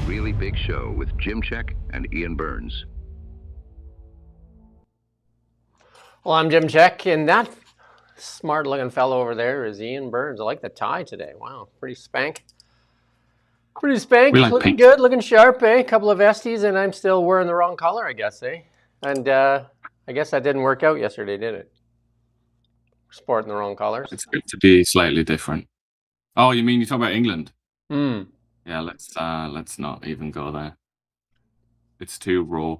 Really Big Show with Jim Check and Ian Burns. Well, I'm Jim Check, and that smart-looking fellow over there is Ian Burns. I like the tie today. Wow, pretty spank. Pretty spank. We like looking pink. Good, looking sharp, eh? A couple of Esties, and I'm still wearing the wrong color, I guess, eh? And I guess that didn't work out yesterday, did it? Sporting the wrong colors. It's good to be slightly different. Oh, you mean you talk about England? Hmm. Yeah, let's not even go there. It's too raw.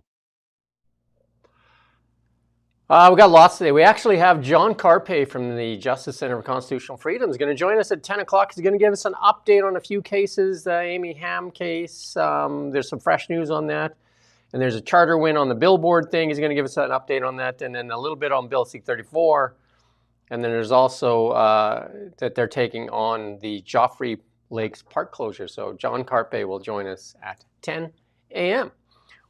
We got lots today. We actually have John Carpay from the Justice Center for Constitutional Freedom is going to join us at 10 o'clock. He's going to give us an update on a few cases, the Amy Hamm case. There's some fresh news on that. And there's a charter win on the billboard thing. He's going to give us an update on that. And then a little bit on Bill C-34. And then there's also that they're taking on the Joffre Lakes park closure. So John Carpay will join us at 10 a.m.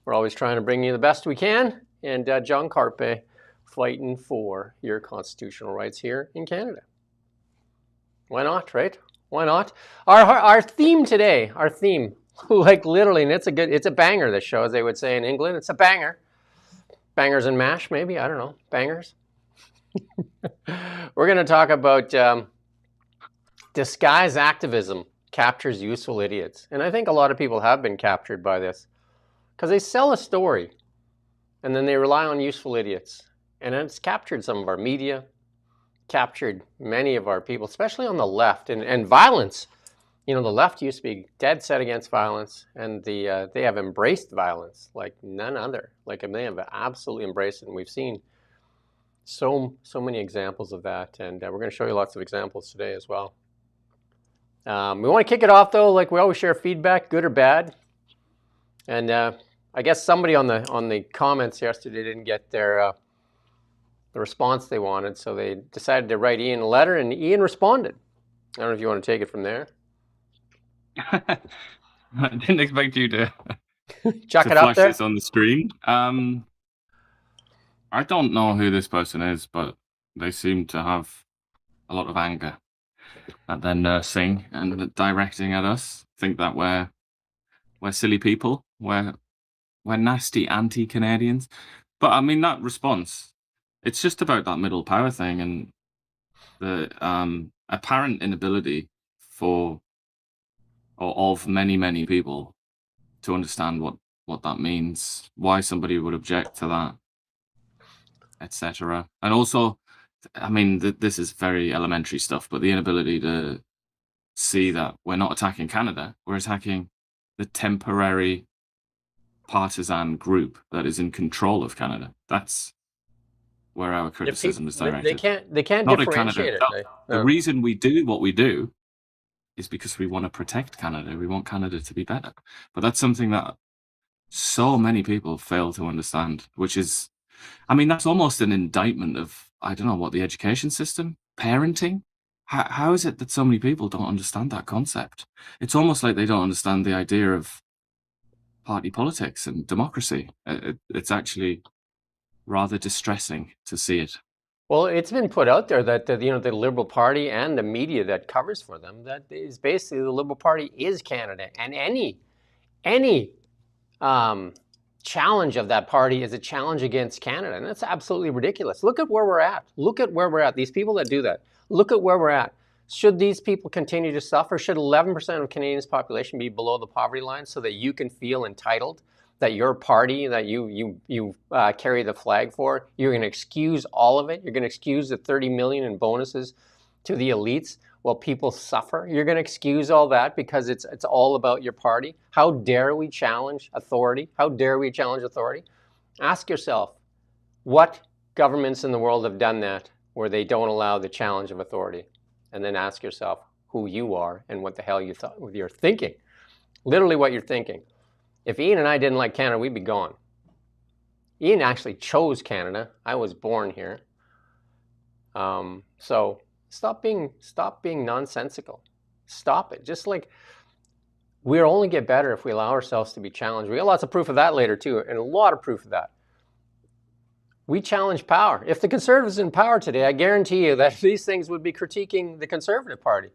We're always trying to bring you the best we can. And John Carpay fighting for your constitutional rights here in Canada. Why not, right? Why not? Our theme today, like literally, and it's a banger, this show, as they would say in England. It's a banger. Bangers and mash, maybe. I don't know. Bangers. We're going to talk about disguise activism captures useful idiots. And I think a lot of people have been captured by this because they sell a story and then they rely on useful idiots. And it's captured some of our media, captured many of our people, especially on the left. And violence, you know, the left used to be dead set against violence, and they have embraced violence like none other. Like they have absolutely embraced it, and we've seen so many examples of that. And we're going to show you lots of examples today as well. We want to kick it off, though, like we always share feedback, good or bad. And I guess somebody on the comments yesterday didn't get their the response they wanted, so they decided to write Ian a letter, and Ian responded. I don't know if you want to take it from there. I didn't expect you to chuck to it up flash there. this on the screen. I don't know who this person is, but they seem to have a lot of anger that they're nursing and directing at us. Think that we're silly people, we're nasty anti-Canadians. But I mean, that response, it's just about that middle power thing and the apparent inability of many people to understand what that means, why somebody would object to that, etc. And also, I mean, this is very elementary stuff, but the inability to see that we're not attacking Canada, we're attacking the temporary partisan group that is in control of Canada. That's where our criticism is directed. They can't Not differentiate it. The reason we do what we do is because we want to protect Canada. We want Canada to be better. But that's something that so many people fail to understand, which is, I mean, that's almost an indictment of, I don't know, what, the education system, parenting. How is it that so many people don't understand that concept? It's almost like they don't understand the idea of party politics and democracy. It's actually rather distressing to see it. Well, it's been put out there that the Liberal Party and the media that covers for them, that is basically the Liberal Party is Canada, and any challenge of that party is a challenge against Canada, and that's absolutely ridiculous. Look at where we're at. Look at where we're at. These people that do that. Look at where we're at. Should these people continue to suffer? Should 11% of Canadians' population be below the poverty line so that you can feel entitled that your party that you carry the flag for, you're going to excuse all of it? You're going to excuse the $30 million in bonuses to the elites while people suffer? You're going to excuse all that because it's all about your party? How dare we challenge authority? How dare we challenge authority? Ask yourself, what governments in the world have done that where they don't allow the challenge of authority? And then ask yourself who you are and what the hell you're thinking. Literally what you're thinking. If Ian and I didn't like Canada, we'd be gone. Ian actually chose Canada. I was born here. So stop being nonsensical. Stop it. Just like we'll only get better if we allow ourselves to be challenged. We got lots of proof of that later too, and a lot of proof of that. We challenge power. If the Conservatives in power today, I guarantee you that these things would be critiquing the Conservative Party.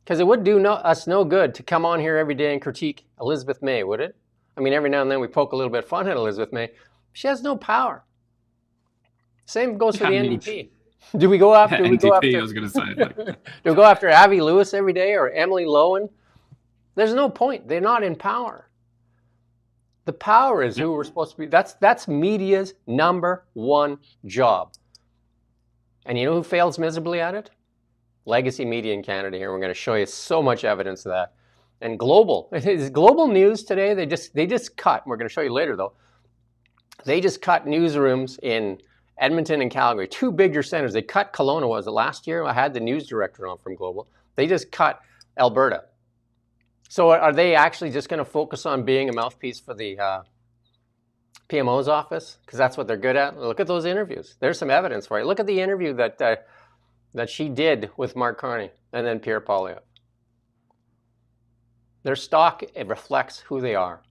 Because it would do us no good to come on here every day and critique Elizabeth May, would it? I mean, every now and then we poke a little bit of fun at Elizabeth May. She has no power. Same goes for the NDP. Do we go after? NDP, I was going to say. Like, do we go after Avi Lewis every day or Emily Lowen? There's no point. They're not in power. The power is who we're supposed to be. That's media's #1 job. And you know who fails miserably at it? Legacy media in Canada here. We're going to show you so much evidence of that. And global news today, they just cut. We're going to show you later though. They just cut newsrooms in Edmonton and Calgary, 2 bigger centers. They cut Kelowna, was it last year? I had the news director on from Global. They just cut Alberta. So are they actually just going to focus on being a mouthpiece for the PMO's office? Because that's what they're good at. Look at those interviews. There's some evidence for you. Look at the interview that she did with Mark Carney and then Pierre Poilievre. Their stock, it reflects who they are.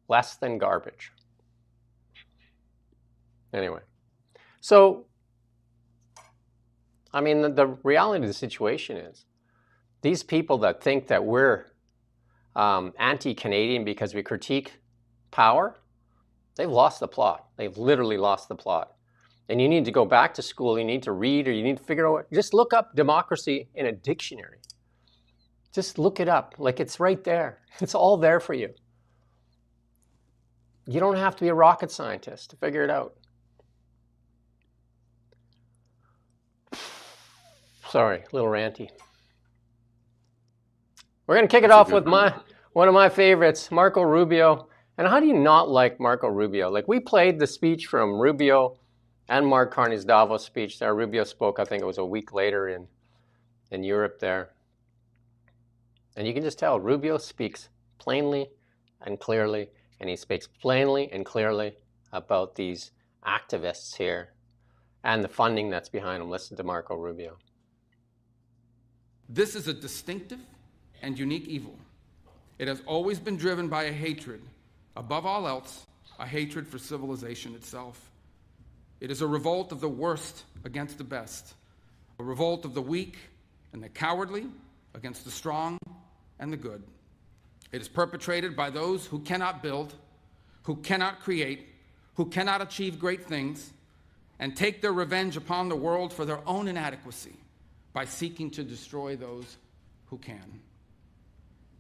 Less than garbage. Anyway, so, I mean, the reality of the situation is these people that think that we're anti-Canadian because we critique power, they've lost the plot. They've literally lost the plot. And you need to go back to school, you need to read, or you need to figure out, just look up democracy in a dictionary. Just look it up, like it's right there. It's all there for you. You don't have to be a rocket scientist to figure it out. Sorry, a little ranty. We're going to kick it off with one of my favorites, Marco Rubio. And how do you not like Marco Rubio? Like, we played the speech from Rubio and Mark Carney's Davos speech there. Rubio spoke, I think it was a week later in Europe there. And you can just tell Rubio speaks plainly and clearly, and he speaks plainly and clearly about these activists here and the funding that's behind them. Listen to Marco Rubio. This is a distinctive and unique evil. It has always been driven by a hatred, above all else, a hatred for civilization itself. It is a revolt of the worst against the best, a revolt of the weak and the cowardly against the strong and the good. It is perpetrated by those who cannot build, who cannot create, who cannot achieve great things, and take their revenge upon the world for their own inadequacy by seeking to destroy those who can.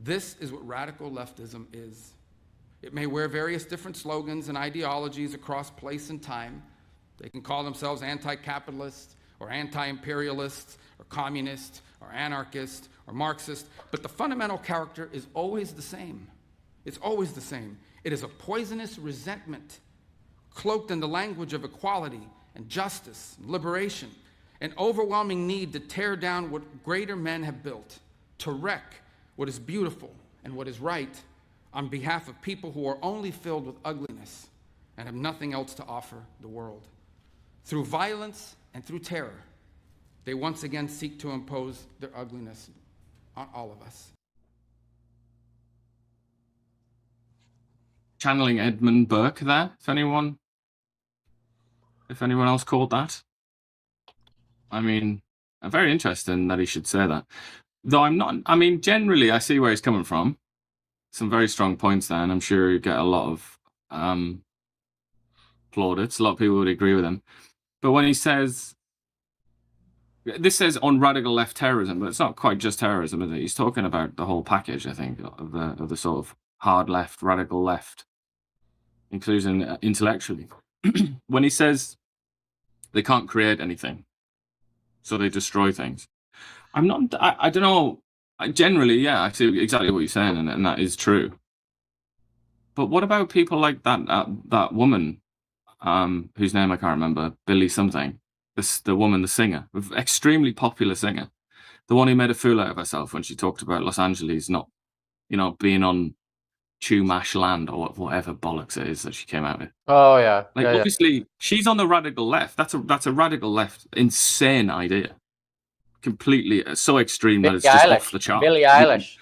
This is what radical leftism is. It may wear various different slogans and ideologies across place and time. They can call themselves anti-capitalist or anti-imperialist or communist or anarchist or Marxist, but the fundamental character is always the same. It's always the same. It is a poisonous resentment cloaked in the language of equality and justice and liberation, an overwhelming need to tear down what greater men have built, to wreck what is beautiful and what is right on behalf of people who are only filled with ugliness and have nothing else to offer the world. Through violence and through terror, they once again seek to impose their ugliness on all of us. Channeling Edmund Burke there, if anyone else called that. I mean, very interesting that he should say that. Though I'm not, I mean, generally I see where he's coming from. Some very strong points there, and I'm sure you get a lot of plaudits. A lot of people would agree with him. But when he says, this says on radical left terrorism, but it's not quite just terrorism, is it? He's talking about the whole package, I think, of the sort of hard left, radical left, including intellectually. When he says they can't create anything, so they destroy things. I don't know. Generally, yeah, I see exactly what you're saying, and that is true. But what about people like that woman, whose name I can't remember, Billy something, the woman, the singer, extremely popular singer, the one who made a fool out of herself when she talked about Los Angeles not, being on Chumash land or whatever bollocks it is that she came out with. Oh yeah, obviously she's on the radical left. That's a radical left, insane idea. Completely so extreme that it's just off the chart. Billie Eilish.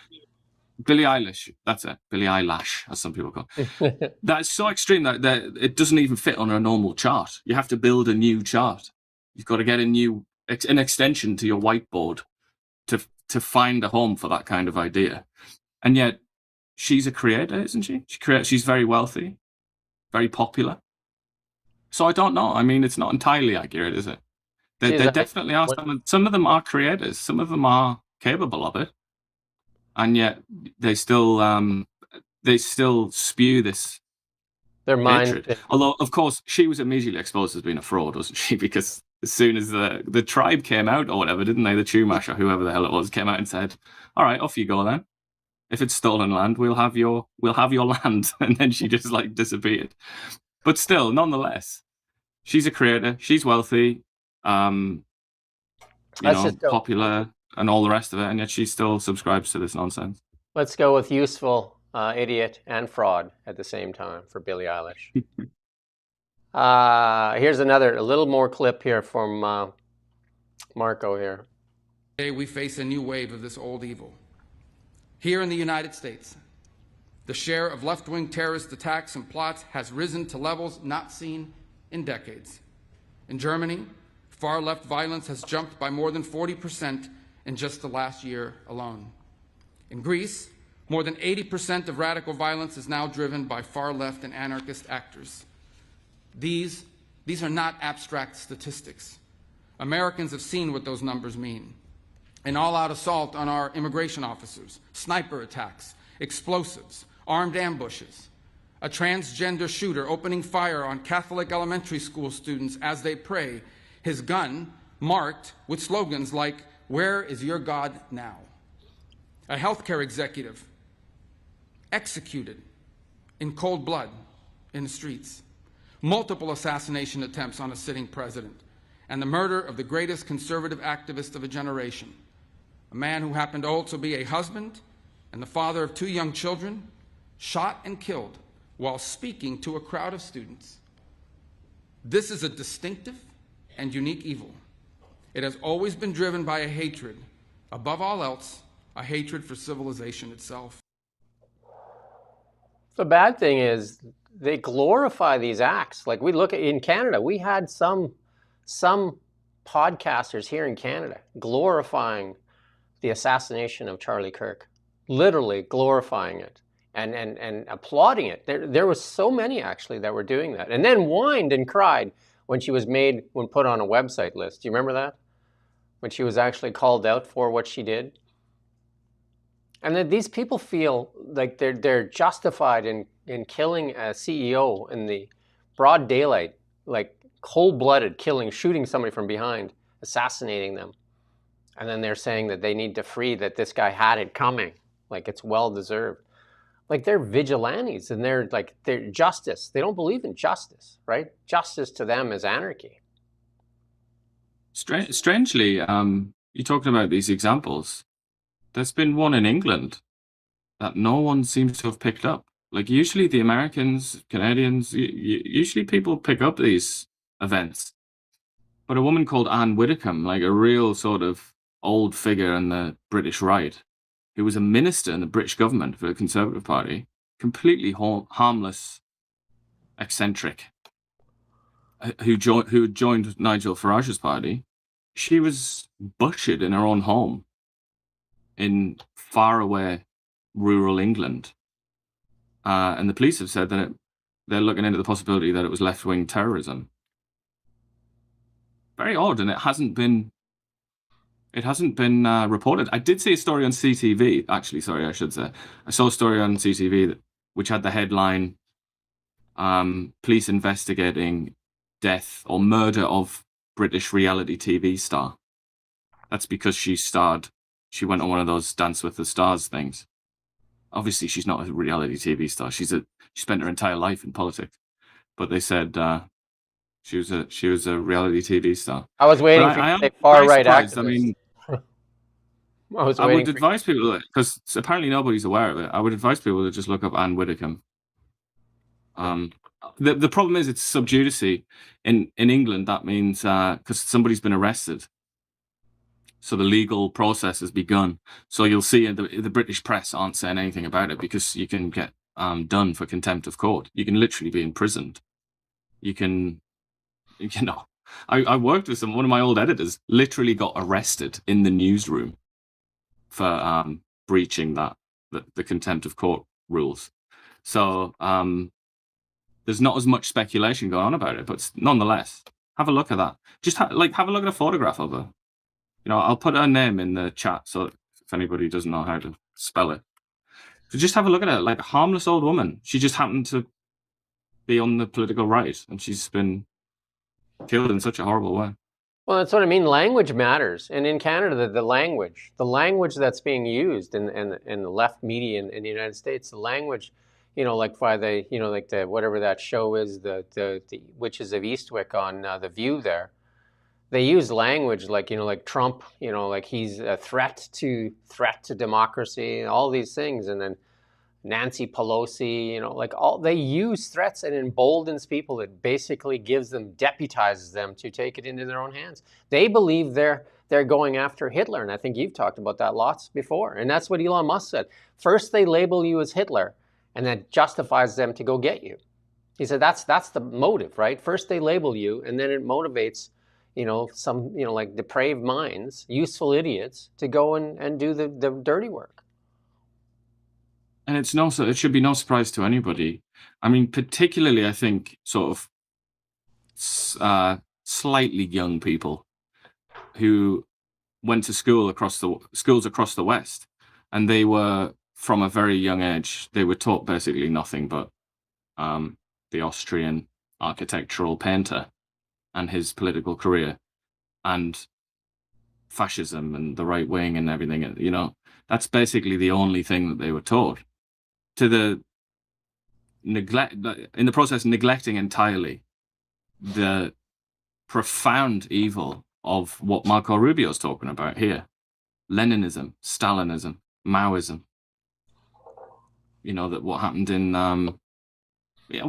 Billie Eilish, that's it. Billie Eyelash, as some people call it. That's so extreme that it doesn't even fit on a normal chart. You have to build a new chart. You've got to get an extension to your whiteboard to to find a home for that kind of idea. And yet she's a creator, isn't she? She's very wealthy, very popular. So I don't know. I mean, it's not entirely accurate, is it? There definitely are some of them are creators. Some of them are capable of it, and yet they still spew this hatred. Although, of course, she was immediately exposed as being a fraud, wasn't she? Because as soon as the tribe came out or whatever, didn't they? The Chumash or whoever the hell it was came out and said, "All right, off you go then. If it's stolen land, we'll have your land." And then she just like disappeared. But still, nonetheless, she's a creator. She's wealthy, popular, and all the rest of it. And yet she still subscribes to this nonsense. Let's go with useful, idiot, and fraud at the same time for Billie Eilish. Here's a little more clip here from Marco here. Today we face a new wave of this old evil. Here in the United States, the share of left-wing terrorist attacks and plots has risen to levels not seen in decades. In Germany, far-left violence has jumped by more than 40% in just the last year alone. In Greece, more than 80% of radical violence is now driven by far-left and anarchist actors. These are not abstract statistics. Americans have seen what those numbers mean. An all-out assault on our immigration officers, sniper attacks, explosives, armed ambushes, a transgender shooter opening fire on Catholic elementary school students as they pray, his gun marked with slogans like, "Where is your God now?" A healthcare executive executed in cold blood in the streets. Multiple assassination attempts on a sitting president, and the murder of the greatest conservative activist of a generation, a man who happened to also be a husband and the father of 2 young children, shot and killed while speaking to a crowd of students. This is a distinctive and unique evil. It has always been driven by a hatred, above all else, a hatred for civilization itself. The bad thing is they glorify these acts. Like we look at in Canada, we had some podcasters here in Canada glorifying the assassination of Charlie Kirk, literally glorifying it and applauding it. There was so many actually that were doing that, and then whined and cried when she was put on a website list. Do you remember that? When she was actually called out for what she did. And then these people feel like they're justified in killing a CEO in the broad daylight, like cold-blooded killing, shooting somebody from behind, assassinating them. And then they're saying that they need to free, that this guy had it coming, like it's well-deserved. Like they're vigilantes and they're justice. They don't believe in justice, right? Justice to them is anarchy. Strangely, you're talking about these examples. There's been one in England that no one seems to have picked up. Like usually the Americans, Canadians, usually people pick up these events. But a woman called Anne Widdecombe, like a real sort of old figure in the British right, who was a minister in the British government for the Conservative Party, completely harmless, eccentric, who joined Nigel Farage's party. She was butchered in her own home in faraway rural England. And the police have said that they're looking into the possibility that it was left-wing terrorism. Very odd, and it hasn't been reported. I did see a story on CTV, actually, sorry, I should say. I saw a story on CTV which had the headline, police investigating death or murder of British reality TV star. That's because she went on one of those Dance with the Stars things. Obviously, she's not a reality TV star. She spent her entire life in politics. But they said she was a reality TV star. I was waiting for you to say far-right activist. I mean, I would advise people, because apparently nobody's aware of it, I would advise people to just look up Anne Widdecombe. The problem is it's sub judice. In England, that means because somebody's been arrested. So the legal process has begun. So you'll see the British press aren't saying anything about it because you can get done for contempt of court. You can literally be imprisoned. I worked with one of my old editors literally got arrested in the newsroom for breaching the contempt of court rules. So there's not as much speculation going on about it, but nonetheless, have a look at that. Just have a look at a photograph of her. I'll put her name in the chat, so if anybody doesn't know how to spell it, so just have a look at her. Like a harmless old woman. She just happened to be on the political right, and she's been killed in such a horrible way. Well, that's what I mean. Language matters, and in Canada, the language that's being used in the left media in the United States, the language, like by like the whatever that show is, the Witches of Eastwick on the View there, they use language like like Trump, like he's a threat to democracy, all these things, and then Nancy Pelosi, like they use threats and emboldens people. It basically deputizes them to take it into their own hands. They believe they're going after Hitler, and I think you've talked about that lots before. And that's what Elon Musk said. First, they label you as Hitler, and that justifies them to go get you. He said that's the motive, right? First, they label you, and then it motivates some like depraved minds, useful idiots, to go and do the dirty work. And it should be no surprise to anybody. I mean, particularly, I think, sort of slightly young people who went to schools across the West, and they were, from a very young age, they were taught basically nothing but the Austrian architectural painter and his political career, and fascism and the right wing and everything. That's basically the only thing that they were taught. To the neglect, in the process, neglecting entirely the profound evil of what Marco Rubio's talking about here: Leninism, Stalinism, Maoism. That what happened in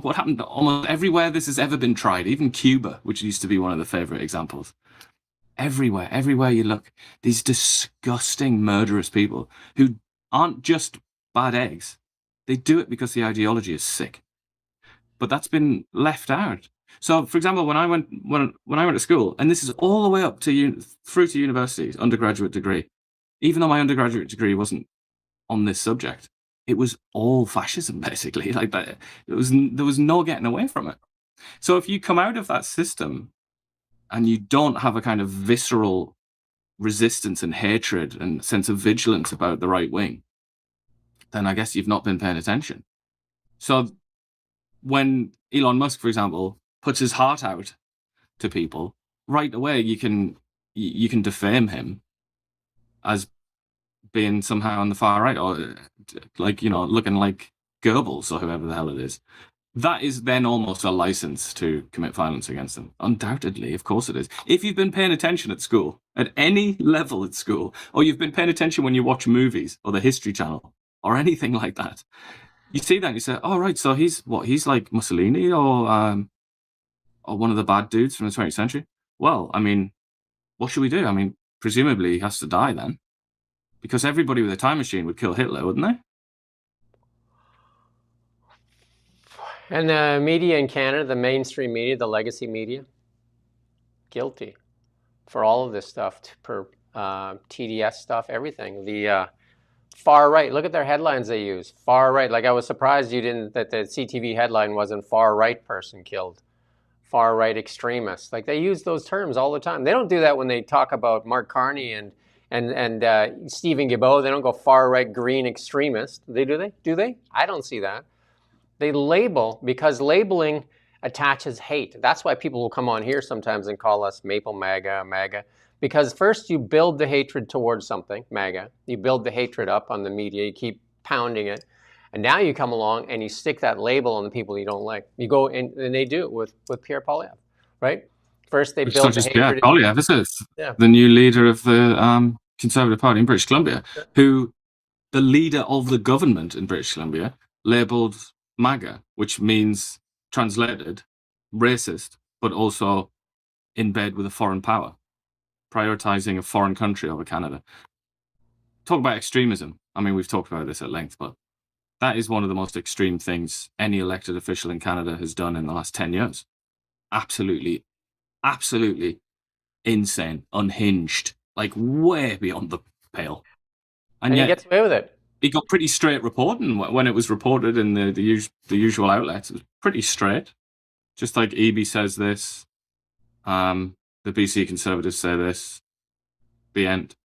what happened almost everywhere this has ever been tried, even Cuba, which used to be one of the favorite examples. Everywhere you look, these disgusting, murderous people who aren't just bad eggs. They do it because the ideology is sick. But that's been left out. So, for example, when I went to school, and this is all the way up to through to university's undergraduate degree, even though my undergraduate degree wasn't on this subject, it was all fascism, basically. Like that, there was no getting away from it. So if you come out of that system and you don't have a kind of visceral resistance and hatred and sense of vigilance about the right wing, then I guess you've not been paying attention. So when Elon Musk, for example, puts his heart out to people, right away you can defame him as being somehow on the far right, or looking like Goebbels or whoever the hell it is. That is then almost a license to commit violence against them. Undoubtedly, of course it is. If you've been paying attention at school, at any level at school, or you've been paying attention when you watch movies or the History Channel or anything like that, you see that and you say, oh, right, so he's like Mussolini or one of the bad dudes from the 20th century? Well, I mean, what should we do? I mean, presumably he has to die then, because everybody with a time machine would kill Hitler, wouldn't they? And the media in Canada, the mainstream media, the legacy media, guilty for all of this stuff, for TDS stuff, everything. The far right, look at their headlines they use. Far right, like I was surprised that the CTV headline wasn't far right person killed. Far right extremists. Like they use those terms all the time. They don't do that when they talk about Mark Carney and Stephen Guilbeault. They don't go far right green extremist. Do they? I don't see that. They label, because labeling attaches hate. That's why people will come on here sometimes and call us Maple MAGA. Because first you build the hatred towards something, MAGA. You build the hatred up on the media. You keep pounding it. And now you come along and you stick that label on the people you don't like. You go and they do it with Pierre Poilievre, right? First they build the hatred. Pierre Poilievre, is it? Yeah. The new leader of the Conservative Party in British Columbia, who the leader of the government in British Columbia labelled MAGA, which means, translated, racist, but also in bed with a foreign power, prioritizing a foreign country over Canada. Talk about extremism. I mean, we've talked about this at length, but that is one of the most extreme things any elected official in Canada has done in the last 10 years. Absolutely, absolutely insane, unhinged, like way beyond the pale. And he gets away with it. He got pretty straight reporting when it was reported in the usual outlets. It was pretty straight. Just like EB says this, the BC Conservatives say this, the end.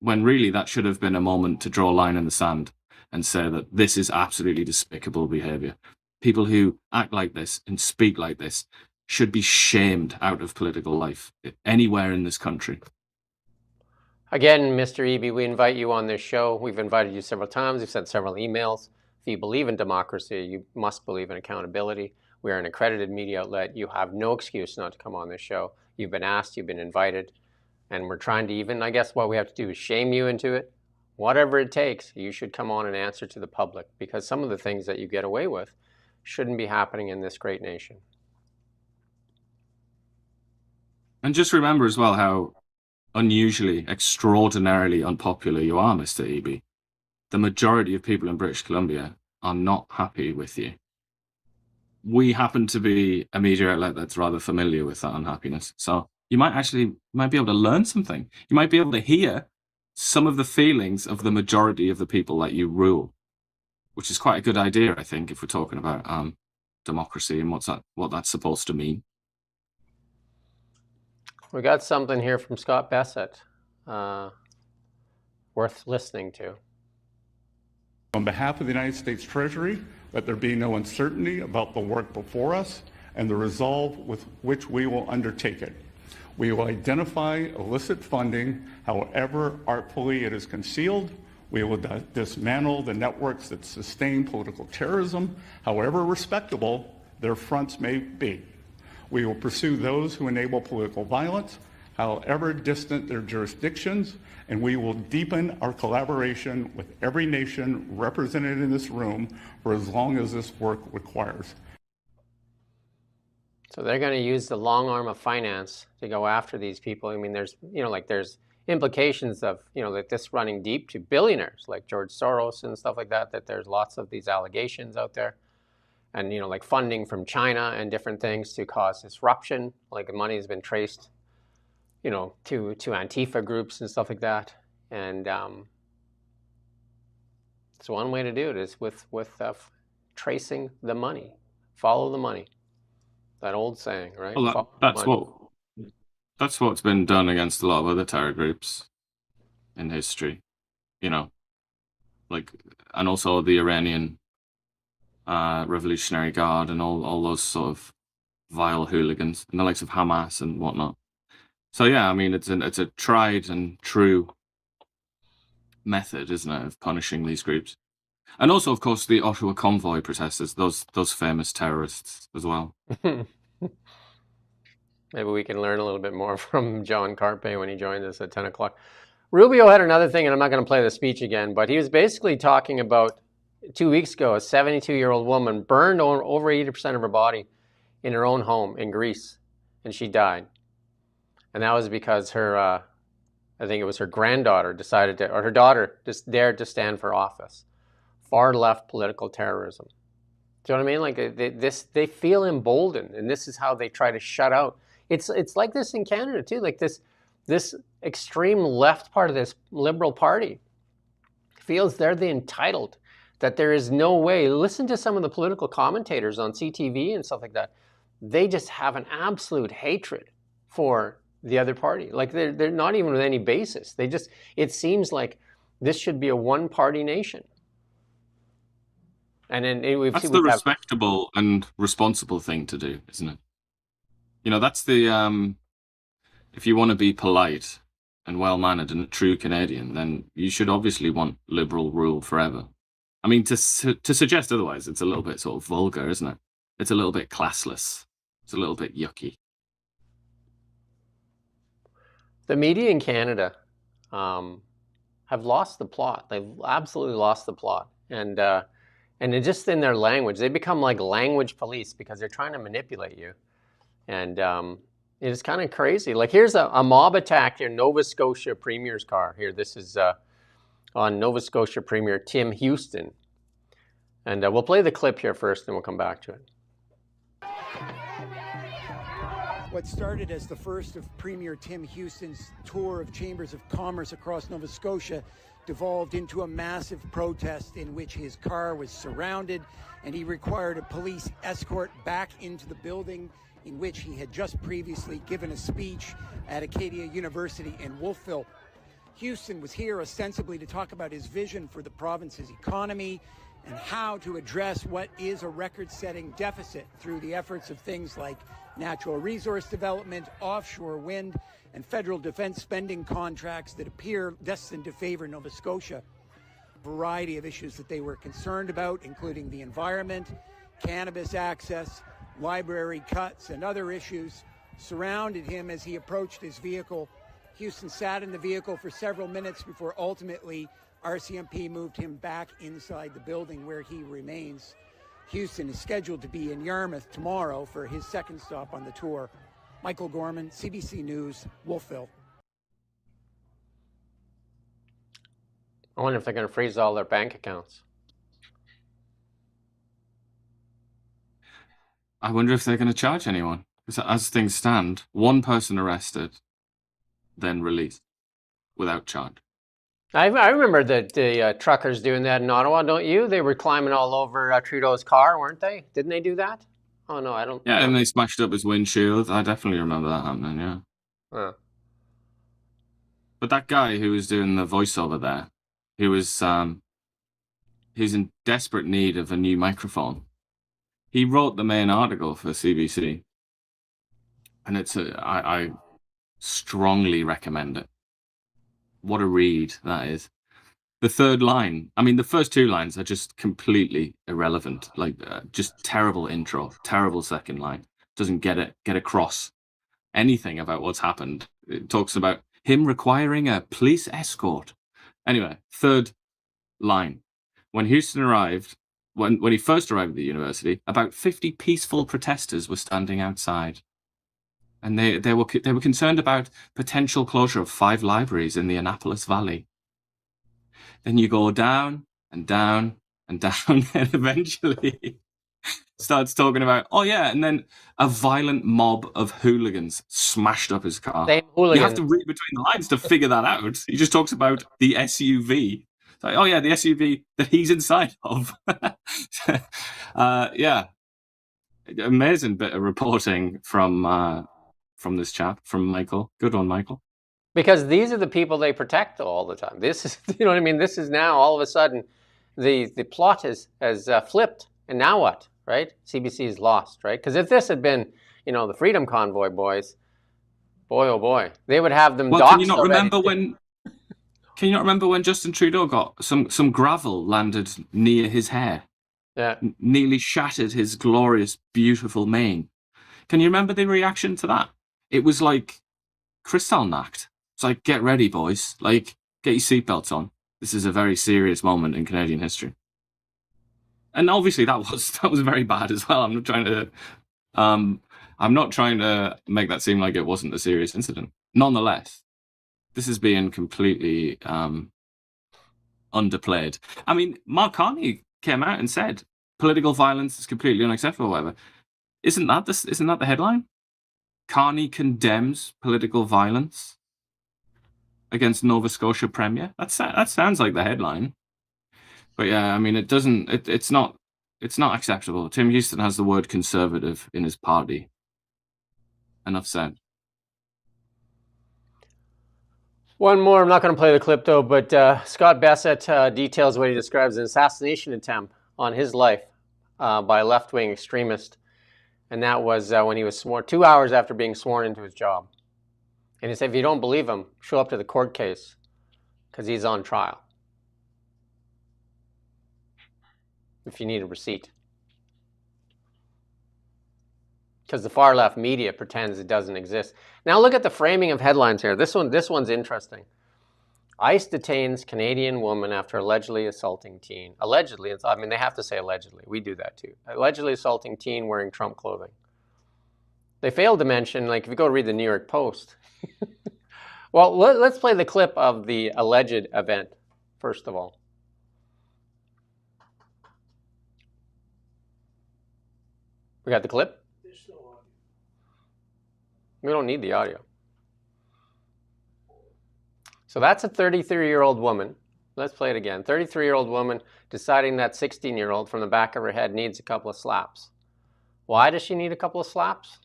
When really that should have been a moment to draw a line in the sand and say that this is absolutely despicable behaviour. People who act like this and speak like this should be shamed out of political life anywhere in this country. Again, Mr. Eby, we invite you on this show. We've invited you several times. We've sent several emails. If you believe in democracy, you must believe in accountability. We are an accredited media outlet. You have no excuse not to come on this show. You've been asked, you've been invited, and we're trying to even, I guess what we have to do is shame you into it. Whatever it takes, you should come on and answer to the public, because some of the things that you get away with shouldn't be happening in this great nation. And just remember as well how unusually, extraordinarily unpopular you are, Mr. Eby. The majority of people in British Columbia are not happy with you. We happen to be a media outlet that's rather familiar with that unhappiness. So you might be able to learn something. You might be able to hear some of the feelings of the majority of the people that you rule, which is quite a good idea, I think, if we're talking about democracy and what that's supposed to mean. We got something here from Scott Bessett, worth listening to. On behalf of the United States Treasury, let there be no uncertainty about the work before us and the resolve with which we will undertake it. We will identify illicit funding, however artfully it is concealed. We will dismantle the networks that sustain political terrorism, however respectable their fronts may be. We will pursue those who enable political violence, however distant their jurisdictions, and we will deepen our collaboration with every nation represented in this room for as long as this work requires. So they're going to use the long arm of finance to go after these people. I mean, there's implications of, that this running deep to billionaires like George Soros and stuff like that, that there's lots of these allegations out there. And, like funding from China and different things to cause disruption, like the money has been traced, to Antifa groups and stuff like that. And so one way to do it is with tracing the money, follow the money. That old saying, right? Well, that's what's been done against a lot of other terror groups in history, and also the Iranian Revolutionary Guard and all those sort of vile hooligans and the likes of Hamas and whatnot. So yeah, I mean, it's a tried and true method, isn't it, of punishing these groups, and also, of course, the Ottawa convoy protesters, those famous terrorists as well. Maybe we can learn a little bit more from John Carpay when he joins us at 10 o'clock. Rubio had another thing, and I'm not going to play the speech again, but he was basically talking about 2 weeks ago, a 72-year-old woman burned over 80% of her body in her own home in Greece, and she died. And that was because her, I think it was her granddaughter or her daughter just dared to stand for office. Far left political terrorism. Do you know what I mean? Like they feel emboldened, and this is how they try to shut out. It's like this in Canada too. Like this extreme left part of this Liberal Party feels they're the entitled, that there is no way. Listen to some of the political commentators on CTV and stuff like that. They just have an absolute hatred for the other party. Like they're not even with any basis. It seems like this should be a one-party nation. And then that's the respectable and responsible thing to do, isn't it? That's the if you want to be polite and well-mannered and a true Canadian, then you should obviously want Liberal rule forever. I mean, to suggest otherwise, it's a little bit sort of vulgar, isn't it? It's a little bit classless. It's a little bit yucky. The media in Canada have lost the plot. They've absolutely lost the plot. And it's just in their language. They become like language police because they're trying to manipulate you. And it's kind of crazy. Like here's a mob attack in Nova Scotia Premier's car. Here, this is on Nova Scotia Premier Tim Houston. And we'll play the clip here first, and we'll come back to it. What started as the first of Premier Tim Houston's tour of chambers of commerce across Nova Scotia devolved into a massive protest in which his car was surrounded and he required a police escort back into the building in which he had just previously given a speech at Acadia University in Wolfville. Houston was here ostensibly to talk about his vision for the province's economy and how to address what is a record-setting deficit through the efforts of things like natural resource development, offshore wind, and federal defense spending contracts that appear destined to favor Nova Scotia. A variety of issues that they were concerned about, including the environment, cannabis access, library cuts, and other issues, surrounded him as he approached his vehicle. Houston sat in the vehicle for several minutes before ultimately RCMP moved him back inside the building where he remains. Houston is scheduled to be in Yarmouth tomorrow for his second stop on the tour. Michael Gorman, CBC News, Wolfville. I wonder if they're going to freeze all their bank accounts. I wonder if they're going to charge anyone. Because as things stand, one person arrested, then released without charge. I remember the truckers doing that in Ottawa, don't you? They were climbing all over Trudeau's car, weren't they? Didn't they do that? Oh, no, I don't. Yeah, and they smashed up his windshield. I definitely remember that happening, yeah. Huh. But that guy who was doing the voiceover there, he was in desperate need of a new microphone. He wrote the main article for CBC, and I strongly recommend it. What a read that is. The third line, I mean, the first two lines are just completely irrelevant. Like, just terrible intro, terrible second line. Doesn't get across anything about what's happened. It talks about him requiring a police escort. Anyway, third line. When Houston arrived, when he first arrived at the university, about 50 peaceful protesters were standing outside. And they were concerned about potential closure of 5 libraries in the Annapolis Valley. Then you go down and down and down, and eventually starts talking about, oh yeah, and then a violent mob of hooligans smashed up his car. You have to read between the lines to figure that out. He just talks about the SUV. It's like, oh yeah, the SUV that he's inside of. Yeah, amazing bit of reporting from this chap, from Michael. Good one, Michael. Because these are the people they protect all the time. This is, you know what I mean? This is now all of a sudden the plot has flipped. And now what, right? CBC is lost, right? Because if this had been, you know, the Freedom Convoy boys, boy, oh boy, they would have them doxed. Can you not remember when Justin Trudeau got some gravel landed near his hair? Yeah. Nearly shattered his glorious, beautiful mane. Can you remember the reaction to that? It was like kristallnacht. It's like, get ready, boys. Like, get your seatbelts on. This is a very serious moment in Canadian history. And obviously that was very bad as well. I'm not trying to make that seem like it wasn't a serious incident. Nonetheless, this is being completely underplayed. I mean, Mark Carney came out and said political violence is completely unacceptable, whatever. Isn't that the headline? Carney condemns political violence against Nova Scotia Premier. That sounds like the headline. But yeah, I mean, it's not acceptable. Tim Houston has the word conservative in his party. Enough said. One more. I'm not going to play the clip though, but Scott Bassett details what he describes as an assassination attempt on his life by a left-wing extremist. And that was when he was sworn, 2 hours after being sworn into his job. And he said, if you don't believe him, show up to the court case because he's on trial. If you need a receipt. Because the far left media pretends it doesn't exist. Now look at the framing of headlines here. This one's interesting. ICE detains Canadian woman after allegedly assaulting teen. Allegedly, I mean, they have to say allegedly. We do that too. Allegedly assaulting teen wearing Trump clothing. They failed to mention, like if you go read the New York Post. Well, let's play the clip of the alleged event, first of all. We got the clip? We don't need the audio. So that's a 33-year-old woman Let's play it again. 33-year-old woman deciding that 16-year-old from the back of her head needs a couple of slaps. Why does she need a couple of slaps?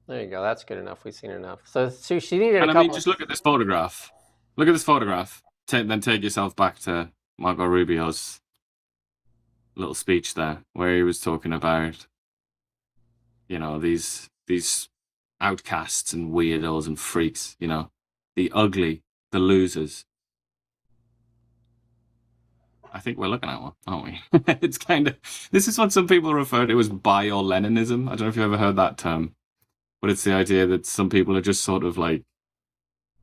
There you go. That's good enough. We've seen enough. So she needed a And I couple mean, just look at this photograph. Look at this photograph. Then take yourself back to Marco Rubio's little speech there, where he was talking about, you know, these outcasts and weirdos and freaks, you know, the ugly, the losers. I think we're looking at one, aren't we? It's kind of, this is what some people refer to as bio-Leninism. I don't know if you've ever heard that term, but it's the idea that some people are just sort of like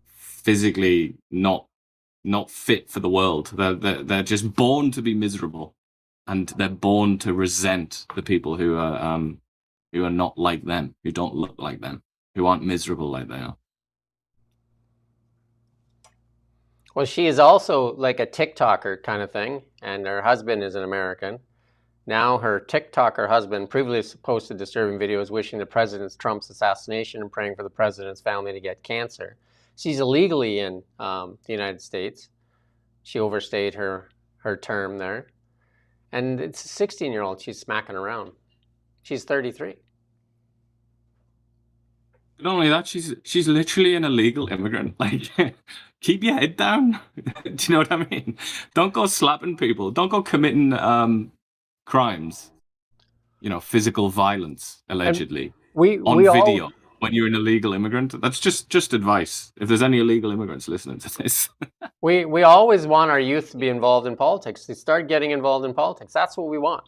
physically not fit for the world. They're just born to be miserable, and they're born to resent the people who are not like them, who don't look like them, who aren't miserable like they are. Well, she is also like a TikToker kind of thing, and her husband is an American. Now her TikToker husband previously posted disturbing videos wishing the President Trump's assassination and praying for the president's family to get cancer. She's illegally in the United States. She overstayed her term there. And it's a 16-year-old she's smacking around. She's 33. Not only that, she's literally an illegal immigrant. Like, keep your head down. Do you know what I mean? Don't go slapping people. Don't go committing crimes. You know, physical violence, allegedly, on video when you're an illegal immigrant. That's just advice. If there's any illegal immigrants listening to this. We always want our youth to be involved in politics. They start getting involved in politics. That's what we want.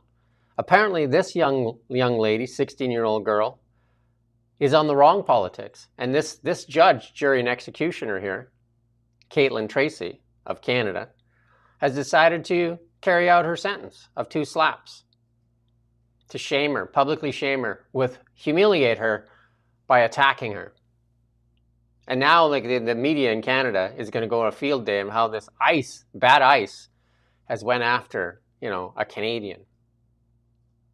Apparently, this young lady, 16-year-old girl, is on the wrong politics. And this judge, jury, and executioner here, Caitlin Tracy of Canada, has decided to carry out her sentence of 2 slaps to shame her, publicly shame her, humiliate her by attacking her. And now, like the media in Canada is going to go on a field day on how this bad ICE, has went after, you know, a Canadian.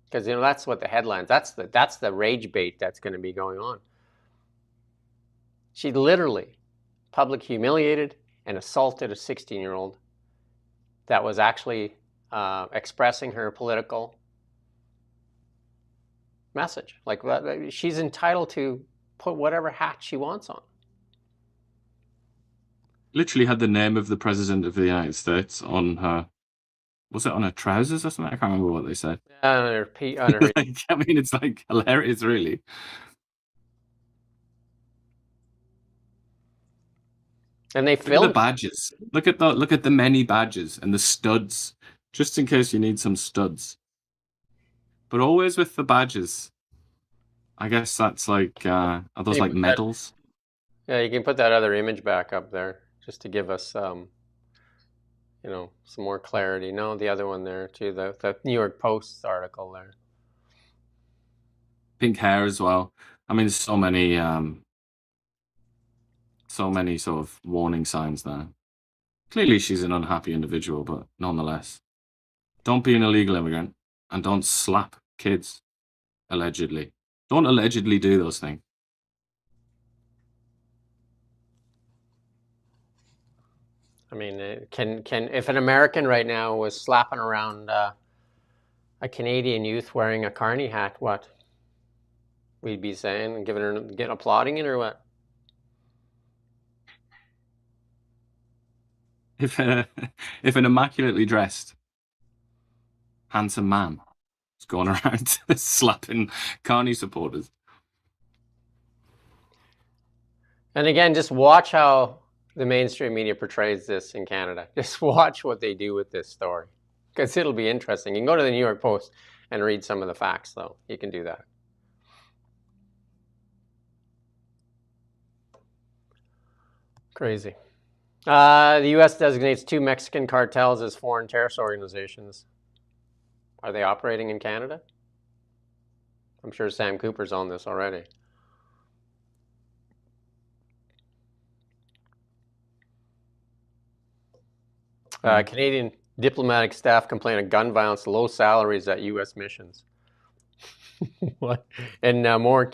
Because, you know, that's what the headlines, that's the rage bait that's going to be going on. She literally publicly humiliated and assaulted a 16-year-old that was actually expressing her political message. Like, she's entitled to put whatever hat she wants on. Literally had the name of the President of the United States on her. Was it on her trousers or something? I can't remember what they said. On her like, I mean, it's like hilarious, really. And they filmed the badges. Look at the many badges and the studs, just in case you need some studs. But always with the badges. I guess that's like are those like medals? Yeah, you can put that other image back up there just to give us you know, some more clarity. No, the other one there too, the New York Post article there. Pink hair as well. I mean, there's so many sort of warning signs there. Clearly she's an unhappy individual, but nonetheless. Don't be an illegal immigrant and don't slap kids, allegedly. Don't allegedly do those things. I mean, if an American right now was slapping around a Canadian youth wearing a carny hat, what we'd be saying, applauding it, or what? If an immaculately dressed, handsome man is going around slapping carny supporters. And again, just watch how the mainstream media portrays this in Canada. Just watch what they do with this story, because it'll be interesting. You can go to the New York Post and read some of the facts, though. You can do that. Crazy. The U.S. designates 2 Mexican cartels as foreign terrorist organizations. Are they operating in Canada? I'm sure Sam Cooper's on this already. Canadian diplomatic staff complain of gun violence, low salaries at U.S. missions. What? And more.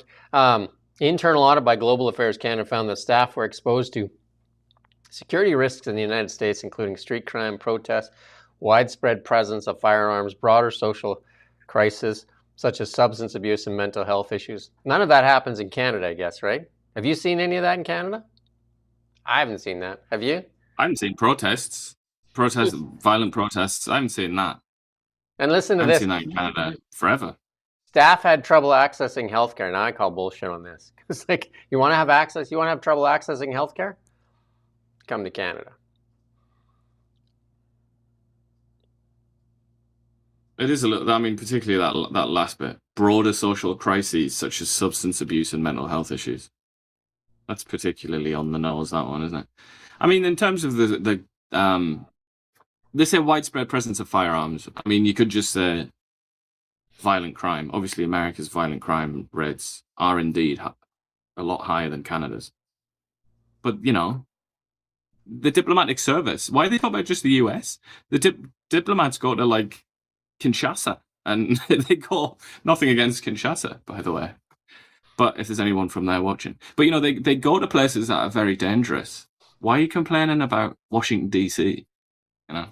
Internal audit by Global Affairs Canada found that staff were exposed to Security risks in the United States, including street crime, protests, widespread presence of firearms, broader social crisis, such as substance abuse and mental health issues. None of that happens in Canada, I guess, right? Have you seen any of that in Canada? I haven't seen that. Have you? I haven't seen protests, violent protests. I haven't seen that. And listen to I this. haven't seen that in Canada forever. Staff had trouble accessing healthcare. Now I call bullshit on this. It's like, you want to have access, you want to have trouble accessing healthcare? Come to Canada. It is a little, I mean, particularly that last bit. Broader social crises such as substance abuse and mental health issues. That's particularly on the nose, that one, isn't it? I mean, in terms of they say widespread presence of firearms. I mean, you could just say violent crime. Obviously, America's violent crime rates are indeed a lot higher than Canada's. But, you know, the diplomatic service, why are they talking about just the US? The diplomats go to, like, Kinshasa, and they go, nothing against Kinshasa, by the way. But if there's anyone from there watching. But, you know, they go to places that are very dangerous. Why are you complaining about Washington, D.C.? You know?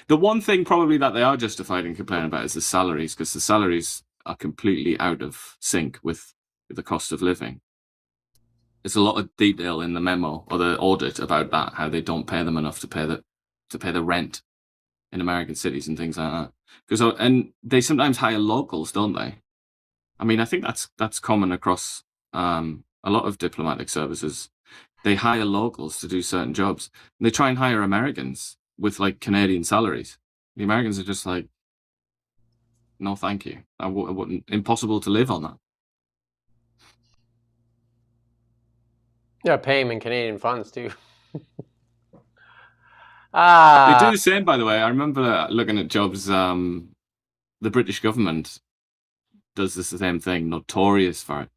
The one thing probably that they are justified in complaining about is the salaries, because the salaries are completely out of sync with the cost of living. There's a lot of detail in the memo or the audit about that, how they don't pay them enough to pay the rent in American cities and things like that. And they sometimes hire locals, don't they? I mean, I think that's common across a lot of diplomatic services. They hire locals to do certain jobs. And they try and hire Americans with, like, Canadian salaries. The Americans are just like, no, thank you. I wouldn't. Impossible to live on that. Yeah, pay them in Canadian funds too. They do the same, by the way. I remember looking at jobs. The British government does the same thing, notorious for it.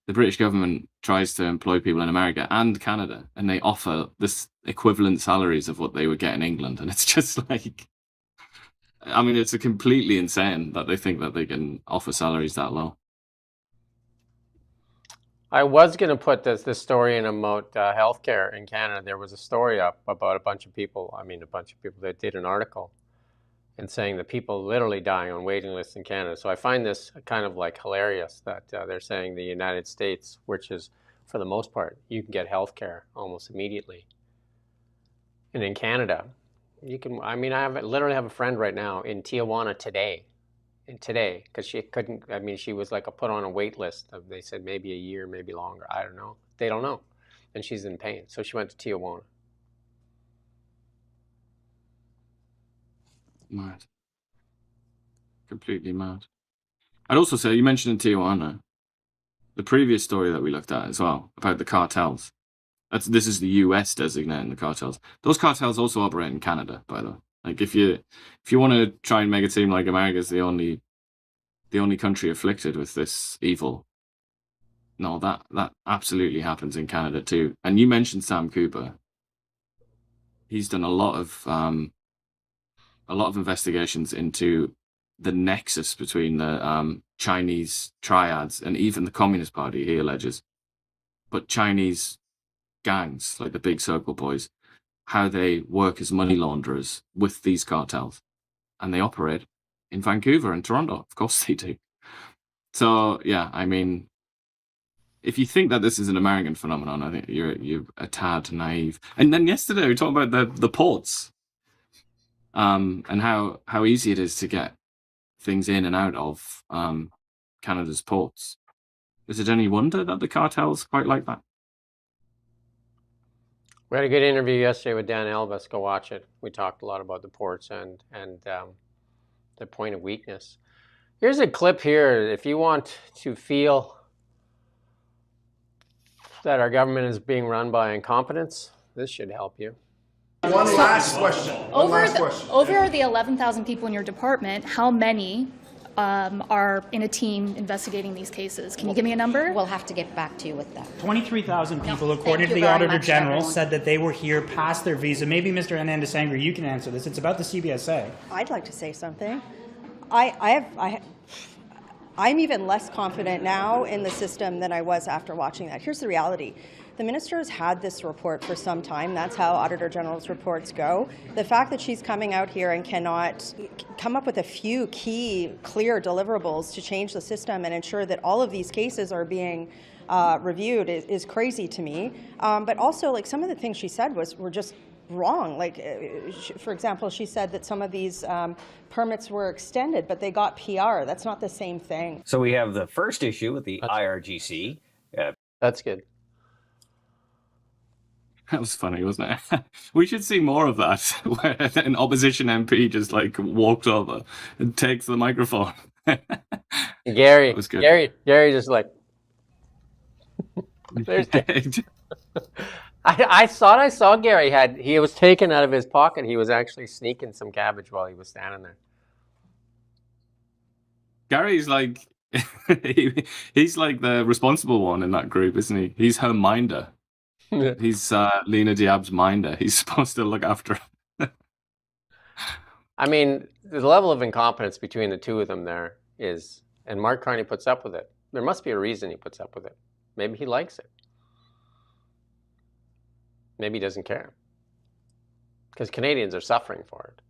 The British government tries to employ people in America and Canada, and they offer this equivalent salaries of what they would get in England. And it's just like, I mean, it's a completely insane that they think that they can offer salaries that low. I was going to put this story in about healthcare in Canada. There was a story up about a bunch of people that did an article and saying that people literally dying on waiting lists in Canada. So I find this kind of like hilarious that they're saying the United States, which is for the most part, you can get healthcare almost immediately. And in Canada, you can, I mean, literally have a friend right now in Tijuana today, because she couldn't, I mean, she was like put on a wait list. They said maybe a year, maybe longer. I don't know. They don't know. And she's in pain. So she went to Tijuana. Mad. Completely mad. I'd also say, you mentioned in Tijuana, the previous story that we looked at as well, about the cartels. This is the US designating the cartels. Those cartels also operate in Canada, by the way. Like, if you want to try and make it seem like America's the only country afflicted with this evil, no, that absolutely happens in Canada too. And you mentioned Sam Cooper. He's done a lot of investigations into the nexus between the Chinese triads and even the Communist Party, he alleges. But Chinese gangs, like the Big Circle Boys, how they work as money launderers with these cartels. And they operate in Vancouver and Toronto. Of course they do. So, yeah, I mean, if you think that this is an American phenomenon, I think you're a tad naive. And then yesterday we talked about the ports. And how easy it is to get things in and out of Canada's ports. Is it any wonder that the cartels quite like that? We had a good interview yesterday with Dan Elvis. Go watch it. We talked a lot about the ports and the point of weakness. Here's a clip here. If you want to feel that our government is being run by incompetence, this should help you. One last question. Over the 11,000 people in your department, how many are in a team investigating these cases? Can you give me a number? We'll have to get back to you with that. 23,000 people, according to the Auditor General, said that they were here past their visa. Maybe Mr. Anandasangri, you can answer this. It's about the CBSA. I'd like to say something. I'm even less confident now in the system than I was after watching that. Here's the reality. The minister has had this report for some time. That's how Auditor General's reports go. The fact that she's coming out here and cannot come up with a few key, clear deliverables to change the system and ensure that all of these cases are being reviewed is crazy to me. But also, like, some of the things she said were just wrong. Like, for example, she said that some of these permits were extended, but they got PR. That's not the same thing. So we have the first issue with the IRGC. That's good. That was funny, wasn't it? We should see more of that, where an opposition MP just like walked over and takes the microphone. Gary, That was good. Gary just like, there's I thought I saw Gary he was taken out of his pocket. He was actually sneaking some cabbage while he was standing there. Gary's like, he's like the responsible one in that group, isn't he? He's her minder. He's Lena Diab's minder. He's supposed to look after her. I mean, the level of incompetence between the two of them there is, and Mark Carney puts up with it. There must be a reason he puts up with it. Maybe he likes it. Maybe he doesn't care. Because Canadians are suffering for it.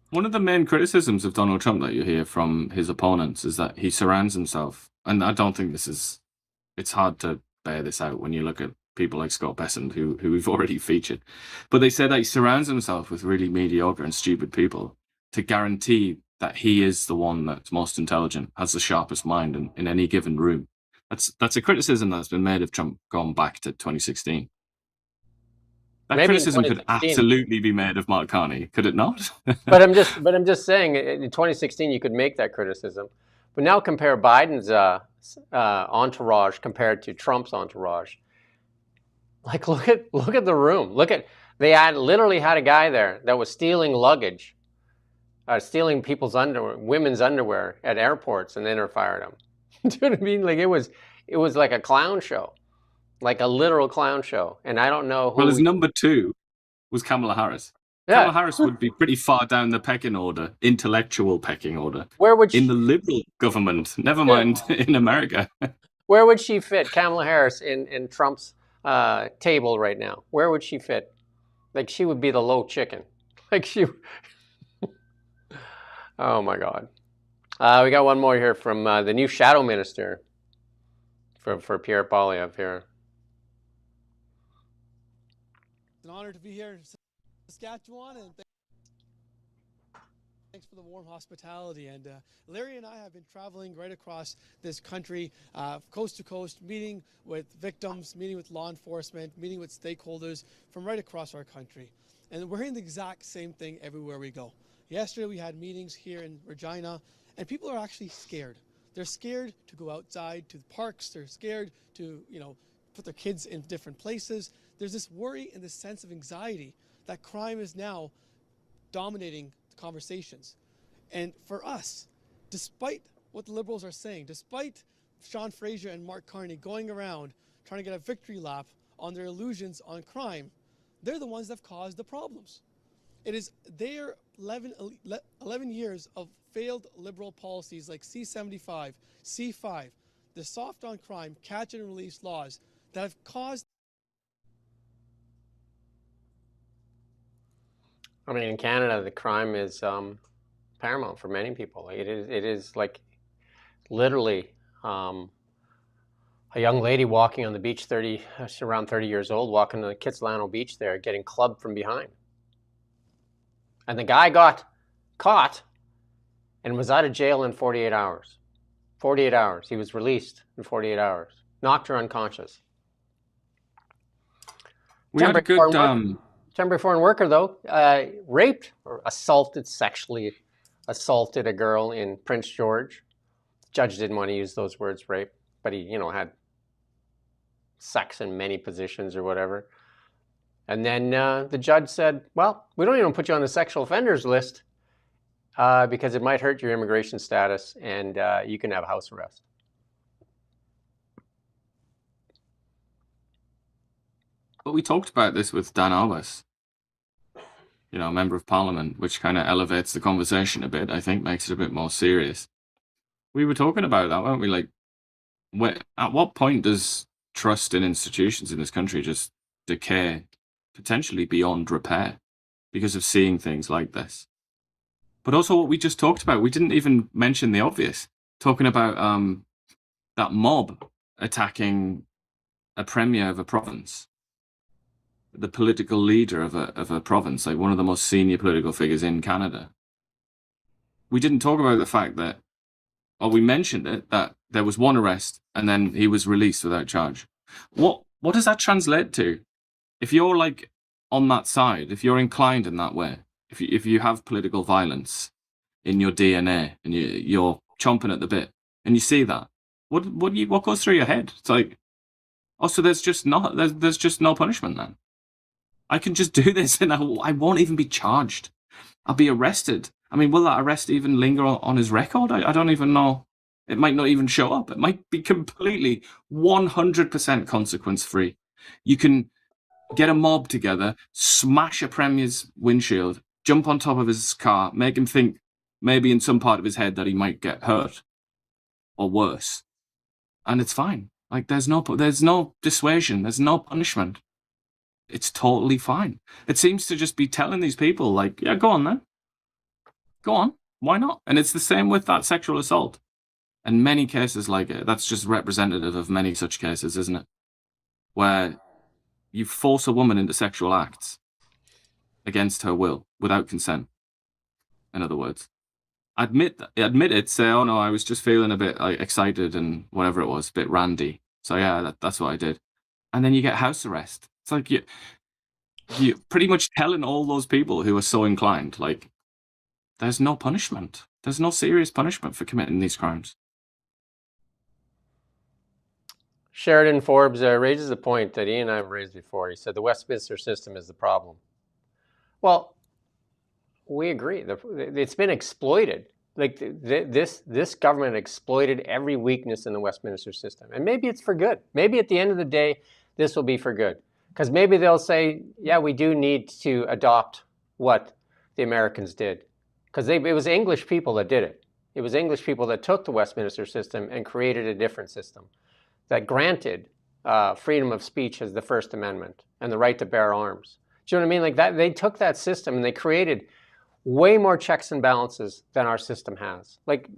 One of the main criticisms of Donald Trump that you hear from his opponents is that he surrounds himself, and I don't think it's hard to bear this out when you look at people like Scott Bessent, who we've already featured, but they say that he surrounds himself with really mediocre and stupid people to guarantee that he is the one that's most intelligent, has the sharpest mind in any given room. That's a criticism that's been made of Trump going back to 2016. That Maybe criticism could 2016. absolutely be made of Mark Carney, could it not? But I'm just saying, in 2016 you could make that criticism, but now compare Biden's entourage compared to Trump's entourage. Like, look at the room. They literally had a guy there that was stealing luggage, stealing people's underwear, women's underwear at airports, and then they fired him. Do you know what I mean? Like, it was like a clown show, like a literal clown show. And I don't know who. Well, his number two was Kamala Harris. Yeah. Kamala Harris would be pretty far down the pecking order, intellectual pecking order. Where would she, in the liberal government, never mind in America. Where would she fit, Kamala Harris, in Trump's table right now? Where would she fit? Like, she would be the low chicken. Like, she. Oh my God. We got one more here from the new shadow minister for Pierre Poilievre here. It's an honor to be here in Saskatchewan, and thanks for the warm hospitality. And Larry and I have been traveling right across this country, coast to coast, meeting with victims, meeting with law enforcement, meeting with stakeholders from right across our country. And we're hearing the exact same thing everywhere we go. Yesterday we had meetings here in Regina, and people are actually scared. They're scared to go outside to the parks. They're scared to, put their kids in different places. There's this worry and this sense of anxiety that crime is now dominating the conversations. And for us, despite what the Liberals are saying, despite Sean Fraser and Mark Carney going around trying to get a victory lap on their illusions on crime, they're the ones that have caused the problems. It is their 11 years of failed Liberal policies like C-75, C-5, the soft on crime, catch and release laws that have caused. I mean, in Canada, the crime is paramount for many people. It is like literally a young lady walking on the beach, around 30 years old, walking to the Kitsilano beach there, getting clubbed from behind. And the guy got caught and was out of jail in 48 hours. 48 hours. He was released in 48 hours. Knocked her unconscious. We had a good... Temporary foreign worker, though, raped or sexually assaulted a girl in Prince George. Judge didn't want to use those words, rape, but he, had sex in many positions or whatever. And then the judge said, well, we don't even put you on the sexual offenders list because it might hurt your immigration status and you can have house arrest. But we talked about this with Dan Albers, a member of parliament, which kind of elevates the conversation a bit, I think, makes it a bit more serious. We were talking about that, weren't we? Like, at what point does trust in institutions in this country just decay potentially beyond repair because of seeing things like this. But also what we just talked about, we didn't even mention the obvious, talking about that mob attacking a premier of a province, the political leader of a province, like one of the most senior political figures in Canada. We didn't talk about the fact that, or we mentioned it, that there was one arrest and then he was released without charge. What does that translate to? If you're like on that side, if you're inclined in that way, if you have political violence in your DNA and you're chomping at the bit and you see that, what goes through your head? It's like, oh, so there's just no punishment then. I can just do this and I won't even be charged. I'll be arrested. I mean, will that arrest even linger on his record? I don't even know. It might not even show up. It might be completely 100% consequence free. You can get a mob together, smash a premier's windshield, jump on top of his car, make him think maybe in some part of his head that he might get hurt or worse. And it's fine. Like there's no dissuasion. There's no punishment. It's totally fine. It seems to just be telling these people like, yeah, go on then. Go on. Why not? And it's the same with that sexual assault. And many cases like it. That's just representative of many such cases, isn't it? Where you force a woman into sexual acts against her will, without consent. In other words, admit it, say, oh no, I was just feeling a bit excited and whatever it was, a bit randy. So yeah, that's what I did. And then you get house arrest. It's like you're pretty much telling all those people who are so inclined, like, there's no punishment. There's no serious punishment for committing these crimes. Sheridan Forbes raises a point that Ian and I have raised before. He said the Westminster system is the problem. Well, we agree. It's been exploited. Like this government exploited every weakness in the Westminster system. And maybe it's for good. Maybe at the end of the day, this will be for good. Because maybe they'll say, yeah, we do need to adopt what the Americans did. Because it was English people that did it. It was English people that took the Westminster system and created a different system that granted freedom of speech as the First Amendment and the right to bear arms. Do you know what I mean? Like that, they took that system and they created way more checks and balances than our system has. Like,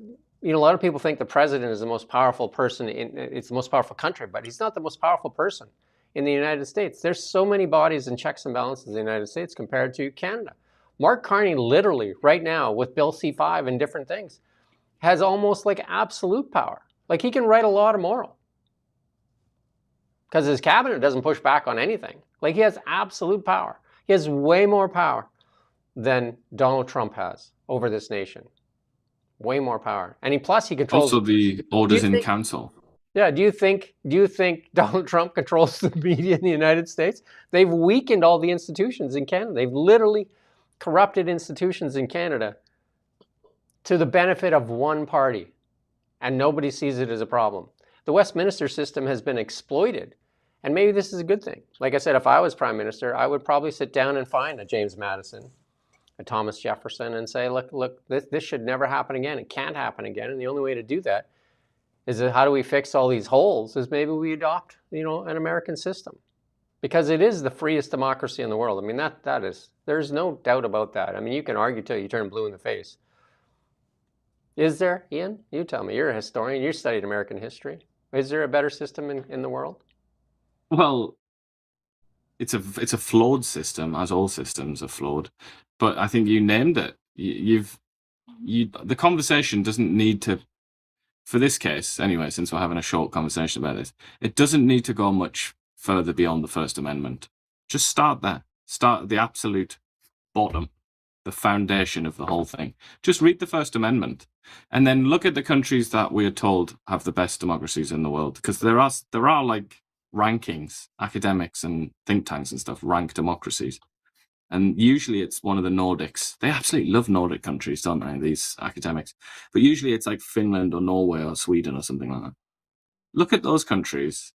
you know, a lot of people think the president is the most powerful person it's the most powerful country, but he's not the most powerful person in the United States. There's so many bodies and checks and balances in the United States compared to Canada. Mark Carney literally right now with Bill C-5 and different things has almost like absolute power. Like he can write a law tomorrow because his cabinet doesn't push back on anything. Like he has absolute power. He has way more power than Donald Trump has over this nation. Way more power. And plus he controls... Also the orders in council. Yeah, do you think Donald Trump controls the media in the United States? They've weakened all the institutions in Canada. They've literally corrupted institutions in Canada to the benefit of one party, and nobody sees it as a problem. The Westminster system has been exploited, and maybe this is a good thing. Like I said, if I was Prime Minister, I would probably sit down and find a James Madison, a Thomas Jefferson, and say, look, this should never happen again. It can't happen again, and the only way to do that is how do we fix all these holes is maybe we adopt, you know, an American system. Because it is the freest democracy in the world. I mean, that is, there's no doubt about that. I mean, you can argue till you turn blue in the face. Is there, Ian? You tell me. You're a historian. You studied American history. Is there a better system in the world? Well, it's a flawed system, as all systems are flawed. But I think you named it. The conversation doesn't need to, for this case anyway, since we're having a short conversation about this, it doesn't need to go much further beyond the First Amendment. Just start there. Start at the absolute bottom, the foundation of the whole thing. Just read the First Amendment and then look at the countries that we are told have the best democracies in the world. Because there are like rankings, academics and think tanks and stuff rank democracies. And usually it's one of the Nordics. They absolutely love Nordic countries, don't they, these academics? But usually it's like Finland or Norway or Sweden or something like that. Look at those countries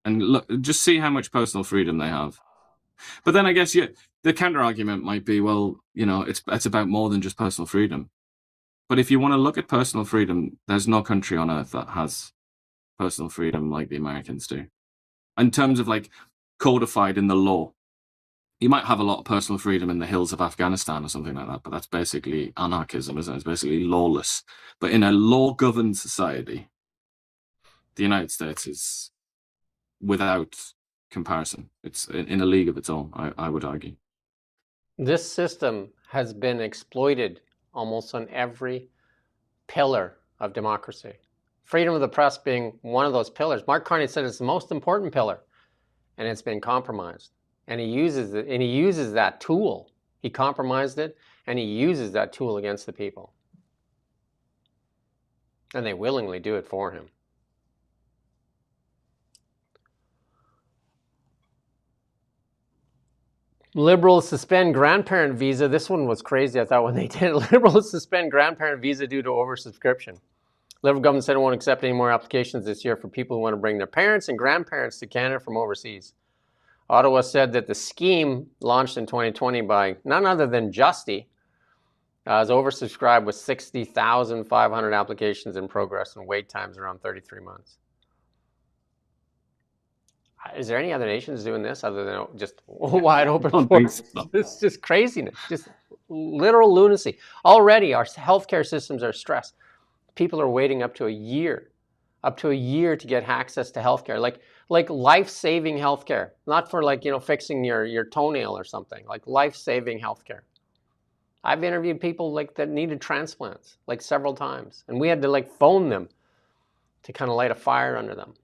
and look, just see how much personal freedom they have. But then I guess the counter argument might be, well, you know, it's about more than just personal freedom. But if you want to look at personal freedom, there's no country on earth that has personal freedom like the Americans do. in terms of like codified in the law. You might have a lot of personal freedom in the hills of Afghanistan or something like that, but that's basically anarchism, isn't it? It's basically lawless. But in a law-governed society, the United States is without comparison. It's in a league of its own, I would argue. This system has been exploited almost on every pillar of democracy. Freedom of the press being one of those pillars. Mark Carney said it's the most important pillar, and it's been compromised. And he uses it, and he uses that tool. He compromised it, and he uses that tool against the people. And they willingly do it for him. Liberals suspend grandparent visa. This one was crazy, I thought, when they did it. Liberals suspend grandparent visa due to oversubscription. Liberal government said it won't accept any more applications this year for people who want to bring their parents and grandparents to Canada from overseas. Ottawa said that the scheme launched in 2020 by none other than Justy is oversubscribed with 60,500 applications in progress and wait times around 33 months. Is there any other nations doing this other than just wide open? It's just craziness, just literal lunacy. Already our healthcare systems are stressed. People are waiting up to a year to get access to healthcare, like life-saving healthcare, not for like, fixing your toenail or something, like life-saving healthcare. I've interviewed people like that needed transplants like several times, and we had to like phone them to kind of light a fire under them.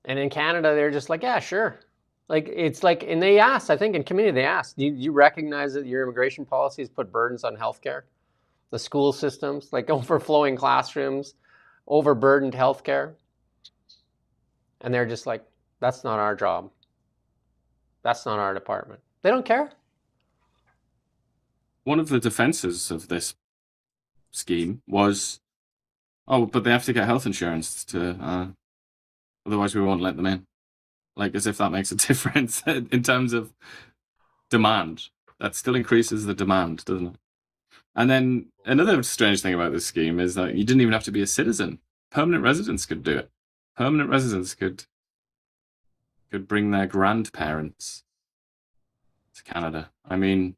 And in Canada, they're just like, yeah, sure. Like, it's like, and they asked, I think in community, they asked, do you recognize that your immigration policies put burdens on healthcare? The school systems, like overflowing classrooms, overburdened healthcare. And they're just like, that's not our job. That's not our department. They don't care. One of the defenses of this scheme was, oh, but they have to get health insurance to, otherwise we won't let them in. Like, as if that makes a difference in terms of demand. That still increases the demand, doesn't it? And then another strange thing about this scheme is that you didn't even have to be a citizen. Permanent residents could do it. Permanent residents could bring their grandparents to Canada. I mean,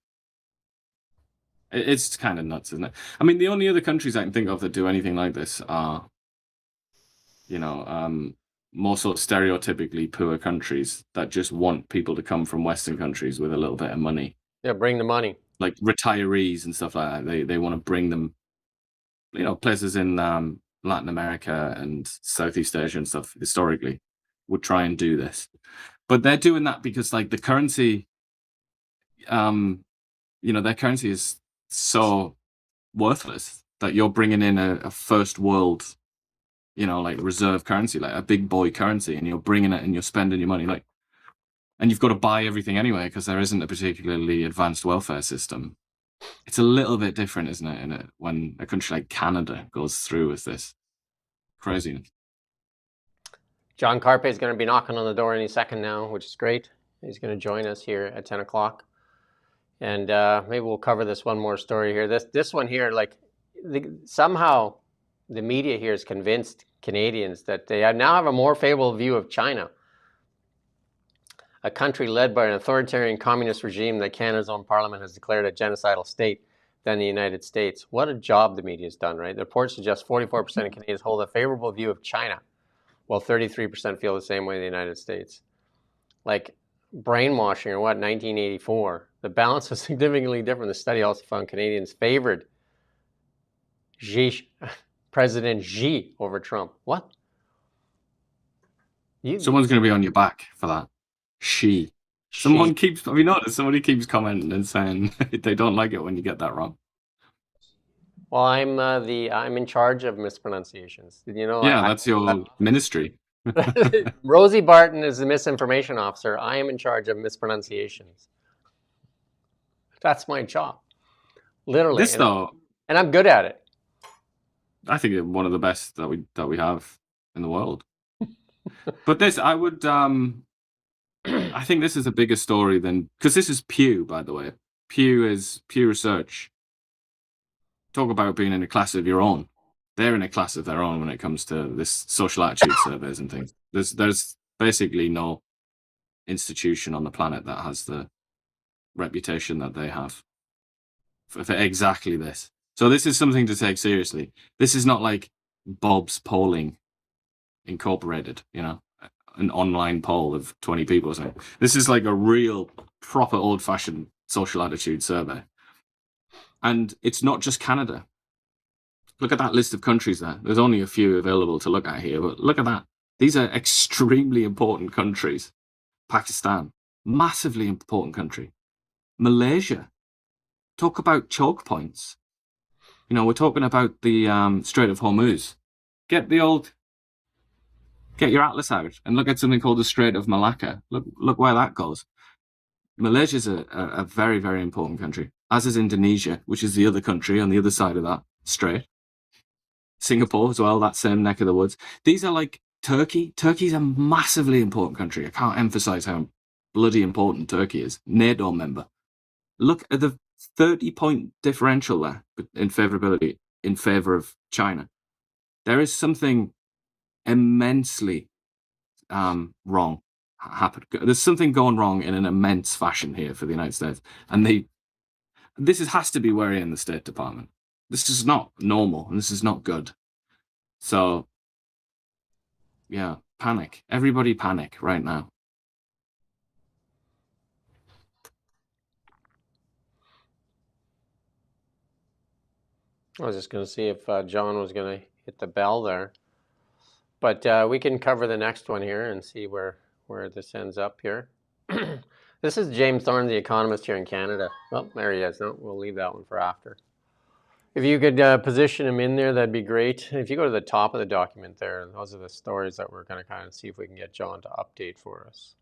it's kind of nuts, isn't it? I mean, the only other countries I can think of that do anything like this are, more sort of stereotypically poor countries that just want people to come from Western countries with a little bit of money. Yeah, bring the money. Like retirees and stuff like that. They want to bring them, places in Latin America and Southeast Asia and stuff historically would try and do this. But they're doing that because like the currency, their currency is so worthless that you're bringing in a first world, like reserve currency, like a big boy currency, and you're bringing it and you're spending your money, and you've got to buy everything anyway because there isn't a particularly advanced welfare system. It's a little bit different, isn't it, when a country like Canada goes through with this craziness. John Carpay is going to be knocking on the door any second now, which is great. He's going to join us here at 10 o'clock. And maybe we'll cover this one more story here. This one here, somehow the media here is convinced Canadians that they now have a more favorable view of China, a country led by an authoritarian communist regime that Canada's own parliament has declared a genocidal state, than the United States. What a job the media has done, right? The report suggests 44% of Canadians hold a favorable view of China, while 33% feel the same way in the United States. Like brainwashing or what, 1984. The balance was significantly different. The study also found Canadians favored President Xi over Trump. What? Someone's going to be on your back for that. Xi. Have you noticed? Somebody keeps commenting and saying they don't like it when you get that wrong. Well, I'm in charge of mispronunciations. Yeah, that's your ministry. Rosie Barton is the misinformation officer. I am in charge of mispronunciations. That's my job, literally. And I'm good at it. I think it's one of the best that we have in the world. But this, I would, I think this is a bigger story than, because this is Pew, by the way. Pew is Pew Research. Talk about being in a class of your own. they're in a class of their own when it comes to this social attitude surveys and things. There's basically no institution on the planet that has the reputation that they have for exactly this. So this is something to take seriously. This is not like Bob's Polling Incorporated, you know, an online poll of 20 people or something. This is like a real, proper, old-fashioned social attitude survey. And it's not just Canada. Look at that list of countries there. There's only a few available to look at here, but look at that. These are extremely important countries. Pakistan, massively important country. Malaysia, talk about choke points. You know, we're talking about the Strait of Hormuz. Get your atlas out and look at something called the Strait of Malacca. Look where that goes. Malaysia's a very, very important country, as is Indonesia, which is the other country on the other side of that strait. Singapore as well, that same neck of the woods. These are like Turkey. Turkey's a massively important country. I can't emphasize how bloody important Turkey is. NATO member. Look at the 30-point differential there in favorability in favor of China. There is something immensely wrong happened. There's something going wrong in an immense fashion here for the United States. And this has to be worrying the State Department. This is not normal, and this is not good. So, yeah, panic. Everybody panic right now. I was just going to see if John was going to hit the bell there. But we can cover the next one here and see where this ends up here. This is James Thorne, the economist here in Canada. Oh, there he is. No, we'll leave that one for after. If you could position him in there, that'd be great. If you go to the top of the document there, those are the stories that we're going to kind of see if we can get John to update for us.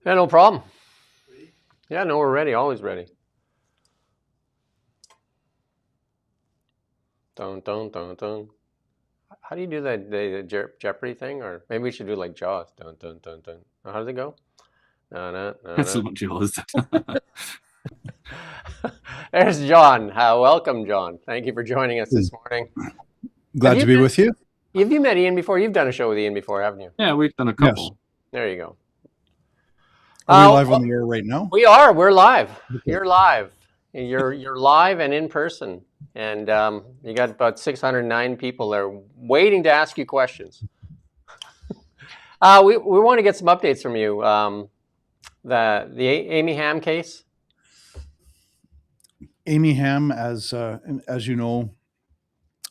Yeah, no problem. Yeah, no, we're ready. Always ready. Dun, dun, dun, dun. How do you do the Jeopardy thing? Or maybe we should do like Jaws. Dun, dun, dun, dun. How does it go? That's not Jaws. There's John. Welcome, John. Thank you for joining us this morning. Glad to be with you. Have you met Ian before? You've done a show with Ian before, haven't you? Yeah, we've done a couple. Yes. There you go. Are we live on the air right now? We are. We're live. Okay. You're live. You're live and in person. And you got about 609 people there waiting to ask you questions. We want to get some updates from you. The Amy Hamm case. Amy Hamm, as you know,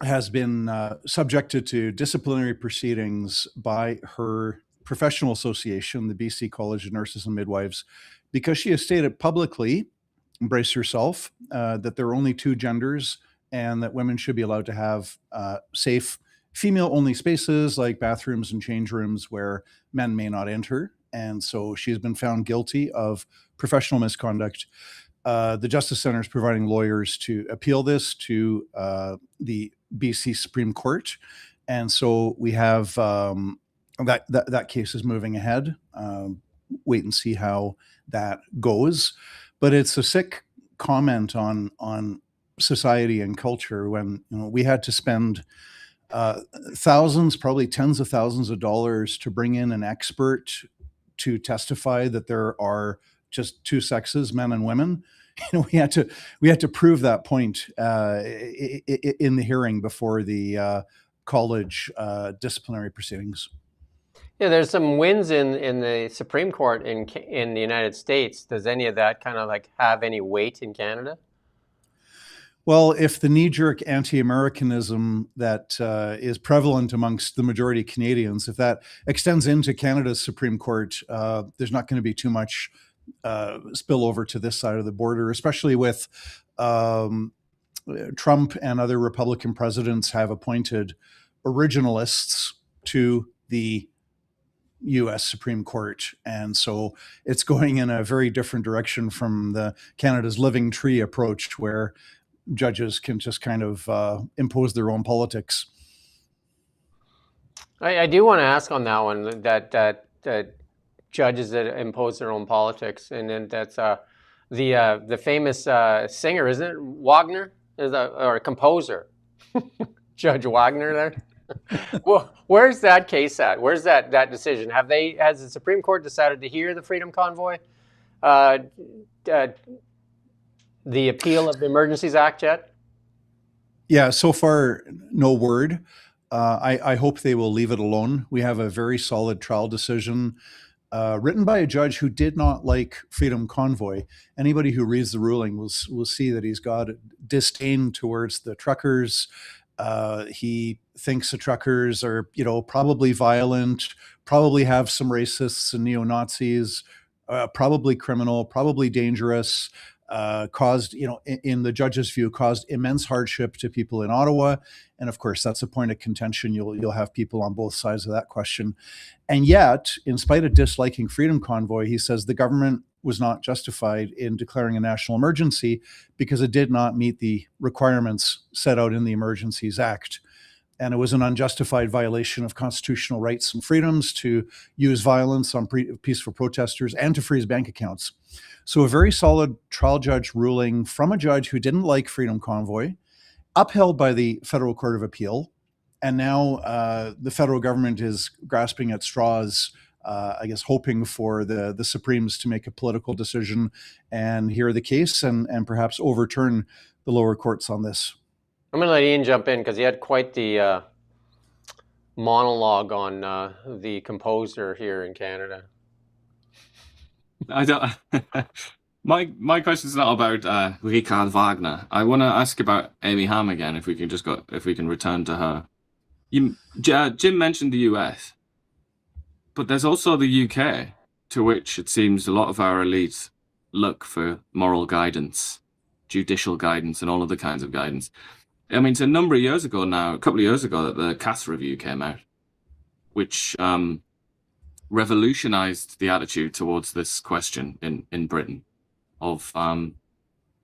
has been subjected to disciplinary proceedings by her professional association, the BC College of Nurses and Midwives, because she has stated publicly, embrace herself, that there are only two genders and that women should be allowed to have safe female-only spaces like bathrooms and change rooms where men may not enter. And so she's been found guilty of professional misconduct. The Justice Centre is providing lawyers to appeal this to the BC Supreme Court. And so we have that case is moving ahead. Wait and see how that goes. But it's a sick comment on society and culture when we had to spend thousands, probably tens of thousands of dollars to bring in an expert to testify that there are just two sexes, men and women. We had to prove that point in the hearing before the college disciplinary proceedings. Yeah, there's some wins in the Supreme Court in the United States. Does any of that kind of like have any weight in Canada? Well, if the knee-jerk anti-Americanism that is prevalent amongst the majority of Canadians, if that extends into Canada's Supreme Court, there's not going to be too much spillover to this side of the border, especially with Trump and other Republican presidents have appointed originalists to the U.S. Supreme Court. And so it's going in a very different direction from the Canada's living tree approach, where judges can just kind of impose their own politics. I do want to ask on that one that judges that impose their own politics, and then that's the famous singer, isn't it? Wagner or a composer, Judge Wagner there. Well, where's that case at? Where's that decision? Has the Supreme Court decided to hear the Freedom Convoy, the appeal of the Emergencies Act yet? Yeah, so far, no word. I hope they will leave it alone. We have a very solid trial decision written by a judge who did not like Freedom Convoy. Anybody who reads the ruling will see that he's got disdain towards the truckers. He thinks the truckers are, probably violent, probably have some racists and neo-Nazis, probably criminal, probably dangerous, caused, in the judge's view, caused immense hardship to people in Ottawa. And of course, that's a point of contention. You'll have people on both sides of that question. And yet, in spite of disliking Freedom Convoy, he says the government was not justified in declaring a national emergency because it did not meet the requirements set out in the Emergencies Act. And it was an unjustified violation of constitutional rights and freedoms to use violence on peaceful protesters and to freeze bank accounts. So a very solid trial judge ruling from a judge who didn't like Freedom Convoy, upheld by the Federal Court of Appeal. And now the federal government is grasping at straws, I guess, hoping for the Supremes to make a political decision and hear the case and perhaps overturn the lower courts on this. I'm going to let Ian jump in because he had quite the monologue on the composer here in Canada. I don't. My question is not about Richard Wagner. I want to ask about Amy Hamm again. If we can return to her. Jim mentioned the US, but there's also the UK, to which it seems a lot of our elites look for moral guidance, judicial guidance, and all other kinds of guidance. I mean, it's a couple of years ago, that the Cass Review came out, which revolutionized the attitude towards this question in Britain of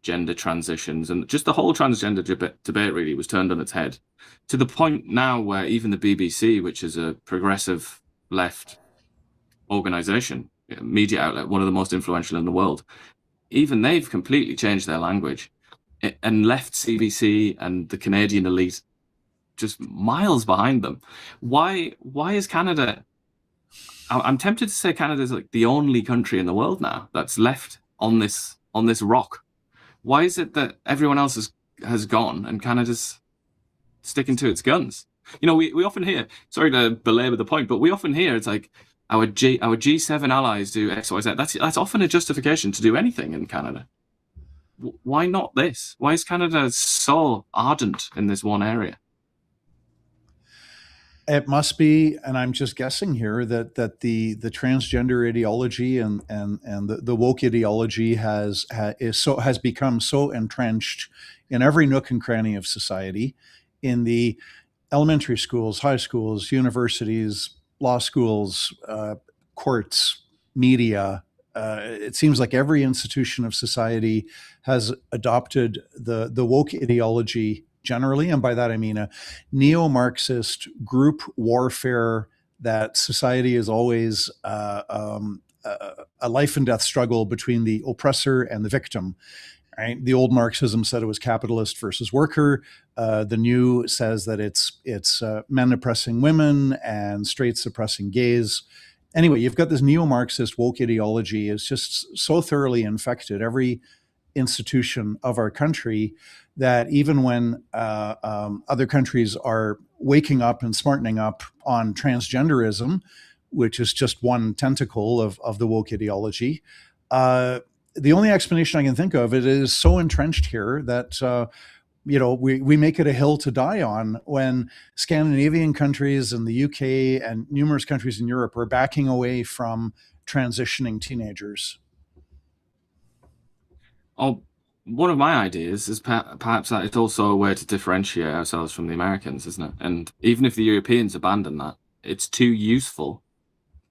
gender transitions, and just the whole transgender debate really was turned on its head, to the point now where even the BBC, which is a progressive left organization, media outlet, one of the most influential in the world, even they've completely changed their language and left CBC and the Canadian elite just miles behind them. Why is Canada, I'm tempted to say Canada's like the only country in the world now that's left on this rock. Why is it that everyone else has gone and Canada's sticking to its guns? We often hear, sorry to belabor the point, but we often hear it's like our G7 allies do X, Y, Z. That's often a justification to do anything in Canada. Why not this? Why is Canada so ardent in this one area? It must be, and I'm just guessing here, that the transgender ideology and the woke ideology has become so entrenched in every nook and cranny of society, in the elementary schools, high schools, universities, law schools, courts, media. It seems like every institution of society has adopted the woke ideology generally, and by that I mean a neo-Marxist group warfare that society is always a life and death struggle between the oppressor and the victim. Right? The old Marxism said it was capitalist versus worker. The new says that it's men oppressing women and straights oppressing gays. Anyway, you've got this neo-Marxist woke ideology is just so thoroughly infected every institution of our country that even when other countries are waking up and smartening up on transgenderism, which is just one tentacle of the woke ideology, the only explanation I can think of, it is so entrenched here that we make it a hill to die on when Scandinavian countries and the UK and numerous countries in Europe are backing away from transitioning teenagers. Oh, one of my ideas is perhaps that it's also a way to differentiate ourselves from the Americans, isn't it? And even if the Europeans abandon that, it's too useful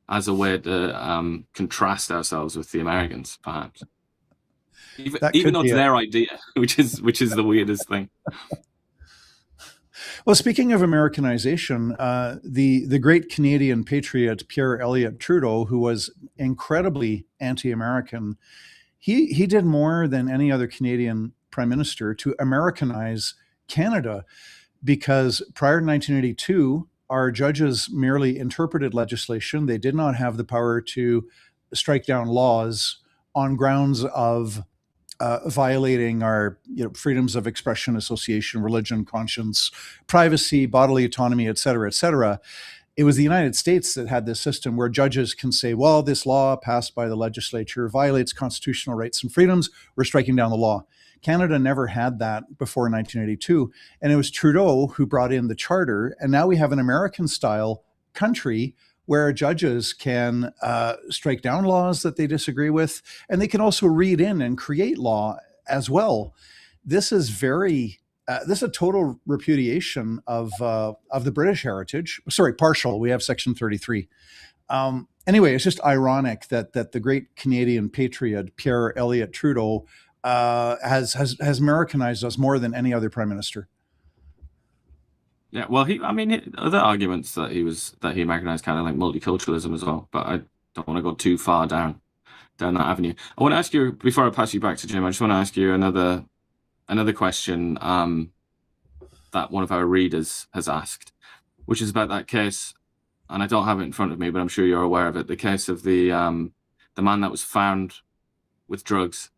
as a way to contrast ourselves with the Americans, perhaps. Even though it's their idea, which is the weirdest thing. Well, speaking of Americanization, the great Canadian patriot Pierre Elliott Trudeau, who was incredibly anti-American, he did more than any other Canadian prime minister to Americanize Canada, because prior to 1982, our judges merely interpreted legislation. They did not have the power to strike down laws on grounds of violating our freedoms of expression, association, religion, conscience, privacy, bodily autonomy, et cetera, et cetera. It was the United States that had this system where judges can say, well, this law passed by the legislature violates constitutional rights and freedoms. We're striking down the law. Canada never had that before 1982. And it was Trudeau who brought in the charter. And now we have an American-style country where judges can strike down laws that they disagree with, and they can also read in and create law as well. This is this is a total repudiation of the British heritage. Sorry, partial. We have Section 33. Anyway, it's just ironic that the great Canadian patriot Pierre Elliott Trudeau has Americanized us more than any other prime minister. Yeah, well, other arguments that he Americanized Canada, like multiculturalism as well, but I don't want to go too far down that avenue. I want to ask you, before I pass you back to Jim, I just want to ask you another question that one of our readers has asked, which is about that case, and I don't have it in front of me, but I'm sure you're aware of it, the case of the man that was found with drugs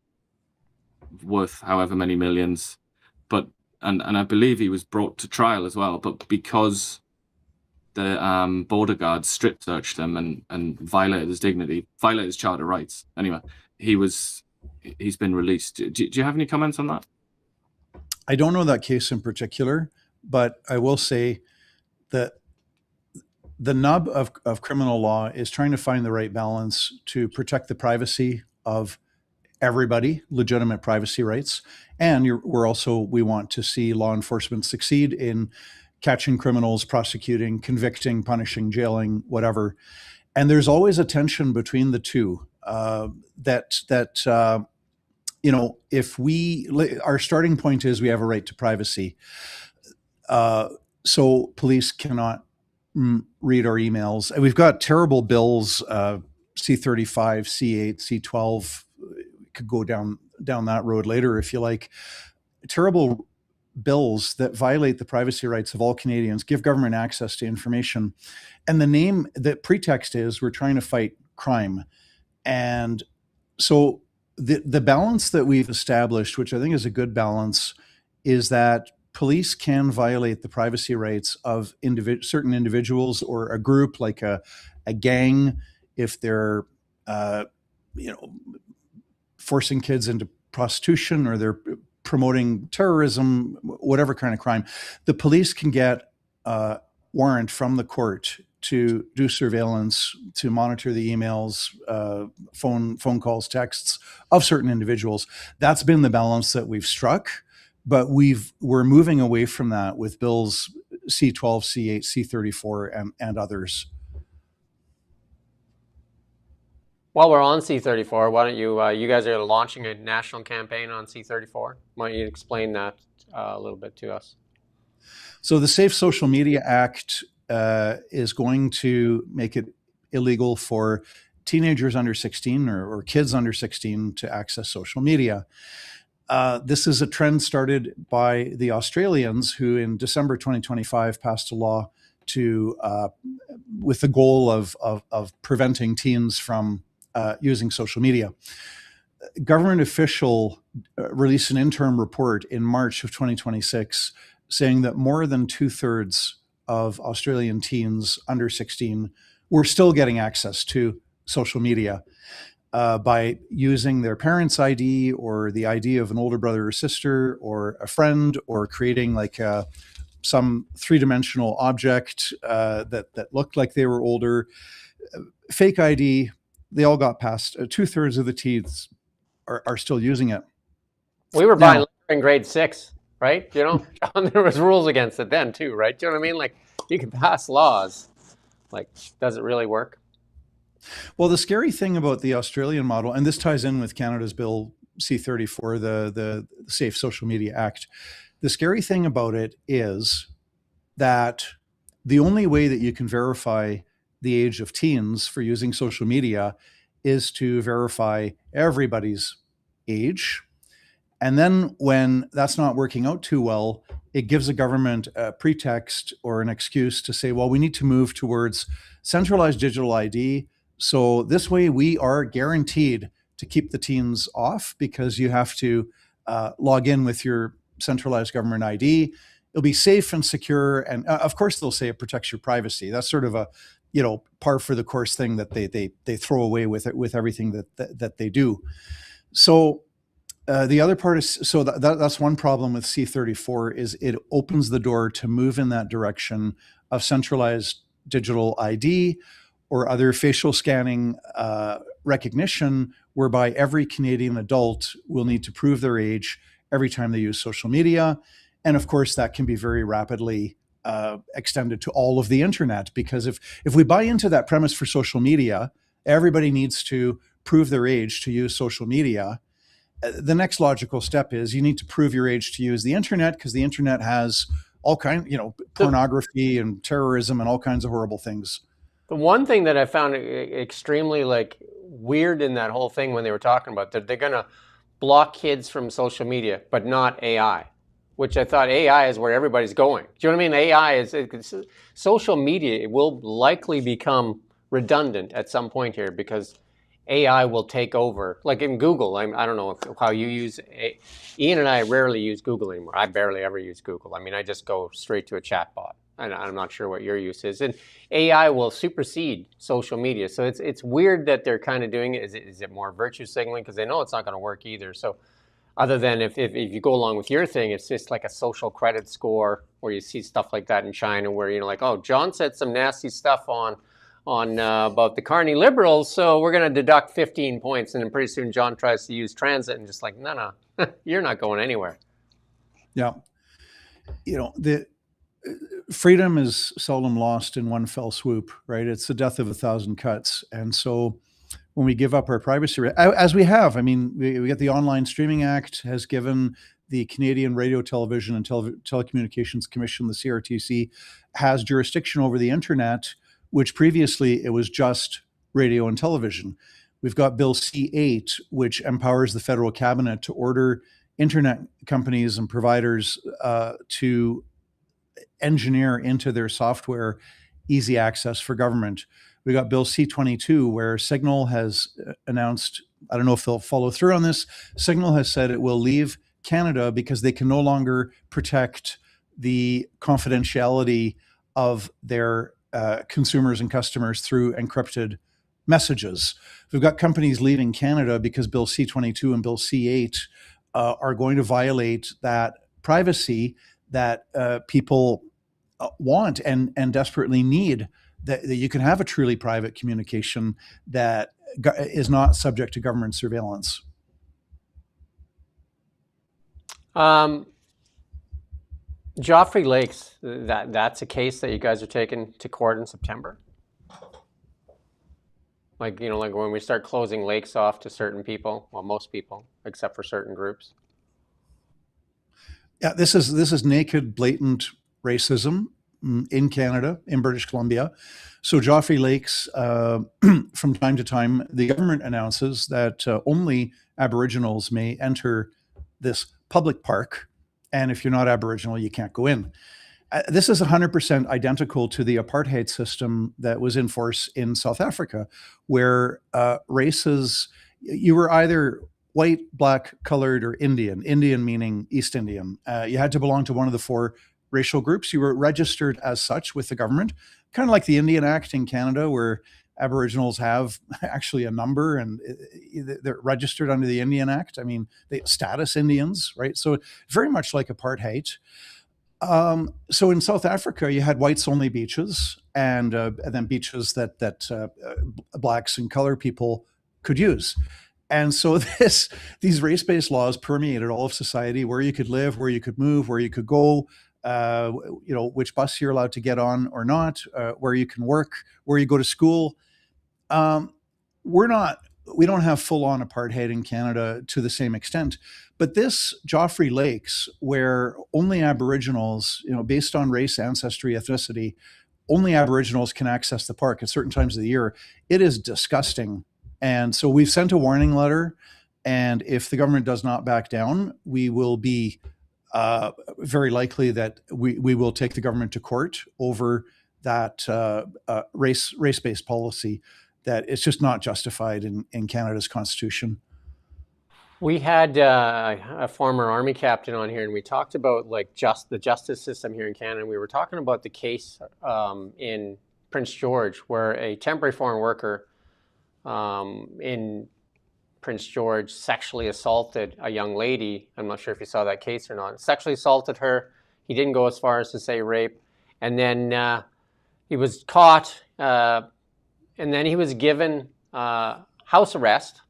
worth however many millions, but and I believe he was brought to trial as well, but because the border guards strip searched him and violated his dignity, violated his charter rights. Anyway, he's been released. Do you have any comments on that? I don't know that case in particular, but I will say that the nub of criminal law is trying to find the right balance to protect the privacy of everybody, legitimate privacy rights. And we want to see law enforcement succeed in catching criminals, prosecuting, convicting, punishing, jailing, whatever. And there's always a tension between the two. If our starting point is we have a right to privacy, so police cannot read our emails. And we've got terrible bills, C-35, C-8, C-12. Could go down that road later if you like. Terrible bills that violate the privacy rights of all Canadians, give government access to information. And the pretext is we're trying to fight crime. And so the balance that we've established, which I think is a good balance, is that police can violate the privacy rights of certain individuals or a group, like a gang, if they're forcing kids into prostitution or they're promoting terrorism, whatever kind of crime. The police can get a warrant from the court to do surveillance, to monitor the emails, phone calls, texts of certain individuals. That's been the balance that we've struck, but we're moving away from that with bills C-12, C-8, C-34, and others. While we're on C-34, why don't you guys are launching a national campaign on C-34. Why don't you explain that a little bit to us? So the Safe Social Media Act is going to make it illegal for teenagers under 16 or kids under 16 to access social media. This is a trend started by the Australians who in December 2025 passed a law with the goal of preventing teens from using social media. Government official released an interim report in March of 2026 saying that more than 2/3 of Australian teens under 16 were still getting access to social media by using their parents' ID or the ID of an older brother or sister or a friend, or creating like some three-dimensional object that looked like they were older. Fake ID. They all got past. 2/3 of the teens are still using it. We were buying liquor in grade 6, right? John, there was rules against it then too, right? Do you know what I mean? Like, you can pass laws. Like, does it really work? Well, the scary thing about the Australian model, and this ties in with Canada's Bill C-34, the Safe Social Media Act. The scary thing about it is that the only way that you can verify the age of teens for using social media is to verify everybody's age. And then when that's not working out too well, it gives the government a pretext or an excuse to say, well, we need to move towards centralized digital ID. So this way we are guaranteed to keep the teens off because you have to log in with your centralized government ID. It'll be safe and secure. And of course, they'll say it protects your privacy. That's sort of a, par for the course thing that they throw away with it, with everything that they do. So the other part is, so that's one problem with C-34 is it opens the door to move in that direction of centralized digital ID or other facial scanning recognition, whereby every Canadian adult will need to prove their age every time they use social media. And of course, that can be very rapidly extended to all of the internet, because if we buy into that premise for social media, everybody needs to prove their age to use social media. The next logical step is you need to prove your age to use the internet, because the internet has all kinds, pornography and terrorism and all kinds of horrible things. The one thing that I found extremely weird in that whole thing when they were talking about that they're going to block kids from social media, but not AI, which I thought AI is where everybody's going. Do you know what I mean? AI is social media. It will likely become redundant at some point here because AI will take over. Like in Google, I don't know how you use Ian and I rarely use Google anymore. I barely ever use Google. I mean, I just go straight to a chat bot. And I'm not sure what your use is. And AI will supersede social media. So it's weird that they're kind of doing it. Is it more virtue signaling? Because they know it's not going to work either. So other than if you go along with your thing, it's just like a social credit score where you see stuff like that in China where, oh, John said some nasty stuff on about the Carney Liberals, so we're going to deduct 15 points. And then pretty soon John tries to use transit and just no, you're not going anywhere. Yeah. The freedom is seldom lost in one fell swoop, right? It's the death of 1,000 cuts. And so when we give up our privacy, as we have, we get the Online Streaming Act has given the Canadian Radio, Television and Telecommunications Commission, the CRTC, has jurisdiction over the internet, which previously it was just radio and television. We've got Bill C-8, which empowers the federal cabinet to order internet companies and providers to engineer into their software easy access for government. We got Bill C-22, where Signal has announced, I don't know if they'll follow through on this, Signal has said it will leave Canada because they can no longer protect the confidentiality of their consumers and customers through encrypted messages. We've got companies leaving Canada because Bill C-22 and Bill C-8 are going to violate that privacy that people want and desperately need, that you can have a truly private communication that is not subject to government surveillance. Joffre Lakes, that's a case that you guys are taking to court in September? Like when we start closing lakes off to certain people, well, most people, except for certain groups. Yeah, this is naked, blatant racism in Canada, in British Columbia. So Joffre Lakes, from time to time, the government announces that only Aboriginals may enter this public park. And if you're not Aboriginal, you can't go in. This is 100% identical to the apartheid system that was in force in South Africa, where races, you were either white, black, colored, or Indian. Indian meaning East Indian. You had to belong to one of the four racial groups. You were registered as such with the government, kind of like the Indian Act in Canada, where Aboriginals have actually a number and they're registered under the Indian Act. They status Indians, right? So very much like apartheid. So in South Africa, you had whites only beaches and then beaches that blacks and color people could use. And so these race-based laws permeated all of society, where you could live, where you could move, where you could go, which bus you're allowed to get on or not, where you can work, where you go to school. We don't have full-on apartheid in Canada to the same extent, but this Joffre Lakes, where only Aboriginals, based on race, ancestry, ethnicity, only Aboriginals can access the park at certain times of the year, it is disgusting. And so we've sent a warning letter, And if the government does not back down, we will be very likely that we will take the government to court over that race-based policy that it's just not justified in Canada's Constitution. We had a former Army captain on here, and we talked about like the justice system here in Canada. We were talking about the case in Prince George, where a temporary foreign worker in Prince George sexually assaulted a young lady. I'm not sure if you saw that case or not. Sexually assaulted her. He didn't go as far as to say rape, and then he was caught, and then he was given house arrest,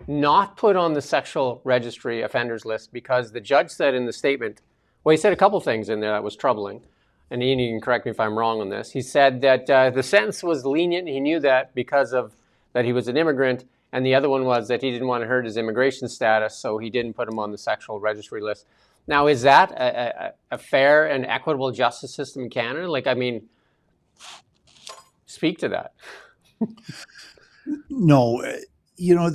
not put on the sexual registry offenders list, because the judge said in the statement, well, he said a couple things in there that was troubling, and Ian, you can correct me if I'm wrong on this. He said that the sentence was lenient. He knew that because of that he was an immigrant, and the other one was that he didn't want to hurt his immigration status, so he didn't put him on the sexual registry list. Now, is that a fair and equitable justice system in Canada? Like, I mean, speak to that. No, you know,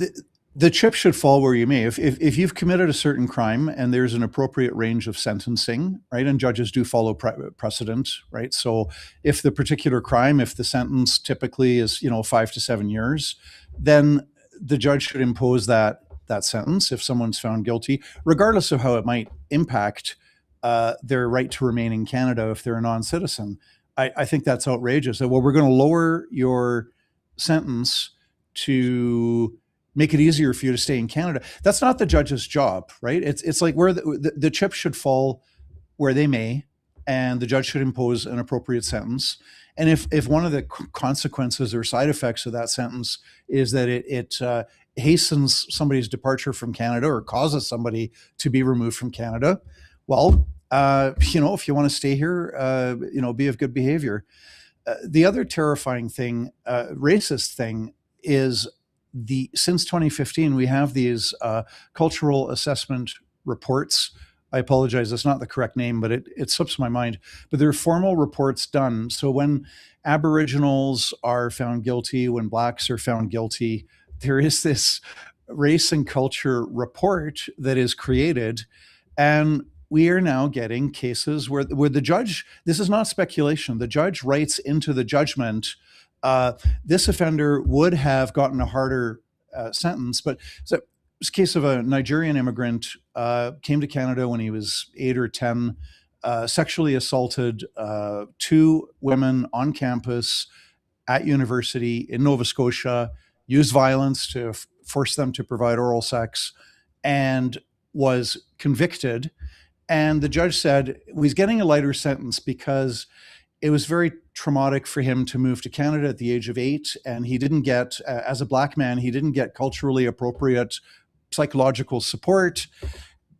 the chip should fall where you may. If you've committed a certain crime and there's an appropriate range of sentencing, right, and judges do follow precedent, right? So if the particular crime, if the sentence typically is, 5 to 7 years, then the judge should impose that sentence if someone's found guilty, regardless of how it might impact their right to remain in Canada if they're a non-citizen. I think that's outrageous. Well, we're going to lower your sentence to make it easier for you to stay in Canada. That's not the judge's job, right? It's like where the chips should fall where they may, and the judge should impose an appropriate sentence. And if one of the consequences or side effects of that sentence is that it hastens somebody's departure from Canada or causes somebody to be removed from Canada, well, if you want to stay here, be of good behavior. The other terrifying thing, racist thing, is since 2015, we have these cultural assessment reports. I apologize, that's not the correct name, but it slips my mind. But there are formal reports done. So when Aboriginals are found guilty, when Blacks are found guilty, there is this race and culture report that is created. And we are now getting cases where the judge, this is not speculation, the judge writes into the judgment, this offender would have gotten a harder sentence. But so this case of a Nigerian immigrant came to Canada when he was 8 or 10, sexually assaulted 2 women on campus at university in Nova Scotia, used violence to force them to provide oral sex, and was convicted. And the judge said he's getting a lighter sentence because it was very traumatic for him to move to Canada at the age of 8. And he didn't get, as a Black man, he didn't get culturally appropriate psychological support.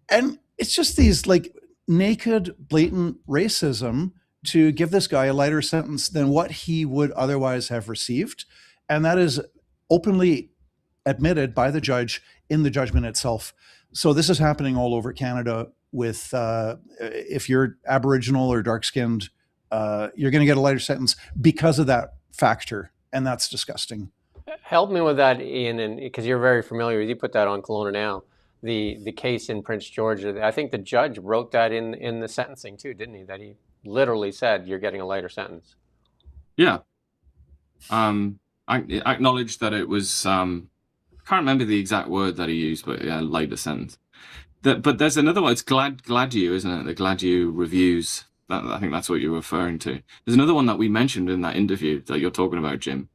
And it's just these like naked, blatant racism to give this guy a lighter sentence than what he would otherwise have received. And that is openly admitted by the judge in the judgment itself. So this is happening all over Canada with, if you're Aboriginal or dark-skinned, you're going to get a lighter sentence because of that factor. And that's disgusting. Help me with that, Ian, and because you're very familiar with, you put that on Kelowna Now, the case in Prince George. I think the judge wrote that in the sentencing too, didn't he? That he literally said you're getting a lighter sentence. Yeah. I acknowledge that it was, I can't remember the exact word that he used, but yeah, lighter sentence. But there's another one, it's Gladue, isn't it? The Gladue reviews. I think that's what you're referring to. There's another one that we mentioned in that interview that you're talking about, Jim.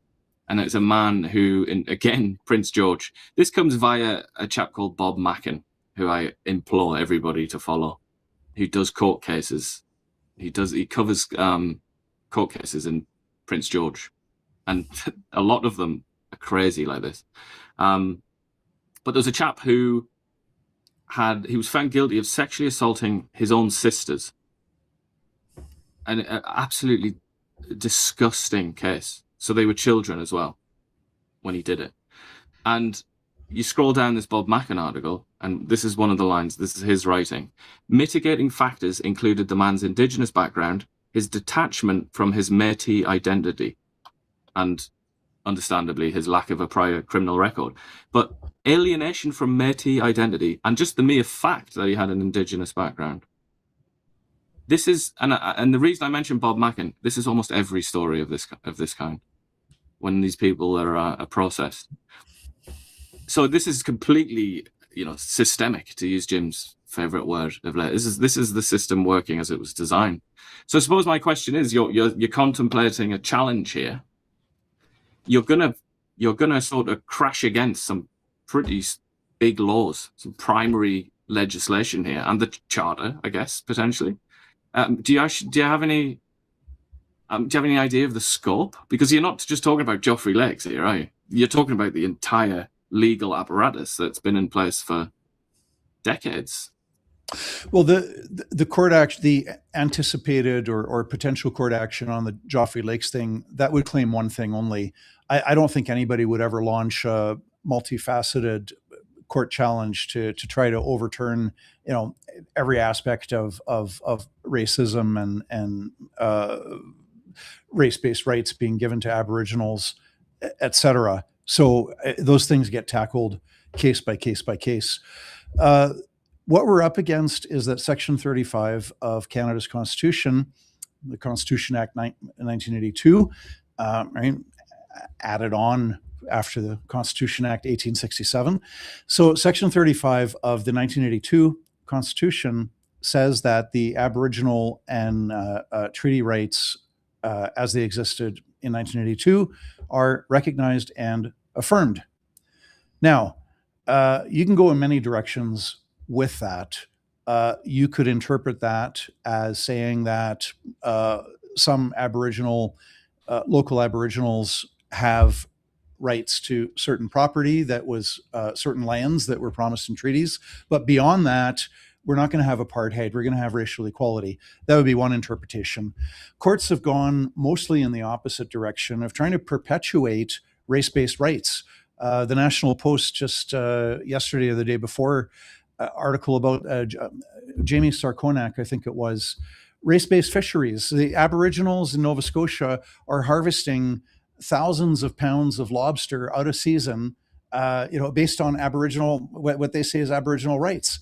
And it's a man who, again, Prince George. This comes via a chap called Bob Mackin, who I implore everybody to follow, who does court cases. He covers court cases in Prince George. And a lot of them are crazy like this. But there's a chap who he was found guilty of sexually assaulting his own sisters. An absolutely disgusting case. So they were children as well when he did it. And you scroll down this Bob Mackin article, and this is one of the lines, this is his writing. Mitigating factors included the man's Indigenous background, his detachment from his Métis identity. And understandably, his lack of a prior criminal record. But alienation from Métis identity, and just the mere fact that he had an Indigenous background. This is, and the reason I mentioned Bob Mackin, this is almost every story of this kind, when these people are processed. So this is completely, systemic, to use Jim's favorite word of late. This is the system working as it was designed. So I suppose my question is, you're contemplating a challenge here. You're gonna sort of crash against some pretty big laws, some primary legislation here, and the charter, I guess, potentially. Do you have any idea of the scope? Because you're not just talking about Joffre Lakes here, are you? You're talking about the entire legal apparatus that's been in place for decades. Well, the court action, the anticipated or potential court action on the Joffre Lakes thing, that would claim one thing only. I don't think anybody would ever launch a multifaceted court challenge to try to overturn, every aspect of racism and race-based rights being given to Aboriginals, et cetera. So those things get tackled case by case by case. What we're up against is that Section 35 of Canada's Constitution, the Constitution Act 1982, right, added on after the Constitution Act 1867. So Section 35 of the 1982 Constitution says that the Aboriginal and treaty rights as they existed in 1982 are recognized and affirmed. Now, you can go in many directions with that. You could interpret that as saying that some Aboriginal, local Aboriginals have rights to certain property that was certain lands that were promised in treaties. But beyond that, we're not going to have apartheid. We're going to have racial equality. That would be one interpretation. Courts have gone mostly in the opposite direction of trying to perpetuate race-based rights. The National Post just yesterday or the day before, article about Jamie Sarkonak, I think it was, race-based fisheries. The Aboriginals in Nova Scotia are harvesting thousands of pounds of lobster out of season, based on Aboriginal, what they say is Aboriginal rights.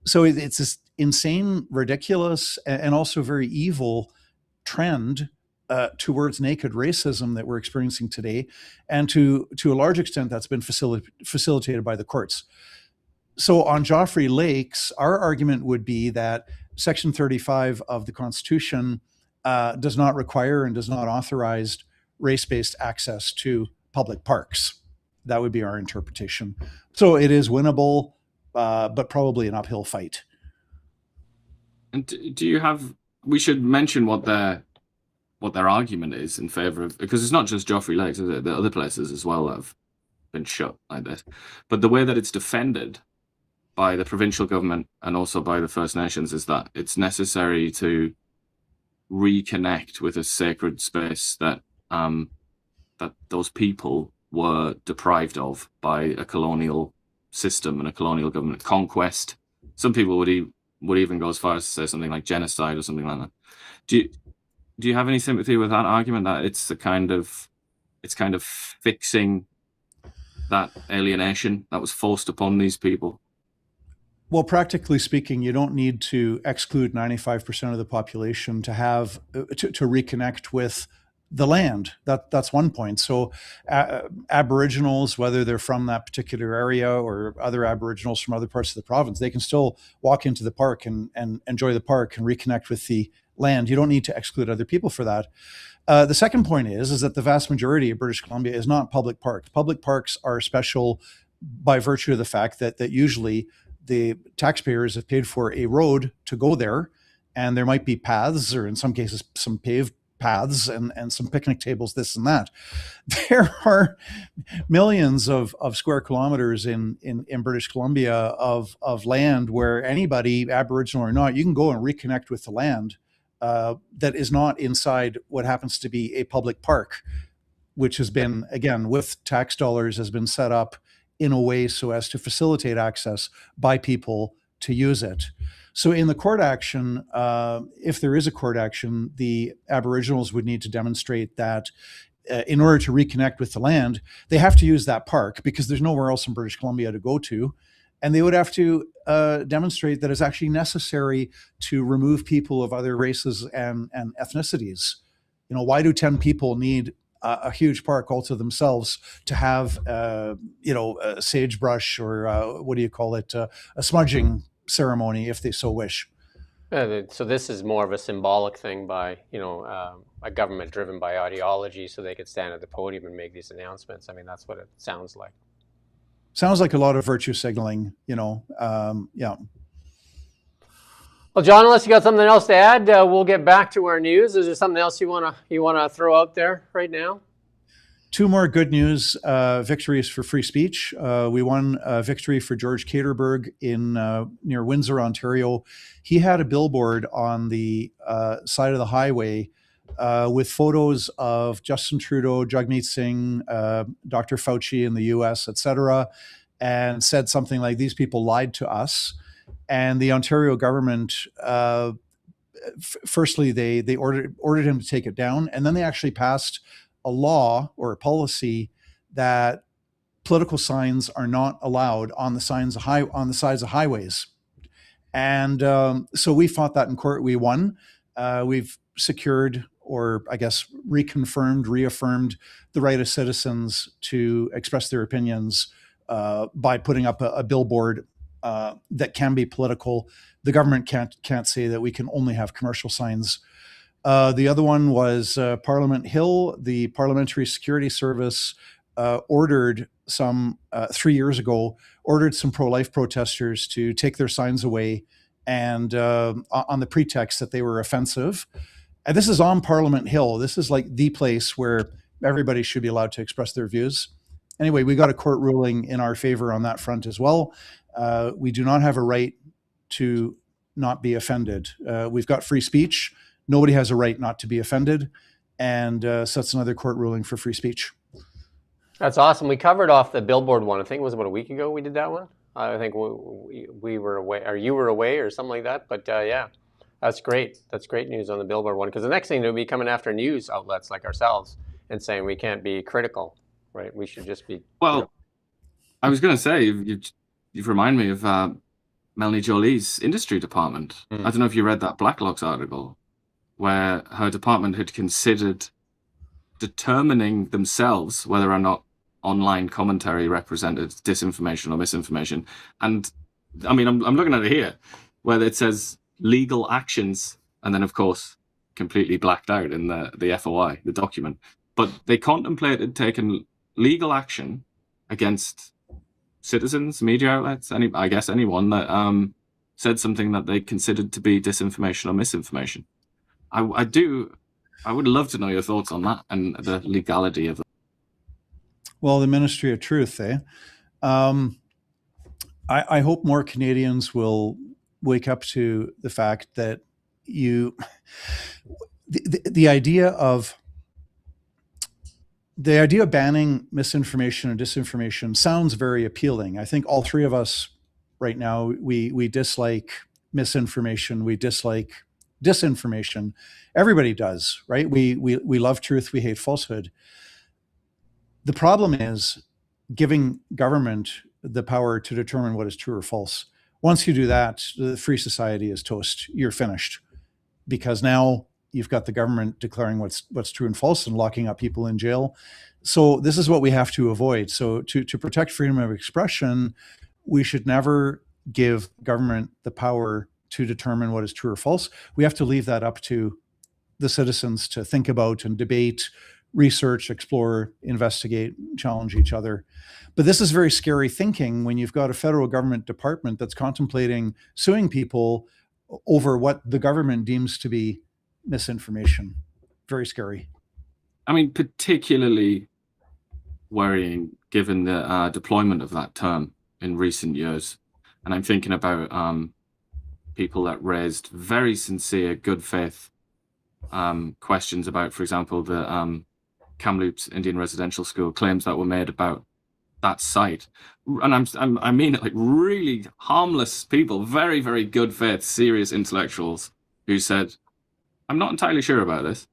So it's this insane, ridiculous, and also very evil trend towards naked racism that we're experiencing today. And to a large extent, that's been facilitated by the courts. So on Joffre Lakes, our argument would be that Section 35 of the Constitution does not require and does not authorize race-based access to public parks. That would be our interpretation. So it is winnable, but probably an uphill fight. And do you have? We should mention what their argument is in favor of, because it's not just Joffre Lakes, is it? There are other places as well that have been shut like this. But the way that it's defended by the provincial government and also by the First Nations is that it's necessary to reconnect with a sacred space that that those people were deprived of by a colonial system and a colonial government. Conquest. Some people would even go as far as to say something like genocide or something like that. Do you have any sympathy with that argument, that it's kind of fixing that alienation that was forced upon these people? Well, practically speaking, you don't need to exclude 95% of the population to have to reconnect with the land. That's one point. So Aboriginals, whether they're from that particular area or other Aboriginals from other parts of the province, they can still walk into the park and enjoy the park and reconnect with the land. You don't need to exclude other people for that. The second point is that the vast majority of British Columbia is not public parks. Public parks are special by virtue of the fact that usually the taxpayers have paid for a road to go there, and there might be paths, or in some cases some paved paths and some picnic tables, this and that. There are millions of square kilometers in British Columbia of land where anybody, Aboriginal or not, you can go and reconnect with the land that is not inside what happens to be a public park, which has been, again, with tax dollars, has been set up in a way so as to facilitate access by people to use it. So in the court action, if there is a court action, the Aboriginals would need to demonstrate that in order to reconnect with the land, they have to use that park because there's nowhere else in British Columbia to go to. And they would have to demonstrate that it's actually necessary to remove people of other races and ethnicities. Why do 10 people need a huge park all to themselves to have, a sagebrush or what do you call it, a smudging ceremony if they so wish? So this is more of a symbolic thing by, a government driven by ideology so they could stand at the podium and make these announcements. I mean, that's what it sounds like. Sounds like a lot of virtue signaling, yeah. Well, John, unless you got something else to add, we'll get back to our news. Is there something else you wanna throw out there right now? Two more good news victories for free speech. We won a victory for George Caterberg in near Windsor, Ontario. He had a billboard on the side of the highway with photos of Justin Trudeau, Jagmeet Singh, Dr. Fauci in the US, etc., and said something like, "These people lied to us." And the Ontario government, firstly, they ordered him to take it down, and then they actually passed a law or a policy that political signs are not allowed on the sides of highways. And so we fought that in court. We won. We've secured, or I guess reaffirmed the right of citizens to express their opinions by putting up a billboard that can be political. The government can't say that we can only have commercial signs. The other one was Parliament Hill. The Parliamentary Security Service ordered 3 years ago, ordered some pro-life protesters to take their signs away, and on the pretext that they were offensive. And this is on Parliament Hill. This is like the place where everybody should be allowed to express their views. Anyway, we got a court ruling in our favor on that front as well. We do not have a right to not be offended. We've got free speech. Nobody has a right not to be offended. And so that's another court ruling for free speech. That's awesome. We covered off the billboard one. I think it was about a week ago we did that one. I think we were away, or you were away, or something like that. But yeah, that's great. That's great news on the billboard one. Because the next thing, they'll be coming after news outlets like ourselves and saying we can't be critical, right? We should just be. Well, I was going to say, you've reminded me of Melanie Jolie's industry department. I don't know if you read that Blacklock's article, where her department had considered determining themselves whether or not online commentary represented disinformation or misinformation. And I mean, I'm looking at it here, where it says legal actions, and then of course completely blacked out in the FOI, the document. But they contemplated taking legal action against citizens, media outlets, anyone that said something that they considered to be disinformation or misinformation. I would love to know your thoughts on that and the legality of it. Well, the Ministry of Truth, eh? I hope more Canadians will wake up to the fact that the idea of banning misinformation and disinformation sounds very appealing. I think all three of us right now, we dislike misinformation, we dislike disinformation. Everybody does, right? We love truth, we hate falsehood. The problem is giving government the power to determine what is true or false. Once you do that, the free society is toast. You're finished, because now you've got the government declaring what's true and false and locking up people in jail. So this is what we have to avoid. So to protect freedom of expression, we should never give government the power to determine what is true or false. We have to leave that up to the citizens to think about and debate, research, explore, investigate, challenge each other. But this is very scary thinking when you've got a federal government department that's contemplating suing people over what the government deems to be misinformation. Very scary. I mean, particularly worrying given the deployment of that term in recent years. And I'm thinking about people that raised very sincere, good faith questions about, for example, the Kamloops Indian Residential School, claims that were made about that site. And I mean it, like really harmless people, very, very good faith, serious intellectuals who said, I'm not entirely sure about this.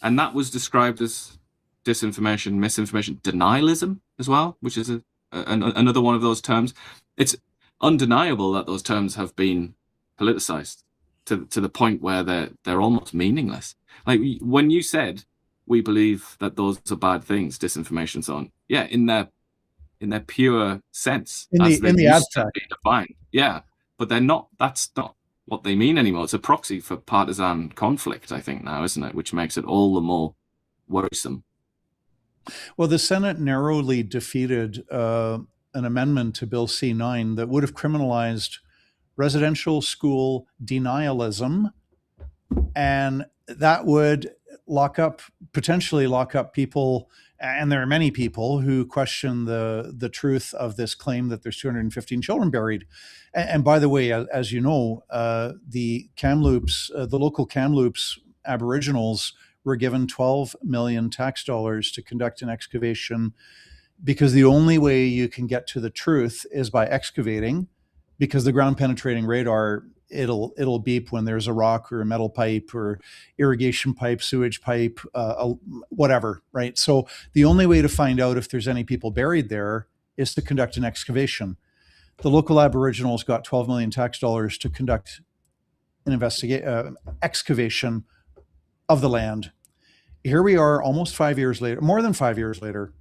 And that was described as disinformation, misinformation, denialism as well, which is another one of those terms. It's undeniable that those terms have been politicized to the point where they're almost meaningless. Like when you said, we believe that those are bad things, disinformation and so on. Yeah, in their pure sense, in the ad tech, defined. Yeah, but they're not. That's not what they mean anymore. It's a proxy for partisan conflict, I think, now, isn't it? Which makes it all the more worrisome. Well, the Senate narrowly defeated an amendment to Bill C-9 that would have criminalized residential school denialism, and that would potentially lock up people, and there are many people who question the truth of this claim that there's 215 children buried. And by the way, as you know, the Kamloops, the local Kamloops Aboriginals were given $12 million tax dollars to conduct an excavation, because the only way you can get to the truth is by excavating, because the ground penetrating radar, it'll beep when there's a rock or a metal pipe or irrigation pipe, sewage pipe, whatever, right? So the only way to find out if there's any people buried there is to conduct an excavation. The local Aboriginals got $12 million tax dollars to conduct an excavation of the land. Here we are almost 5 years later, more than 5 years later,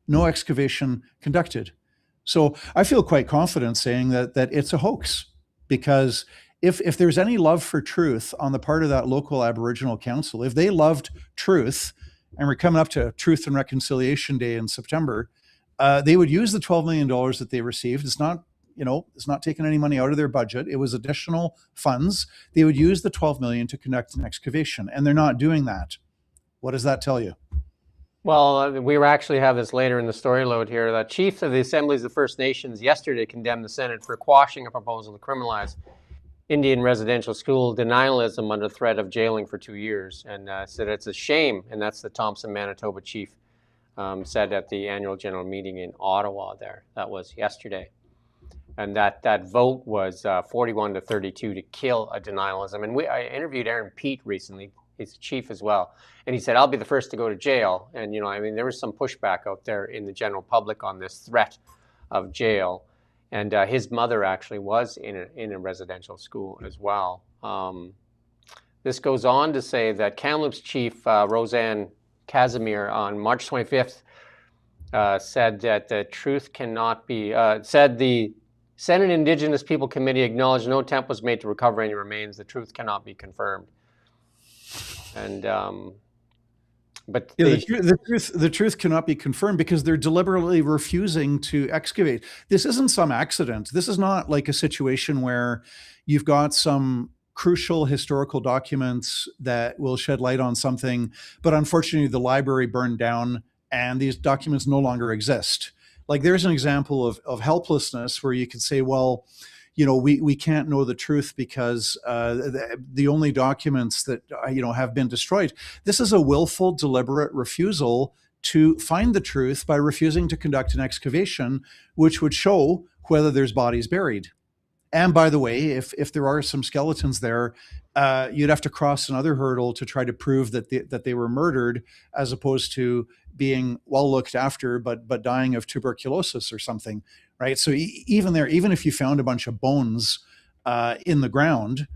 no excavation conducted. So I feel quite confident saying that it's a hoax, because if there's any love for truth on the part of that local Aboriginal council, if they loved truth, and we're coming up to Truth and Reconciliation Day in September, they would use the $12 million that they received. It's not taking any money out of their budget. It was additional funds. They would use the $12 million to conduct an excavation, and they're not doing that. What does that tell you? Well, we actually have this later in the story load here. The chiefs of the Assemblies of First Nations yesterday condemned the Senate for quashing a proposal to criminalize Indian residential school denialism under threat of jailing for 2 years, and said it's a shame. And that's the Thompson, Manitoba chief said at the annual general meeting in Ottawa there. That was yesterday. And that vote was 41-32 to kill a denialism. And I interviewed Aaron Pete recently. He's a chief as well. And he said, I'll be the first to go to jail. And, there was some pushback out there in the general public on this threat of jail. And his mother actually was in a residential school as well. This goes on to say that Kamloops Chief Roseanne Casimir on March 25th said that the truth cannot be, said the Senate Indigenous People Committee acknowledged no attempt was made to recover any remains. The truth cannot be confirmed. And but the truth cannot be confirmed because they're deliberately refusing to excavate. This isn't some accident. This is not like a situation where you've got some crucial historical documents that will shed light on something, but unfortunately the library burned down and these documents no longer exist. Like there's an example of helplessness where you can say, well, we can't know the truth because the only documents that, have been destroyed. This is a willful, deliberate refusal to find the truth by refusing to conduct an excavation, which would show whether there's bodies buried. And by the way, if there are some skeletons there, you'd have to cross another hurdle to try to prove that they were murdered, as opposed to being well looked after, but dying of tuberculosis or something, right? So even if you found a bunch of bones in the ground,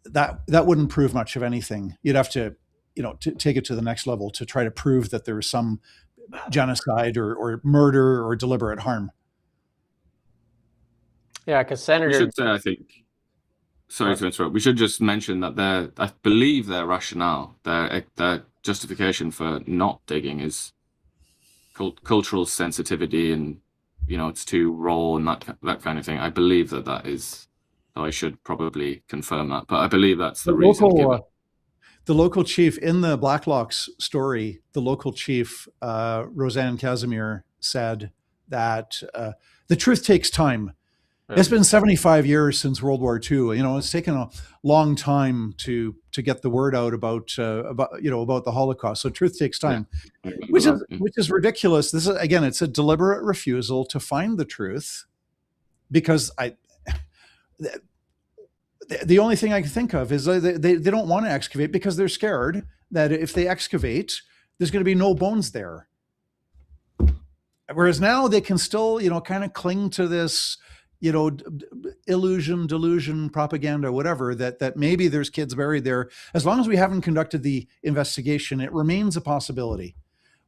that wouldn't prove much of anything. You'd have to, to take it to the next level to try to prove that there was some genocide or murder or deliberate harm. Yeah, because Senator... We should say, I think... Sorry to interrupt. We should just mention that I believe their rationale, their justification for not digging is cultural sensitivity and, it's too raw and that kind of thing. I believe that is... So I should probably confirm that. But I believe that's the reason given. The local chief, in the Blacklocks story, the local chief, Roseanne Casimir, said that the truth takes time. It's been 75 years since World War II. It's taken a long time to get the word out about the Holocaust. So truth takes time, which is ridiculous. This is, again, it's a deliberate refusal to find the truth, because the only thing I can think of is they don't want to excavate because they're scared that if they excavate, there's going to be no bones there. Whereas now they can still, kind of cling to this, illusion, delusion, propaganda, whatever, that maybe there's kids buried there. As long as we haven't conducted the investigation, it remains a possibility.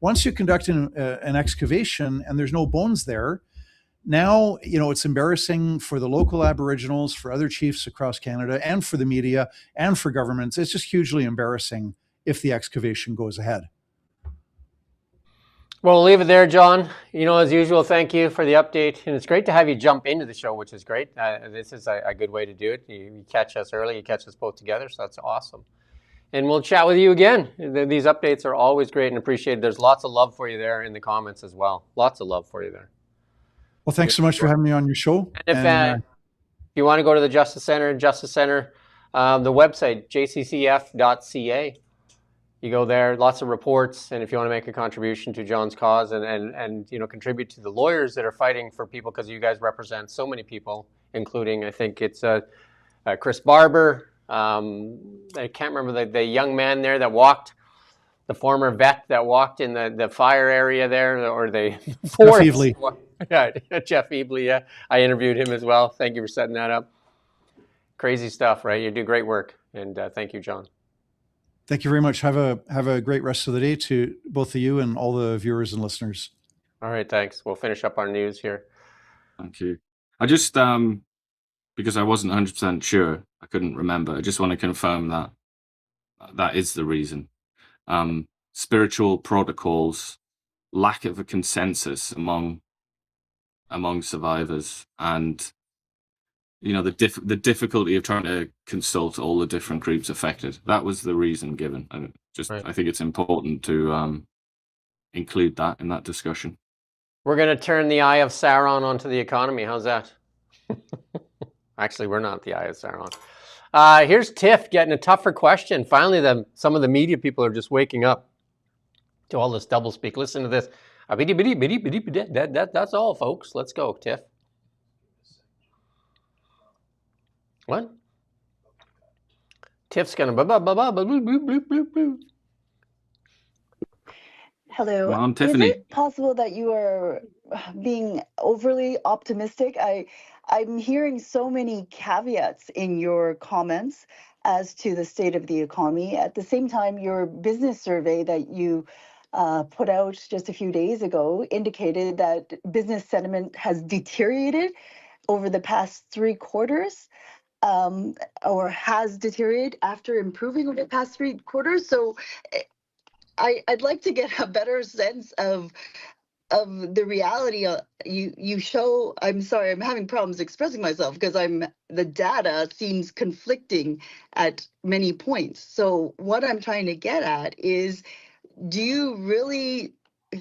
Once you conduct an excavation and there's no bones there, now, it's embarrassing for the local Aboriginals, for other chiefs across Canada, and for the media, and for governments. It's just hugely embarrassing if the excavation goes ahead. Well, we'll leave it there, John. As usual, thank you for the update. And it's great to have you jump into the show, which is great. This is a good way to do it. You catch us early, you catch us both together, so that's awesome. And we'll chat with you again. These updates are always great and appreciated. There's lots of love for you there in the comments as well. Lots of love for you there. Well, thanks so much for having me on your show. And if you want to go to the Justice Center, the website, jccf.ca. You go there, lots of reports, and if you want to make a contribution to John's cause and contribute to the lawyers that are fighting for people, because you guys represent so many people, including, I think it's Chris Barber. I can't remember the young man there that walked, the former vet that walked in the fire area there, or the forest. Jeff Evely. Yeah, Jeff Evely, yeah. I interviewed him as well. Thank you for setting that up. Crazy stuff, right? You do great work, and thank you, John. Thank you very much. Have a great rest of the day to both of you and all the viewers and listeners. All right, thanks. We'll finish up our news here. Thank you. I just, because I wasn't 100% sure, I couldn't remember. I just want to confirm that is the reason. Spiritual protocols, lack of a consensus among survivors, and the difficulty of trying to consult all the different groups affected. That was the reason given. I think it's important to include that in that discussion. We're going to turn the eye of Sauron onto the economy. How's that? Actually, we're not the eye of Sauron. Here's Tiff getting a tougher question. Finally, some of the media people are just waking up to all this doublespeak. Listen to this. That's all, folks. Let's go, Tiff. What? Tiff's gonna Hello. Come on, Tiffany. Is it possible that you are being overly optimistic? I'm hearing so many caveats in your comments as to the state of the economy. At the same time, your business survey that you put out just a few days ago indicated that business sentiment has deteriorated over the past 3 quarters. Or has deteriorated after improving over the past 3 quarters. So I'd like to get a better sense of the reality. You show. I'm sorry, I'm having problems expressing myself because the data seems conflicting at many points. So what I'm trying to get at is, do you really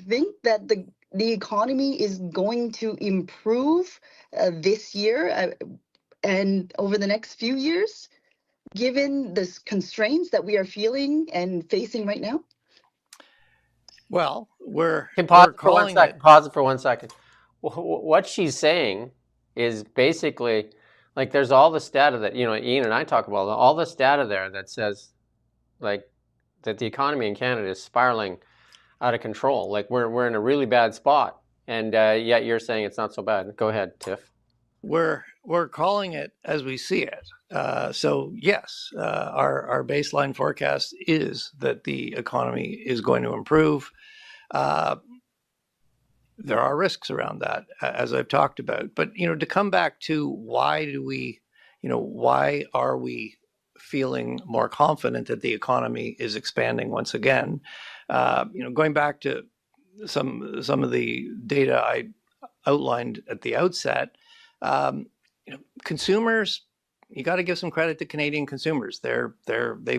think that the economy is going to improve this year? And over the next few years, given the constraints that we are feeling and facing right now? Well, we're calling it. Pause it for 1 second. What she's saying is basically, like, there's all this data that, Ian and I talk about, all this data there that says, like, that the economy in Canada is spiraling out of control. Like, we're in a really bad spot. And yet you're saying it's not so bad. Go ahead, Tiff. We're calling it as we see it. So yes, our baseline forecast is that the economy is going to improve. There are risks around that, as I've talked about. But to come back to why are we feeling more confident that the economy is expanding once again? Going back to some of the data I outlined at the outset. Consumers, you got to give some credit to Canadian consumers. They've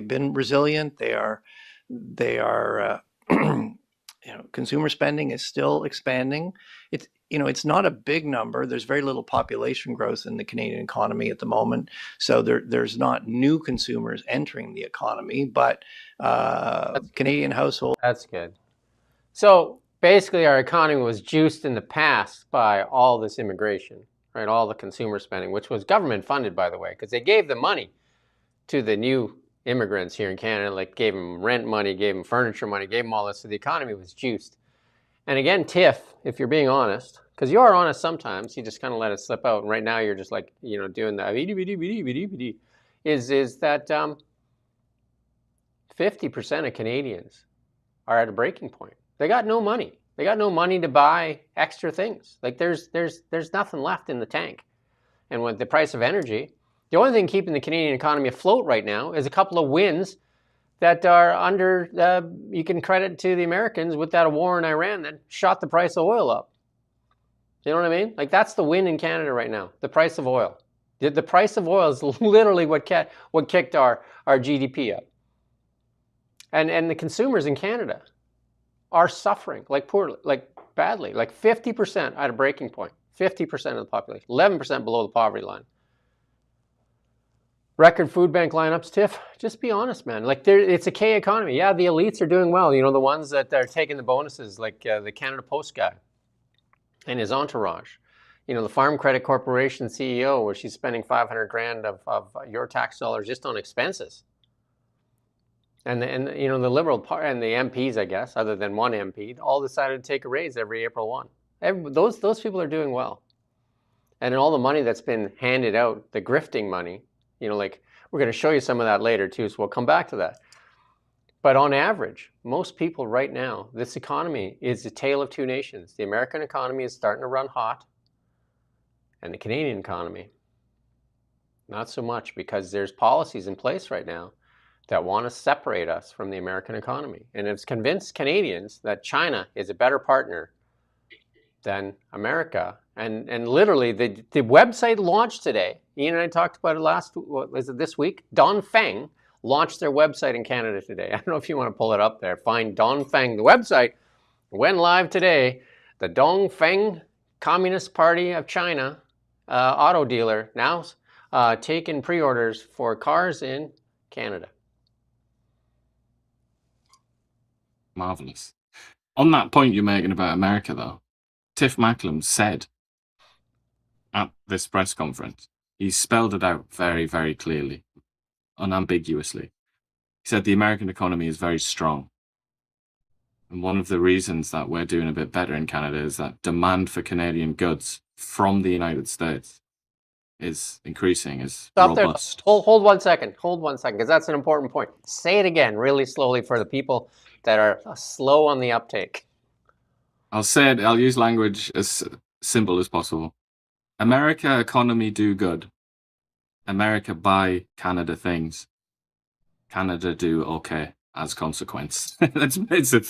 been resilient. They are consumer spending is still expanding. It's not a big number. There's very little population growth in the Canadian economy at the moment, so there's not new consumers entering the economy. But Canadian households. That's good. So basically, our economy was juiced in the past by all this immigration. Right, all the consumer spending, which was government funded, by the way, because they gave the money to the new immigrants here in Canada, like gave them rent money, gave them furniture money, gave them all this, so the economy was juiced. And again, Tiff, if you're being honest, because you are honest sometimes, you just kind of let it slip out. And right now you're just like, doing the is that 50% of Canadians are at a breaking point. They got no money. They got no money to buy extra things. Like there's nothing left in the tank. And with the price of energy, the only thing keeping the Canadian economy afloat right now is a couple of wins that are under, you can credit to the Americans with that war in Iran that shot the price of oil up. You know what I mean? Like that's the win in Canada right now, the price of oil. The price of oil is literally what kicked our GDP up. And the consumers in Canada are suffering badly, like 50% at a breaking point, 50% of the population, 11% below the poverty line. Record food bank lineups, Tiff, just be honest, man. Like it's a K economy. Yeah, the elites are doing well. The ones that are taking the bonuses, like the Canada Post guy and his entourage. The Farm Credit Corporation CEO, where she's spending $500,000 of your tax dollars just on expenses. And the Liberal Party and the MPs, I guess, other than one MP, all decided to take a raise every April 1. Those people are doing well. And all the money that's been handed out, the grifting money, like we're going to show you some of that later too, so we'll come back to that. But on average, most people right now, this economy is a tale of two nations. The American economy is starting to run hot, and the Canadian economy, not so much, because there's policies in place right now that want to separate us from the American economy. And it's convinced Canadians that China is a better partner than America. And literally, the website launched today. Ian and I talked about it this week? Dongfeng launched their website in Canada today. I don't know if you want to pull it up there. Find Dongfeng. The website went live today. The Dongfeng Communist Party of China auto dealer now taking pre-orders for cars in Canada. Marvelous. On that point you're making about America, though, Tiff Macklem said at this press conference, he spelled it out very, very clearly, unambiguously. He said the American economy is very strong. And one of the reasons that we're doing a bit better in Canada is that demand for Canadian goods from the United States is increasing, is robust. Hold 1 second. Hold 1 second, because that's an important point. Say it again really slowly for the people that are slow on the uptake. I'll use language as simple as possible. America economy do good. America buy Canada things. Canada do okay as consequence. It's a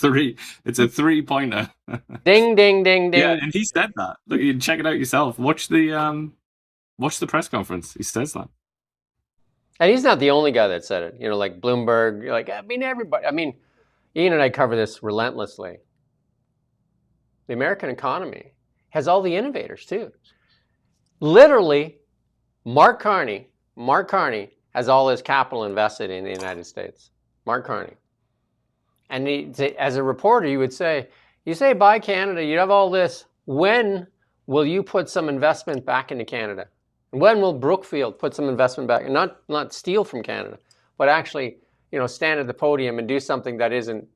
three-pointer. Ding, ding, ding, ding. Yeah, and he said that. Look, you can check it out yourself. Watch the press conference. He says that. And he's not the only guy that said it. Like Bloomberg, everybody. Ian and I cover this relentlessly. The American economy has all the innovators too. Literally, Mark Carney has all his capital invested in the United States. Mark Carney. And as a reporter, you would say, buy Canada, you have all this. When will you put some investment back into Canada? When will Brookfield put some investment back? And not steal from Canada, but actually, stand at the podium and do something that isn't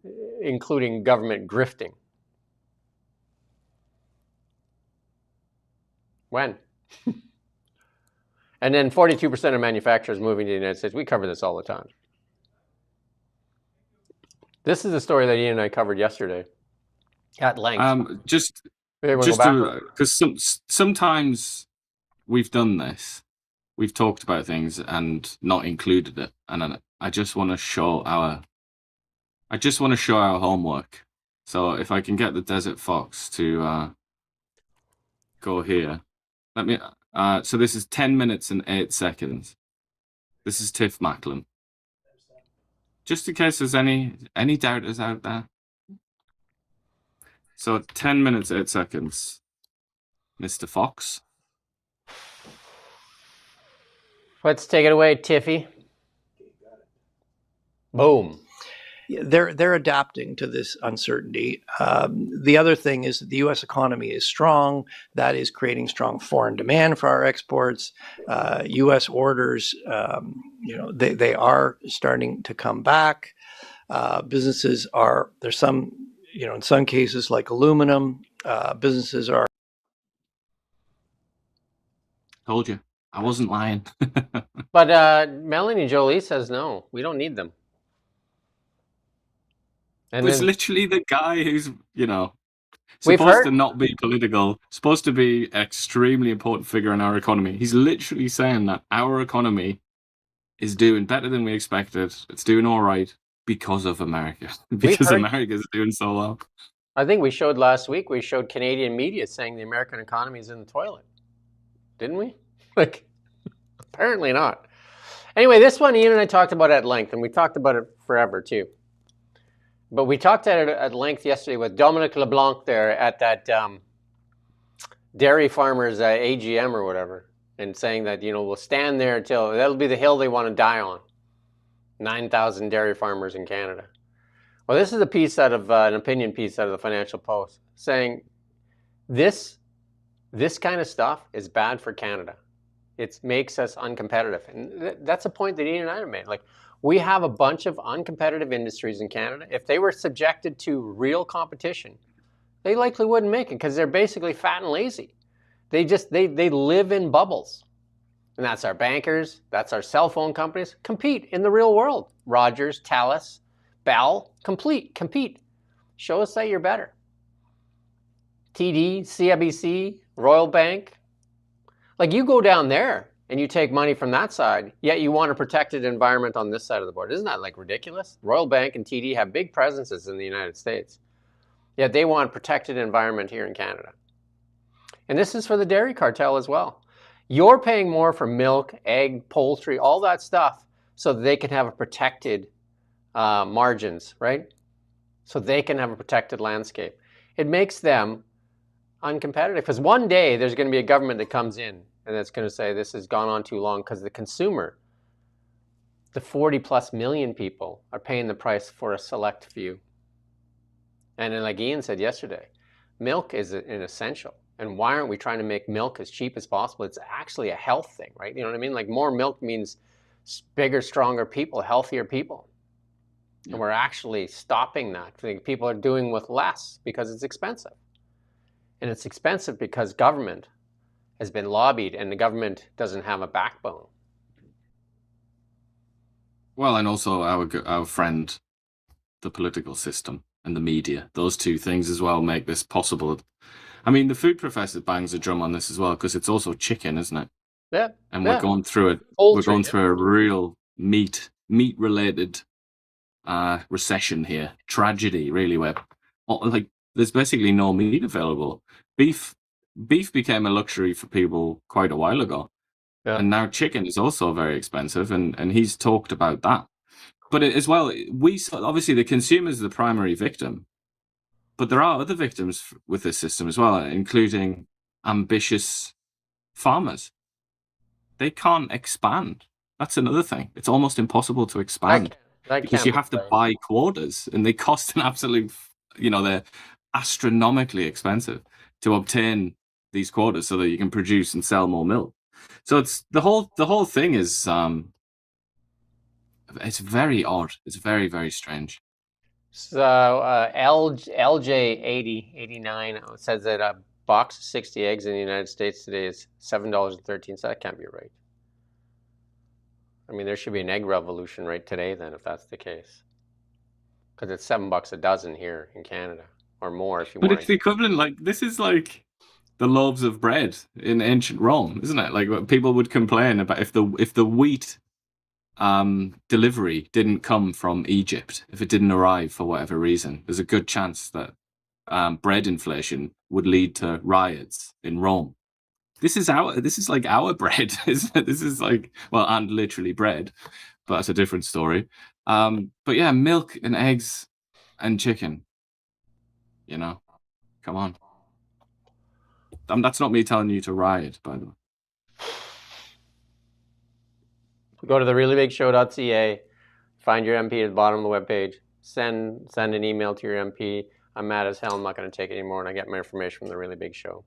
including government grifting. When? And then 42% of manufacturers moving to the United States. We cover this all the time. This is a story that Ian and I covered yesterday at length. Just because sometimes we've done this. We've talked about things and not included it. And I just want to show our homework. So if I can get the Desert Fox to go here. Let me. So this is 10 minutes and 8 seconds. This is Tiff Macklem. Just in case there's any doubters out there. So 10 minutes, 8 seconds. Mr. Fox. Let's take it away, Tiffy. Boom. they're adapting to this uncertainty. The other thing is that the U.S. economy is strong. That is creating strong foreign demand for our exports. U.S. orders, they are starting to come back. Businesses are, there's some, in some cases like aluminum, businesses are. Told you. I wasn't lying. But Melanie Jolie says no, we don't need them. And it's then, literally the guy who's, We've supposed heard- to not be political, supposed to be an extremely important figure in our economy. He's literally saying that our economy is doing better than we expected. It's doing all right because of America. Because America is doing so well. I think we showed last week, we showed Canadian media saying the American economy is in the toilet. Didn't we? Like, apparently not. Anyway, this one Ian and I talked about at length, and we talked about it forever too. But we talked at length yesterday with Dominic LeBlanc there at that dairy farmers AGM or whatever, and saying that, we'll stand there until, that'll be the hill they want to die on. 9,000 dairy farmers in Canada. Well, this is a piece out of, an opinion piece out of the Financial Post, saying this kind of stuff is bad for Canada. It makes us uncompetitive. And that's a point that Ian and I have made. Like, we have a bunch of uncompetitive industries in Canada. If they were subjected to real competition, they likely wouldn't make it because they're basically fat and lazy. They live in bubbles. And that's our bankers, that's our cell phone companies. Compete in the real world. Rogers, Telus, Bell, compete. Show us that you're better. TD, CIBC, Royal Bank. Like, you go down there and you take money from that side, yet you want a protected environment on this side of the board. Isn't that like ridiculous? Royal Bank and TD have big presences in the United States, yet they want protected environment here in Canada. And this is for the dairy cartel as well. You're paying more for milk, egg, poultry, all that stuff, so that they can have a protected margins, right? So they can have a protected landscape. It makes them uncompetitive because one day there's going to be a government that comes in and that's going to say this has gone on too long because the consumer, the 40 plus million people, are paying the price for a select few. And then, like Ian said yesterday, milk is an essential. And why aren't we trying to make milk as cheap as possible? It's actually a health thing, right? You know what I mean? Like, more milk means bigger, stronger people, healthier people. And we're actually stopping that. I think people are doing with less because it's expensive. And it's expensive because government has been lobbied and the government doesn't have a backbone. Well, and also our friend, the political system and the media. Those two things as well make this possible. I mean, the food professor bangs a drum on this as well because it's also chicken, isn't it? Yeah. And we're going through it. Poultry, we're going through a real meat-related recession here. Tragedy, really, where like there's basically no meat available. Beef became a luxury for people quite a while ago. Yeah. And now chicken is also very expensive, and he's talked about that. But as well, obviously the consumer is the primary victim, but there are other victims with this system as well, including ambitious farmers. They can't expand. That's another thing. It's almost impossible to expand because you have to buy quotas, and they cost an absolute, they're astronomically expensive to obtain these quotas so that you can produce and sell more milk. So it's the whole thing is it's very odd. It's very, very strange. So LJ8089 says that a box of 60 eggs in the United States today is $7.13. That can't be right. I mean, there should be an egg revolution right today then, if that's the case. Because it's $7 a dozen here in Canada, or more if you want. But it's the equivalent. Like, this is like the loaves of bread in ancient Rome, isn't it? Like, people would complain about if the wheat delivery didn't come from Egypt, if it didn't arrive for whatever reason, there's a good chance that bread inflation would lead to riots in Rome. This is like our bread, isn't it? This is like, well, and literally bread, but that's a different story. But yeah, milk and eggs and chicken, come on. That's not me telling you to riot, by the way. Go to thereallybigshow.ca, find your MP at the bottom of the webpage. send an email to your MP. I'm mad as hell. I'm not going to take it anymore, and I get my information from the really big show.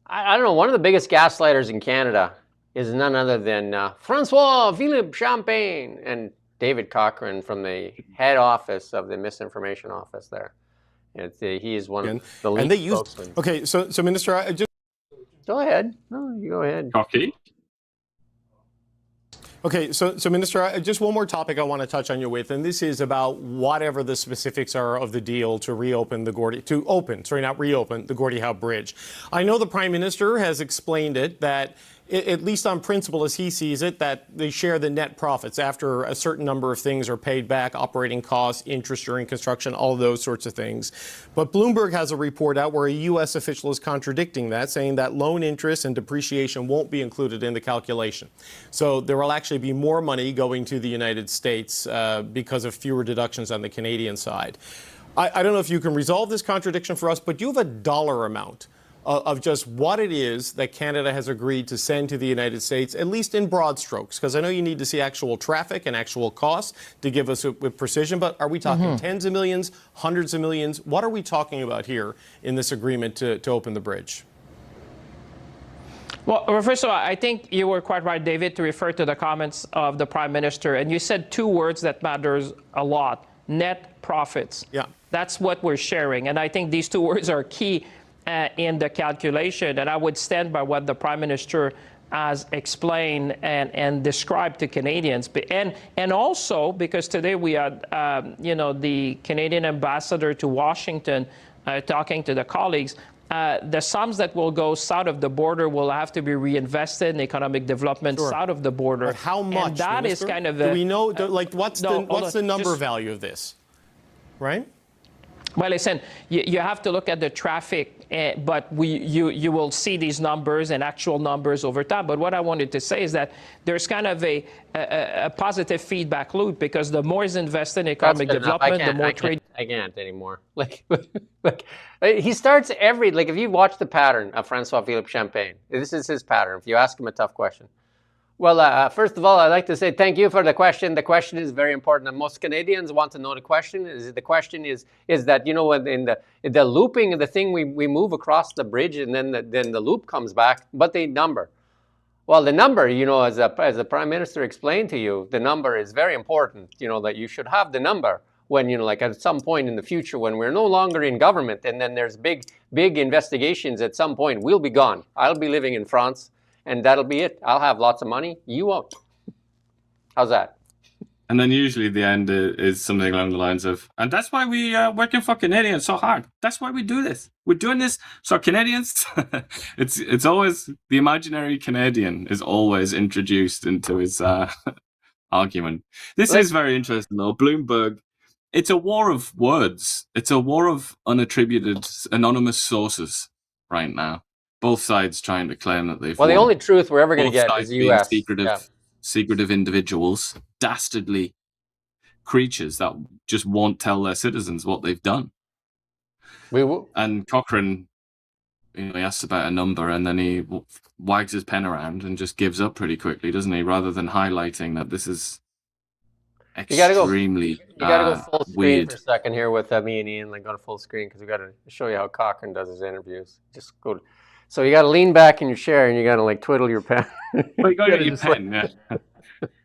I don't know. One of the biggest gaslighters in Canada is none other than François-Philippe Champagne and David Cochrane from the head office of the misinformation office there. He is one of the lead spokesmen. Okay, so Minister, I just... Go ahead. No, you go ahead. Cocky. Okay, so Minister, just one more topic I want to touch on you with, and this is about whatever the specifics are of the deal to reopen the Gordie Howe Bridge. I know the Prime Minister has explained it, that at least on principle as he sees it, that they share the net profits after a certain number of things are paid back, operating costs, interest during construction, all of those sorts of things. But Bloomberg has a report out where a U.S. official is contradicting that, saying that loan interest and depreciation won't be included in the calculation. So there will actually be more money going to the United States because of fewer deductions on the Canadian side. I don't know if you can resolve this contradiction for us, but you have a dollar amount of just what it is that Canada has agreed to send to the United States, at least in broad strokes, because I know you need to see actual traffic and actual costs to give us with precision, but are we talking tens of millions, hundreds of millions? What are we talking about here in this agreement to open the bridge? Well, first of all, I think you were quite right, David, to refer to the comments of the Prime Minister, and you said two words that matters a lot: net profits. Yeah. That's what we're sharing, and I think these two words are key in the calculation, and I would stand by what the Prime Minister has explained and described to Canadians. And also, because today we had, the Canadian ambassador to Washington talking to the colleagues, the sums that will go south of the border will have to be reinvested in economic development south of the border. But how much? And that Minister? is kind of do we know? What's the number value of this? Right? Well, listen, you have to look at the traffic, but you will see these numbers and actual numbers over time. But what I wanted to say is that there's kind of a positive feedback loop, because the more is invested in economic development, the more trade. I can't anymore. Like he starts if you watch the pattern of François-Philippe Champagne, this is his pattern. If you ask him a tough question. Well, first of all, I'd like to say thank you for the question. The question is very important, and most Canadians want to know the question. The question is that, in the looping of the thing, we move across the bridge, and then the loop comes back, but the number. Well, the number, as the Prime Minister explained to you, the number is very important, that you should have the number when, at some point in the future, when we're no longer in government, and then there's big investigations at some point, we'll be gone. I'll be living in France. And that'll be it. I'll have lots of money. You won't. How's that? And then usually the end is something along the lines of, and that's why we working for Canadians so hard. That's why we do this. We're doing this so Canadians. it's always the imaginary Canadian is always introduced into his argument. This is very interesting, though. Bloomberg. It's a war of words. It's a war of unattributed, anonymous sources right now. Both sides trying to claim that they've won. The only truth we're ever going to get is the U.S. Secretive individuals, dastardly creatures that just won't tell their citizens what they've done. And Cochrane, he asks about a number, and then he wags his pen around and just gives up pretty quickly, doesn't he? Rather than highlighting that this is extremely You got to go full screen weird. for a second here with me and Ian. Go to full screen, because we got to show you how Cochrane does his interviews. Just go. So you got to lean back in your chair, and you got to twiddle your pen. Well, you got to get your pen, yeah.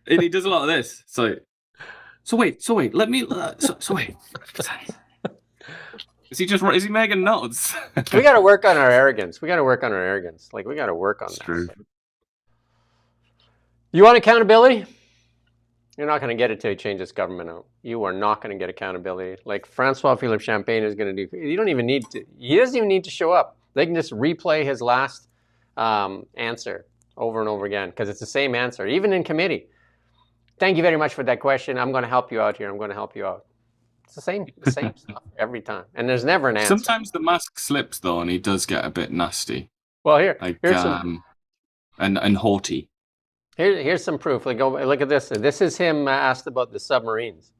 And he does a lot of this. So wait. Let me. So wait. Is he making notes? We got to work on our arrogance. We got to work on that. True. You want accountability? You're not going to get it till you change this government out. You are not going to get accountability. Like François-Philippe Champagne is going to do. You don't even need to. He doesn't even need to show up. They can just replay his last answer over and over again, because it's the same answer, even in committee. Thank you very much for that question. I'm going to help you out here. I'm going to help you out. It's the same stuff every time, and there's never an answer. Sometimes the mask slips though, and he does get a bit nasty. Well, here's and haughty. Here's some proof. Look at this. This is him asked about the submarines.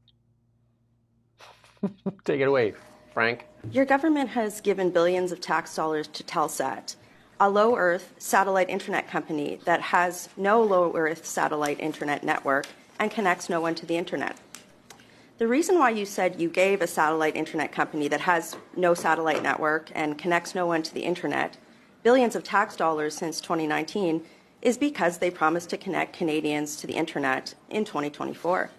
Take it away, Frank. Your government has given billions of tax dollars to Telsat, a low-Earth satellite internet company that has no low-Earth satellite internet network and connects no one to the internet. The reason why you said you gave a satellite internet company that has no satellite network and connects no one to the internet billions of tax dollars since 2019 is because they promised to connect Canadians to the internet in 2024.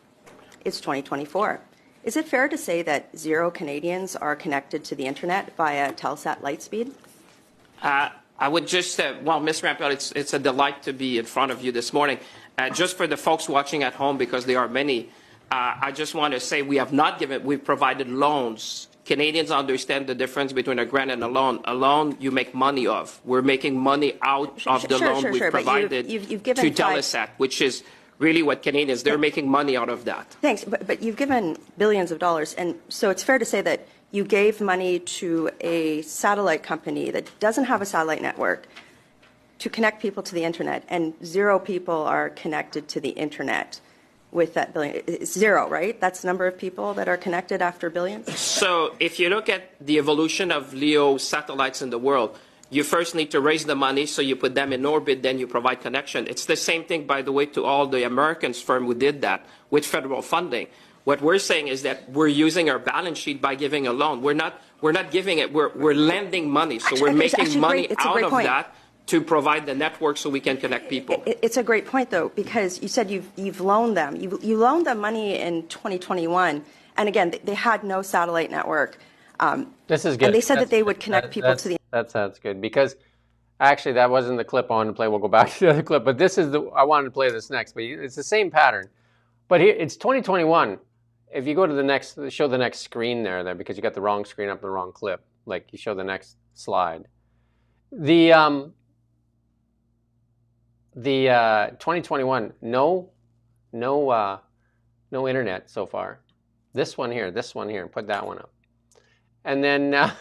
It's 2024. Is it fair to say that 0 Canadians are connected to the internet via Telesat Lightspeed? I would just, well, Ms. Rampel, it's a delight to be in front of you this morning. Just for the folks watching at home, because there are many, I just want to say we have not given, we've provided loans. Canadians understand the difference between a grant and a loan. A loan you make money of. We're making money out of the loan we provided you've to Telesat, which is really what Canadians, they're making money out of that. Thanks, but you've given billions of dollars, and so it's fair to say that you gave money to a satellite company that doesn't have a satellite network to connect people to the internet, and 0 people are connected to the internet with that billion. It's 0, right? That's the number of people that are connected after billions? So if you look at the evolution of LEO satellites in the world, you first need to raise the money, so you put them in orbit, then you provide connection. It's the same thing, by the way, to all the Americans firm who did that with federal funding. What we're saying is that we're using our balance sheet by giving a loan. We're not giving it, we're lending money. So we're making money out of that to provide the network so we can connect people. It's a great point, though, because you said you've loaned them. You loaned them money in 2021, and again, they had no satellite network. This is good. And they said that they would connect people to the. That's good, because actually that wasn't the clip I wanted to play. We'll go back to the other clip, but this is I wanted to play this next, but it's the same pattern. But here it's 2021. If you go to the next, show the next screen there, because you got the wrong screen up, the wrong clip. Like you show the next slide. The 2021, no internet so far. This one here, put that one up. And then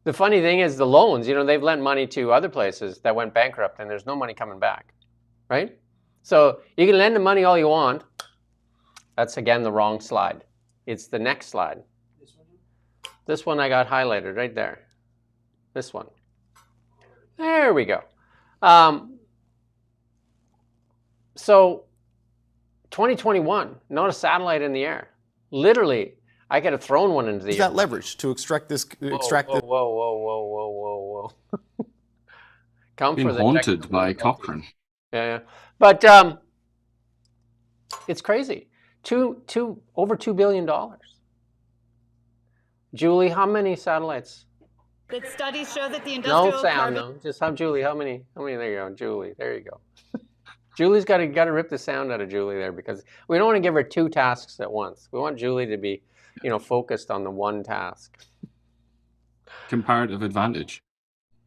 the funny thing is the loans, they've lent money to other places that went bankrupt and there's no money coming back, right? So you can lend the money all you want. That's again the wrong slide. It's the next slide. This one I got highlighted right there. This one. There we go. So 2021, not a satellite in the air. Literally, I could have thrown one into the air. Use that leverage to extract this. Whoa. Come Being for the haunted by Cochrane. Yeah. But it's crazy. Over $2 billion. Julie, how many satellites? The studies show that the industrial No sound, though. Just have Julie. How many? There you go, Julie. There you go. Julie's got to rip the sound out of Julie there, because we don't want to give her 2 tasks at once. We want Julie to be, focused on the one task. Comparative advantage.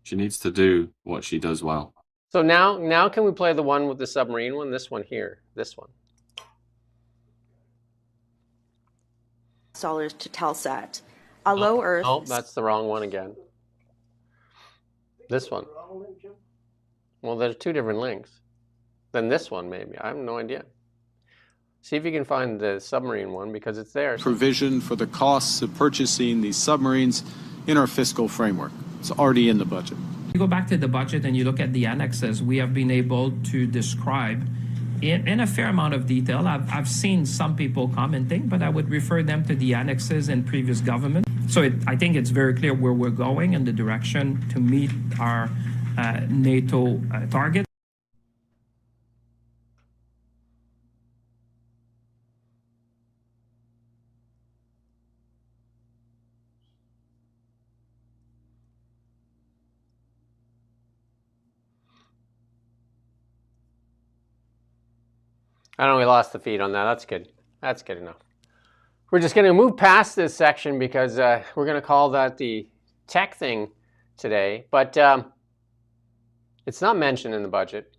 She needs to do what she does well. So now can we play the one with the submarine one? This one here. This one. Dollars to Telesat. A low Earth. Oh, that's the wrong one again. This one. Well, there's 2 different links. Then this one, maybe. I have no idea. See if you can find the submarine one, because it's there. Provision for the costs of purchasing these submarines in our fiscal framework. It's already in the budget. You go back to the budget and you look at the annexes, we have been able to describe in a fair amount of detail. I've seen some people commenting, but I would refer them to the annexes in previous government. So I think it's very clear where we're going and the direction to meet our NATO target. I know we lost the feed on that. That's good. That's good enough. We're just going to move past this section, because we're going to call that the tech thing today. But it's not mentioned in the budget.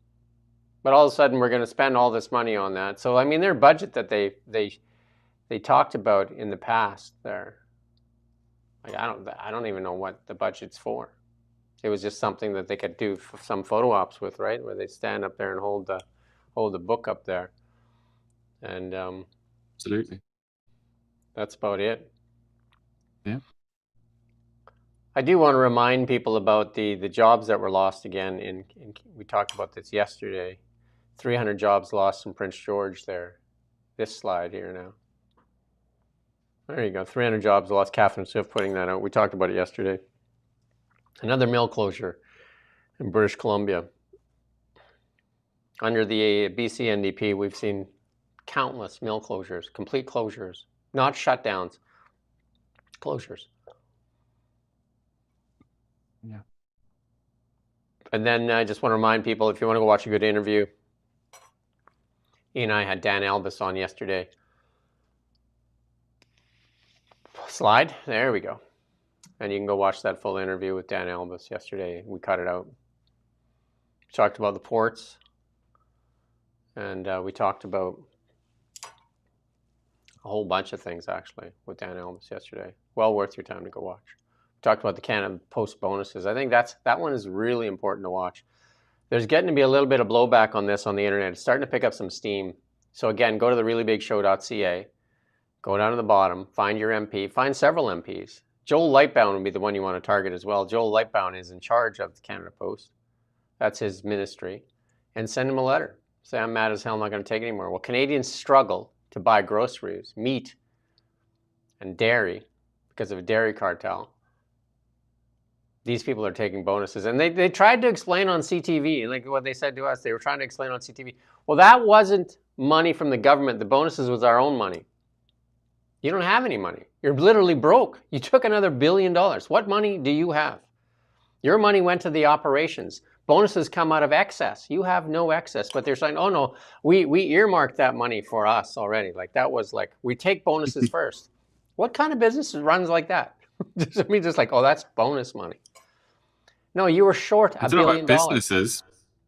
But all of a sudden, we're going to spend all this money on that. So, I mean, their budget that they talked about in the past there, like I don't even know what the budget's for. It was just something that they could do some photo ops with, right? Where they stand up there and hold the book up there. And absolutely, that's about it. Yeah. I do want to remind people about the jobs that were lost again. We talked about this yesterday. 300 jobs lost in Prince George there. This slide here now. There you go. 300 jobs lost. Catherine Swift putting that out. We talked about it yesterday. Another mill closure in British Columbia. Under the BC NDP, we've seen countless mill closures, complete closures, not shutdowns, closures. Yeah. And then I just want to remind people, if you want to go watch a good interview, Ian and I had Dan Albus on yesterday. Slide. There we go. And you can go watch that full interview with Dan Albus yesterday. We cut it out. We talked about the ports. And we talked about a whole bunch of things, actually, with Dan Albus yesterday. Well worth your time to go watch. We talked about the Canada Post bonuses. I think that one is really important to watch. There's getting to be a little bit of blowback on this on the internet. It's starting to pick up some steam. So again, go to thereallybigshow.ca. Go down to the bottom, find your MP, find several MPs. Joel Lightbound would be the one you want to target as well. Joel Lightbound is in charge of the Canada Post. That's his ministry. And send him a letter. Say, I'm mad as hell, I'm not going to take it anymore. Well, Canadians struggle to buy groceries, meat, and dairy because of a dairy cartel. These people are taking bonuses. And they tried to explain on CTV, like what they said to us. They were trying to explain on CTV. Well, that wasn't money from the government. The bonuses was our own money. You don't have any money. You're literally broke. You took another $1 billion. What money do you have? Your money went to the operations. Bonuses come out of excess. You have no excess, but they're saying, oh no, we earmarked that money for us already. Like that was like, we take bonuses first. What kind of business runs like that? Just like, oh, that's bonus money. No, you were short $1 billion. I don't know about businesses,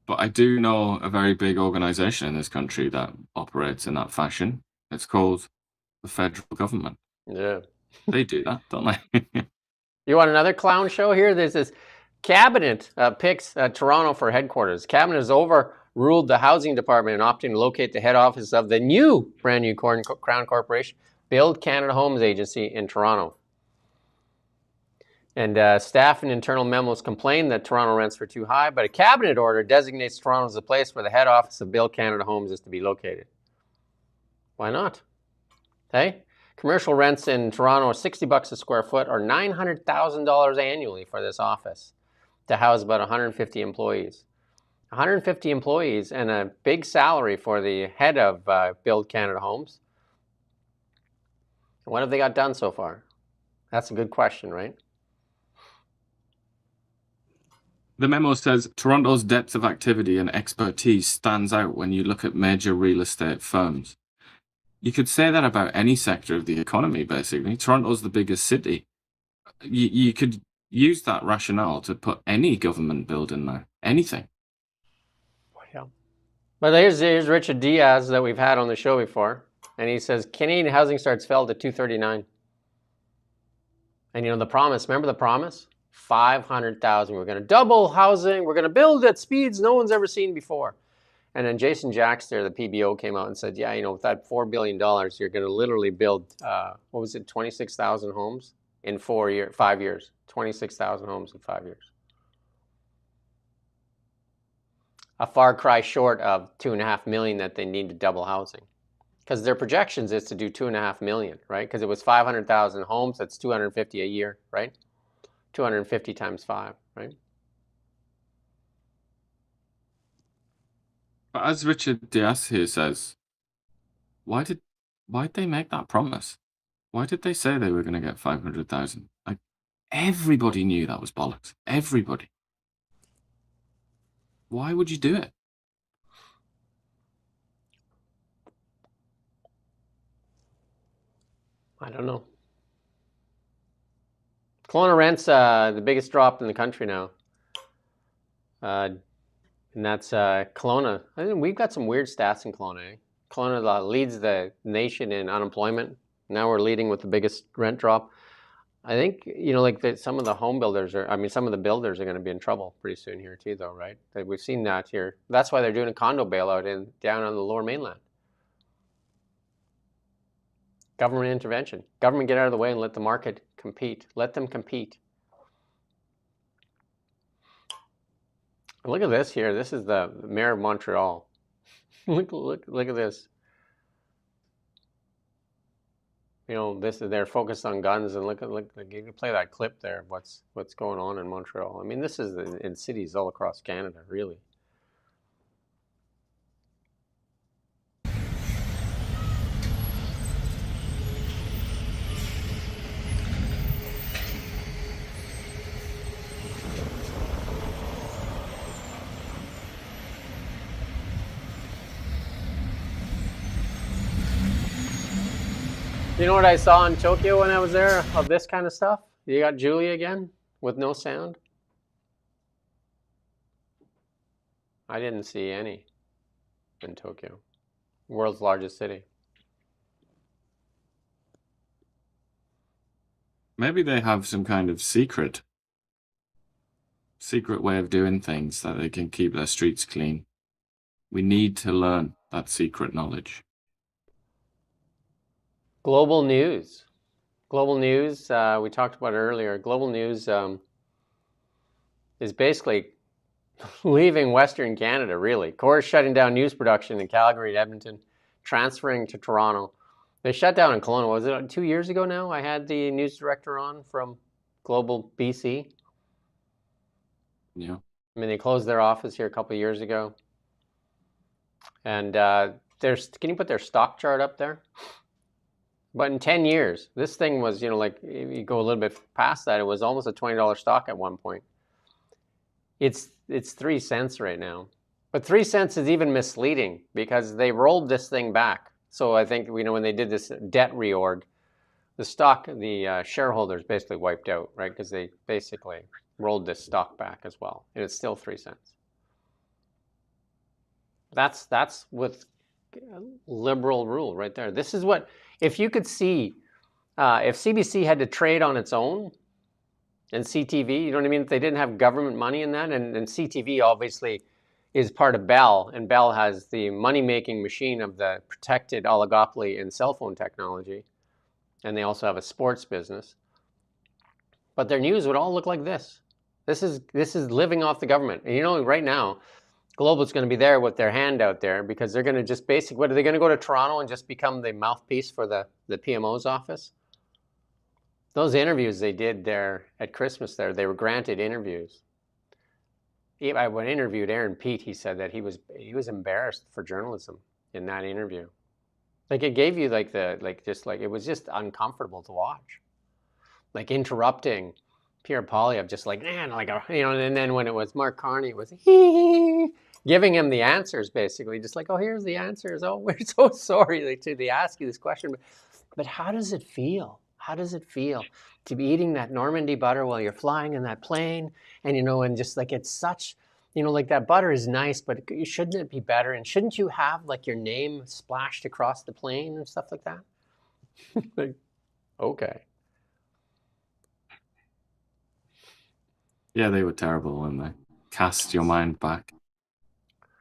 but I do know a very big organization in this country that operates in that fashion. It's called the federal government. Yeah. They do that, don't they? You want another clown show here? There's this cabinet picks Toronto for headquarters. Cabinet has overruled the housing department in opting to locate the head office of the brand new Crown Corporation, Build Canada Homes Agency in Toronto. And staff and internal memos complain that Toronto rents were too high, but a cabinet order designates Toronto as the place where the head office of Build Canada Homes is to be located. Why not? Hey? Commercial rents in Toronto are $60 a square foot or $900,000 annually for this office to house about 150 employees. 150 employees and a big salary for the head of Build Canada Homes. What have they got done so far? That's a good question, right? The memo says Toronto's depth of activity and expertise stands out when you look at major real estate firms. You could say that about any sector of the economy, basically. Toronto's the biggest city. You could use that rationale to put any government building there. Anything. Yeah. But here's Richard Diaz that we've had on the show before. And he says, Canadian housing starts fell to 239. And you know the promise, remember the promise? 500,000. We're going to double housing. We're going to build at speeds no one's ever seen before. And then Jason Jackster, the PBO, came out and said, yeah, you know, with that $4 billion, you're going to literally build, 26,000 homes in 5 years. 26,000 homes in 5 years. A far cry short of 2.5 million that they need to double housing. Because their projections is to do 2.5 million, right? Because it was 500,000 homes, that's 250 a year, right? 250 times 5, right? But as Richard Diaz here says, why'd they make that promise? Why did they say they were going to get 500,000? Like, everybody knew that was bollocks. Everybody. Why would you do it? I don't know. Kelowna rents the biggest drop in the country now. And that's Kelowna. I think we've got some weird stats in Kelowna. Eh? Kelowna leads the nation in unemployment. Now we're leading with the biggest rent drop. I think, you know, like some of the home builders some of the builders are going to be in trouble pretty soon here too, though, right? We've seen that here. That's why they're doing a condo bailout down on the Lower Mainland. Government intervention. Government get out of the way and let the market compete. Let them compete. And look at this here. This is the mayor of Montreal. look at this. they're focused on guns, and look, you can play that clip there of what's going on in Montreal. I mean, this is in cities all across Canada, really. You know what I saw in Tokyo when I was there of this kind of stuff? You got Julie again with no sound? I didn't see any in Tokyo, world's largest city. Maybe they have some kind of secret way of doing things that they can keep their streets clean. We need to learn that secret knowledge. Global news. Global news, we talked about it earlier. Global news is basically leaving Western Canada, really. Corus shutting down news production in Calgary and Edmonton, transferring to Toronto. They shut down in Kelowna. Was it 2 years ago now? I had the news director on from Global BC. Yeah. I mean, they closed their office here a couple of years ago. And can you put their stock chart up there? But in 10 years, this thing was, like if you go a little bit past that, it was almost a $20 stock at one point. It's 3 cents right now. But 3 cents is even misleading because they rolled this thing back. So I think, when they did this debt reorg, the shareholders basically wiped out, right? Because they basically rolled this stock back as well. And it's still 3 cents. That's with liberal rule right there. This is what, if you could see, if CBC had to trade on its own and CTV, you know what I mean? If they didn't have government money in that, and CTV obviously is part of Bell, and Bell has the money-making machine of the protected oligopoly in cell phone technology, and they also have a sports business. But their news would all look like this. This is living off the government. And right now, Global's going to be there with their hand out there because they're going to just what are they going to go to Toronto and just become the mouthpiece for the PMO's office? Those interviews they did there at Christmas there, they were granted interviews. When I interviewed Aaron Pete, he said that he was embarrassed for journalism in that interview. Like it gave you it was just uncomfortable to watch. Like interrupting Pierre Poilievre, just and then when it was Mark Carney, it was giving him the answers basically, just like, oh, here's the answers. Oh, we're so sorry they ask you this question, but how does it feel? How does it feel to be eating that Normandy butter while you're flying in that plane? And and just like it's such, like that butter is nice, but shouldn't it be better? And shouldn't you have like your name splashed across the plane and stuff like that? Like, okay. Yeah, they were terrible when they cast your mind back.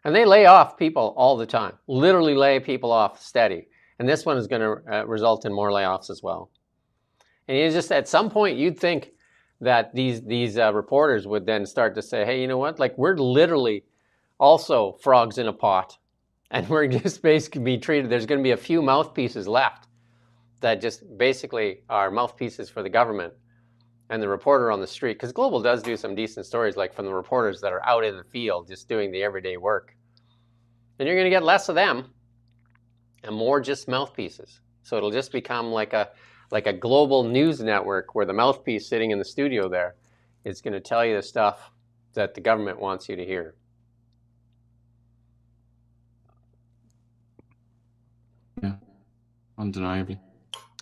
And they lay off people all the time, literally lay people off steady. And this one is going to result in more layoffs as well. And it's just at some point you'd think that these reporters would then start to say, hey, you know what? Like we're literally also frogs in a pot, and we're just basically be treated. There's going to be a few mouthpieces left that just basically are mouthpieces for the government. And the reporter on the street, because Global does do some decent stories, like from the reporters that are out in the field just doing the everyday work. And you're going to get less of them and more just mouthpieces. So it'll just become like a global news network where the mouthpiece sitting in the studio there is going to tell you the stuff that the government wants you to hear. Yeah, undeniably.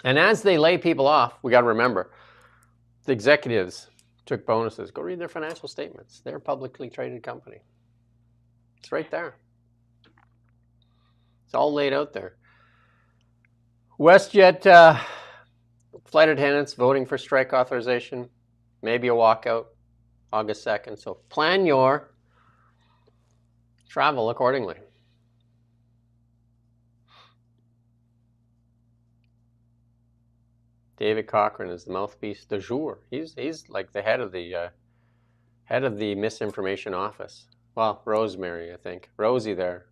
And as they lay people off, we got to remember, the executives took bonuses. Go read their financial statements. They're a publicly traded company. It's right there. It's all laid out there. WestJet flight attendants voting for strike authorization. Maybe a walkout August 2nd. So plan your travel accordingly. David Cochrane is the mouthpiece du jour. He's like the head of the misinformation office. Well, Rosemary, I think. Rosie there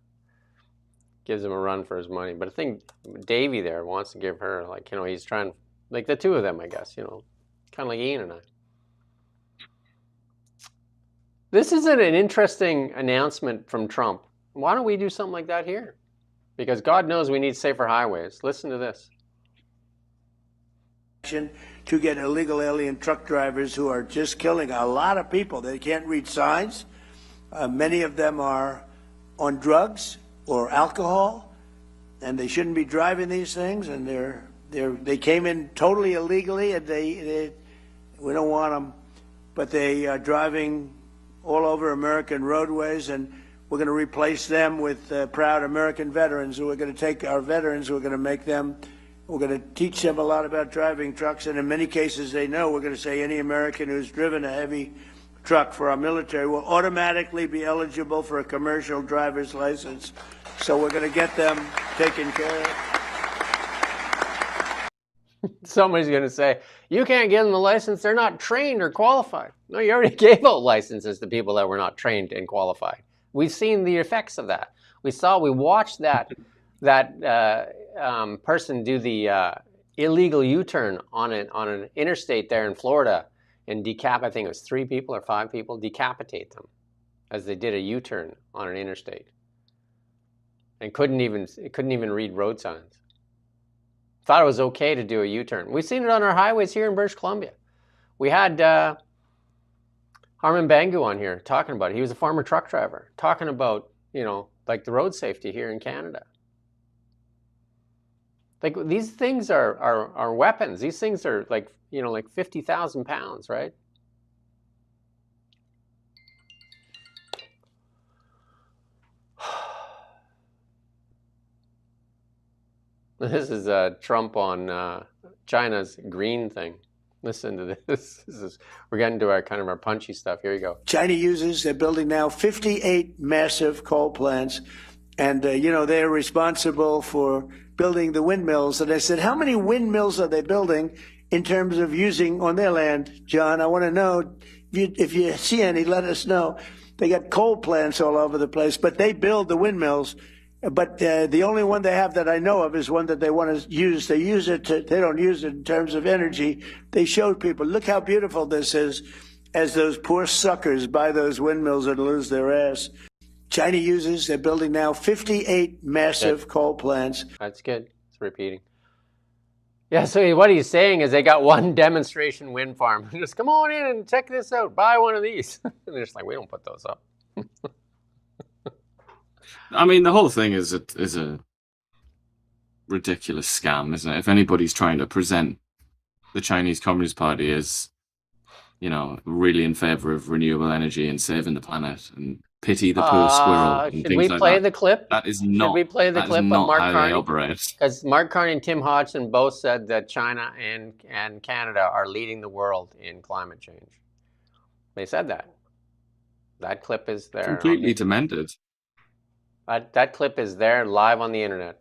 gives him a run for his money. But I think Davey there wants to give her, like, he's trying, like the two of them, I guess, kind of like Ian and I. This is an interesting announcement from Trump. Why don't we do something like that here? Because God knows we need safer highways. Listen to this. To get illegal alien truck drivers who are just killing a lot of people. They can't read signs. Many of them are on drugs or alcohol, and they shouldn't be driving these things. And they came in totally illegally, and we don't want them, but they are driving all over American roadways, and we're going to replace them with proud American veterans. We're going to take our veterans, we're going to make them, we're going to teach them a lot about driving trucks, and in many cases they know. We're going to say any American who's driven a heavy truck for our military will automatically be eligible for a commercial driver's license. So we're going to get them taken care of. Somebody's going to say, you can't give them the license, they're not trained or qualified. No, you already gave out licenses to people that were not trained and qualified. We've seen the effects of that. We watched that person do the illegal U-turn on an interstate there in Florida and I think it was 3 people or 5 people, decapitate them as they did a U-turn on an interstate and couldn't even read road signs. Thought it was okay to do a U-turn. We've seen it on our highways here in British Columbia. We had Harman Bangu on here talking about it. He was a former truck driver, talking about, like the road safety here in Canada. Like, these things are weapons. These things are like 50,000 pounds, right? This is Trump on China's green thing. Listen to this. We're getting to our punchy stuff. Here you go. China they're building now 58 massive coal plants, and they're responsible for building the windmills. And I said, how many windmills are they building in terms of using on their land, John? I want to know. If you see any, let us know. They got coal plants all over the place, but they build the windmills. But the only one they have that I know of is one that they want to use. They don't use it in terms of energy. They showed people, look how beautiful this is, as those poor suckers buy those windmills and lose their ass. China they're building now 58 massive coal plants. That's good. It's repeating. Yeah, so what he's saying is they got one demonstration wind farm. Just come on in and check this out. Buy one of these. And they're just like, we don't put those up. I mean, the whole thing is a ridiculous scam, isn't it? If anybody's trying to present the Chinese Communist Party as, really in favor of renewable energy and saving the planet and pity the poor squirrel and things like that. Should we play the clip? That is not. Should we play the clip of Mark Carney? Because Mark Carney and Tim Hodgson both said that China and Canada are leading the world in climate change. They said that. That clip is there. Completely demented. That clip is there live on the internet.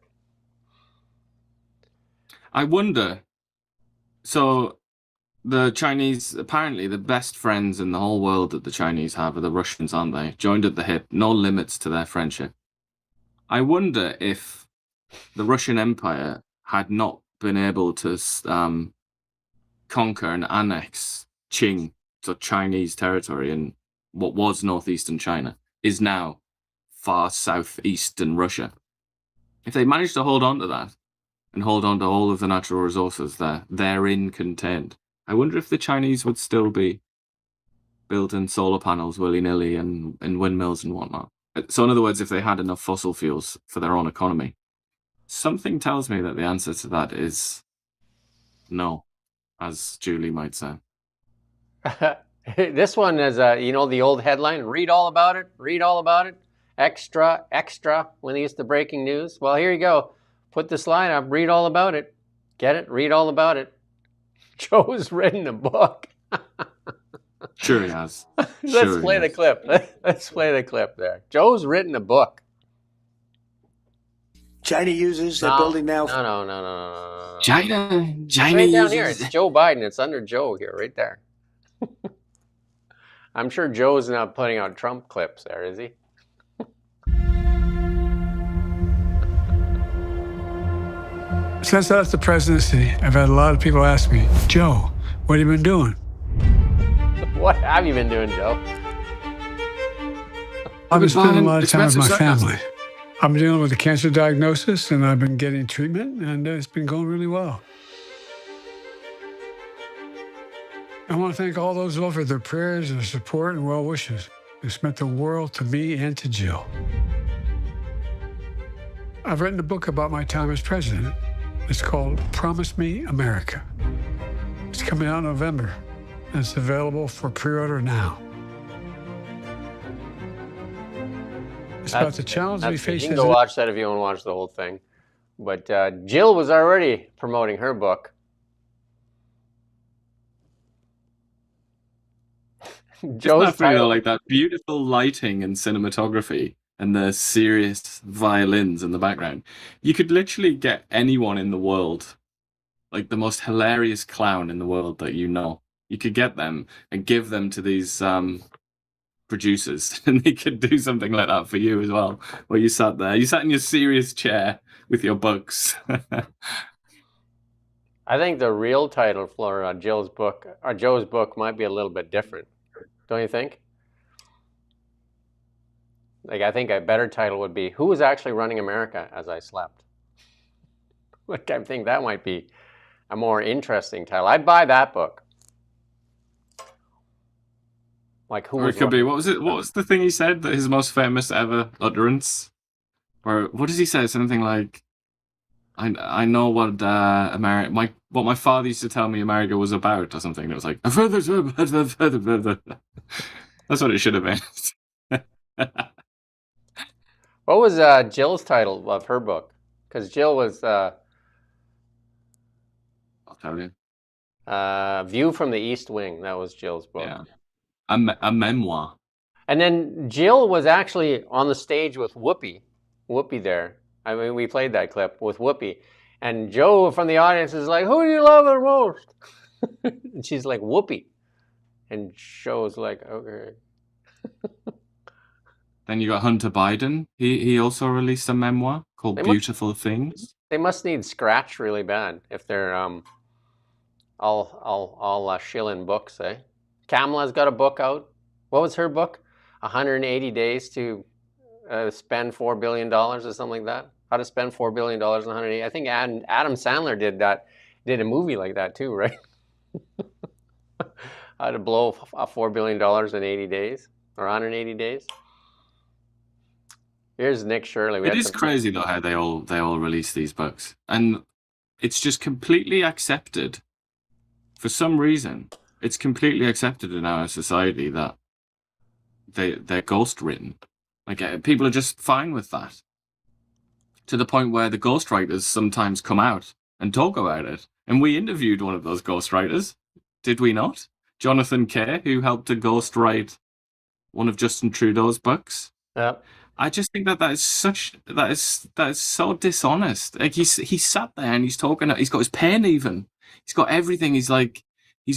I wonder. So the Chinese, apparently the best friends in the whole world that the Chinese have are the Russians, aren't they? Joined at the hip, no limits to their friendship. I wonder if the Russian Empire had not been able to conquer and annex Qing, so Chinese territory in what was northeastern China, is now far southeastern Russia. If they managed to hold on to that and hold on to all of the natural resources therein contained, I wonder if the Chinese would still be building solar panels willy-nilly and windmills and whatnot. So in other words, if they had enough fossil fuels for their own economy, something tells me that the answer to that is no, as Julie might say. This one is, the old headline, read all about it, read all about it. Extra, extra, when they used to breaking news. Well, here you go. Put this line up, read all about it. Get it? Read all about it. Joe's written a book. Sure he has. Let's play the clip. Let's play the clip there. Joe's written a book. China they're building now. No. China right down here. It's Joe Biden. It's under Joe here, right there. I'm sure Joe's not putting out Trump clips there, is he? Since I left the presidency, I've had a lot of people ask me, Joe, what have you been doing? What have you been doing, Joe? I've been spending a lot of time with my family. I'm dealing with a cancer diagnosis, and I've been getting treatment, and it's been going really well. I want to thank all those who offered their prayers, their support, and well wishes. It's meant the world to me and to Jill. I've written a book about my time as president. It's called Promise Me America. It's coming out in November, and it's available for pre-order now. It's about the challenge we face. You can go watch that if you want to watch the whole thing. But Jill was already promoting her book. Joe's title, like that beautiful lighting and cinematography and the serious violins in the background. You could literally get anyone in the world, like the most hilarious clown in the world that you know. You could get them and give them to these producers, and they could do something like that for you as well. Where you sat there, you sat in your serious chair with your books. I think the real title for Jill's book, or Joe's book, might be a little bit different. Don't you think? Like, I think a better title would be, Who Was Actually Running America as I Slept? Like, I think that might be a more interesting title. I'd buy that book. Like, who was... It could be, what was it? What was the thing he said, that his most famous ever utterance? Or what does he say? Something like, I know what what my father used to tell me America was about, or something. It was like, that's what it should have been. What was Jill's title of her book? Because Jill was... I'll tell you. View from the East Wing. That was Jill's book. Yeah. A memoir. And then Jill was actually on the stage with Whoopi. Whoopi there. I mean, we played that clip with Whoopi. And Joe from the audience is like, who do you love the most? And she's like, Whoopi. And Joe's like, okay. Then you got Hunter Biden. He also released a memoir called Beautiful Things. They must need scratch really bad if they're all shill-in books, eh? Kamala's got a book out. What was her book? 180 days to spend $4 billion or something like that. How to spend $4 billion in 180. I think Adam Sandler did a movie like that too, right? How to blow $4 billion in 80 days or 180 days. Here's Nick Shirley. It is crazy though how they all release these books, and it's just completely accepted. For some reason, it's completely accepted in our society that they're ghost written. Like, people are just fine with that. To the point where the ghostwriters sometimes come out and talk about it. And we interviewed one of those ghostwriters, did we not? Jonathan Kay, who helped to ghostwrite one of Justin Trudeau's books. Yeah. I just think that is so dishonest. Like, he sat there and he's talking. He's got his pen even. He's got everything. He's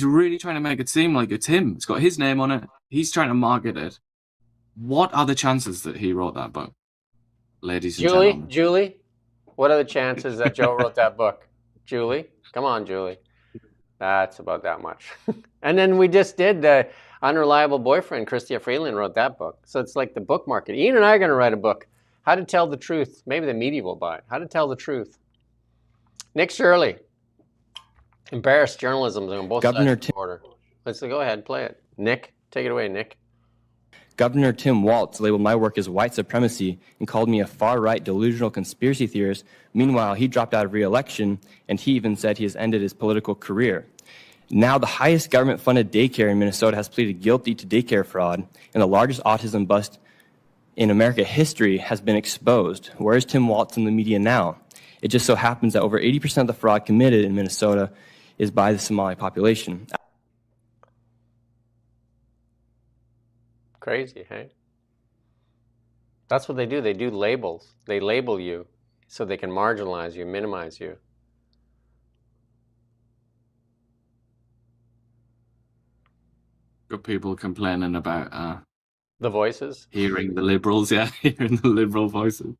really trying to make it seem like it's him. It's got his name on it. He's trying to market it. What are the chances that he wrote that book, ladies and gentlemen? Julie, what are the chances that Joe wrote that book? Julie, come on, Julie. That's about that much. And then we just did the Unreliable Boyfriend. Chrystia Freeland wrote that book. So it's like the book market. Ian and I are going to write a book. How to Tell the Truth. Maybe the media will buy it. How to Tell the Truth. Nick Shirley. Embarrassed journalism on both sides of the border. Let's go ahead, play it. Nick, take it away, Nick. Governor Tim Walz labeled my work as white supremacy and called me a far-right delusional conspiracy theorist. Meanwhile, he dropped out of re-election, and he even said he has ended his political career. Now, the highest government-funded daycare in Minnesota has pleaded guilty to daycare fraud, and the largest autism bust in American history has been exposed. Where is Tim Walz in the media now? It just so happens that over 80% of the fraud committed in Minnesota is by the Somali population. Crazy, hey? That's what they do. They do labels. They label you so they can marginalize you, minimize you. Got people complaining about the voices? Hearing the liberals, yeah, hearing the liberal voices.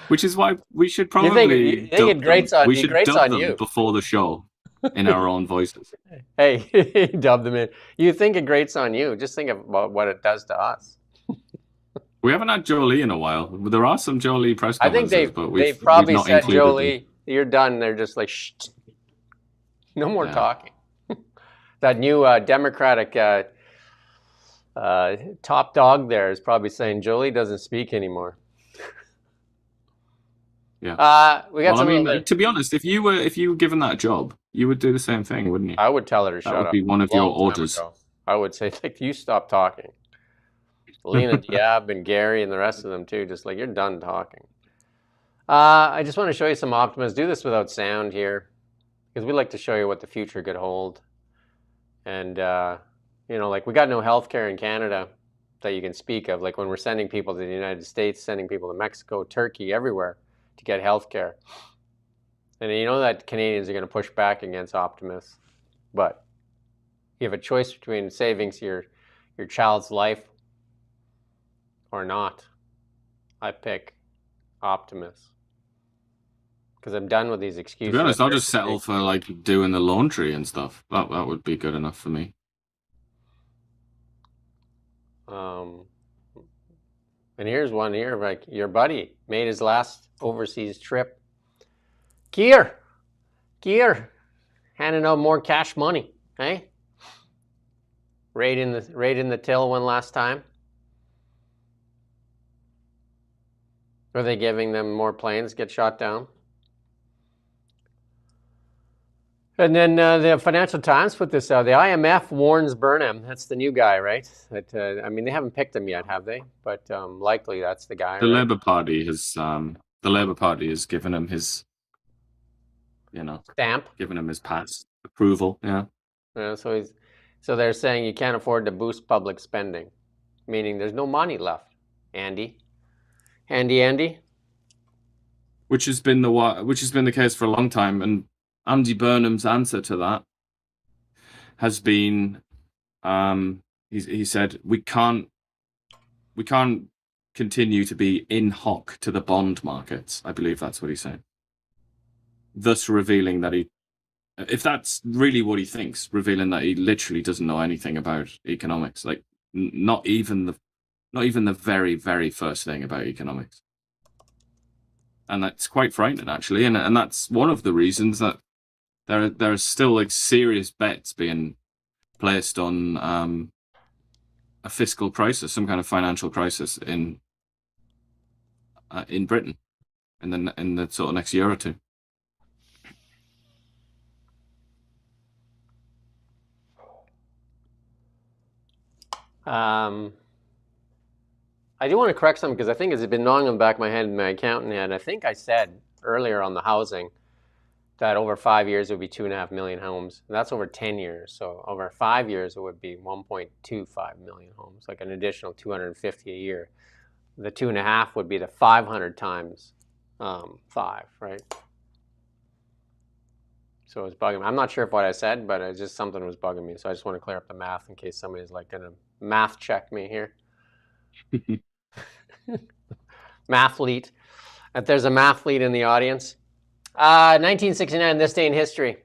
Which is why we should You probably think it grates on, we it should grates dub on them you. before the show in our own voices. Hey, dub them in. You think it grates on you. Just think about what it does to us. We haven't had Jolie in a while. There are some Jolie press I think conferences, but they've we've probably not said, included Jolie, you're done. They're just like, shh, no more talking. That new Democratic top dog there is probably saying Jolie doesn't speak anymore. Yeah. We got some. I mean, to be honest, if you were given that job, you would do the same thing, wouldn't you? I would tell her to shut up. That would be one of your orders. I would say, like, you stop talking. Lena Diab and Gary and the rest of them too, just like, you're done talking. I just want to show you some optimism. Do this without sound here, because we like to show you what the future could hold. And you know, like, we got no healthcare in Canada that you can speak of. Like, when we're sending people to the United States, sending people to Mexico, Turkey, everywhere to get healthcare. And you know that Canadians are going to push back against optimists. But you have a choice between saving your child's life or not. I pick optimists, because I'm done with these excuses. To be honest, I'll just settle for like doing the laundry and stuff. That would be good enough for me. And here's one here, like, your buddy made his last overseas trip. Kier, handing out more cash money, hey? Right in the till one last time. Are they giving them more planes get shot down? And then the Financial Times put this out. The IMF warns Burnham. That's the new guy, right? That, I mean, they haven't picked him yet, have they? But likely that's the guy. The right? Labour Party has given him his, you know, stamp, given him his pass approval. Yeah. Yeah. So they're saying you can't afford to boost public spending, meaning there's no money left. Andy. Which has been the case for a long time, and Andy Burnham's answer to that has been, he said, we can't continue to be in hoc to the bond markets. I believe that's what he said. Thus revealing that if that's really what he thinks, revealing that he literally doesn't know anything about economics, like not even the very, very first thing about economics. And that's quite frightening, actually. And that's one of the reasons that there are still like serious bets being placed on a fiscal crisis, some kind of financial crisis in Britain in the sort of next year or two. I do want to correct something, because I think it's been gnawing in the back of my head and my accountant had. I think I said earlier on the housing that over 5 years it would be 2.5 million homes. And that's over 10 years. So over 5 years it would be 1.25 million homes, like an additional 250 a year. The 2.5 would be the 500 times 5, right? So it's bugging me. I'm not sure if what I said, but it's just something was bugging me. So I just want to clear up the math in case somebody's like going to math check me here. Mathlete. If there's a mathlete in the audience. 1969, this day in history.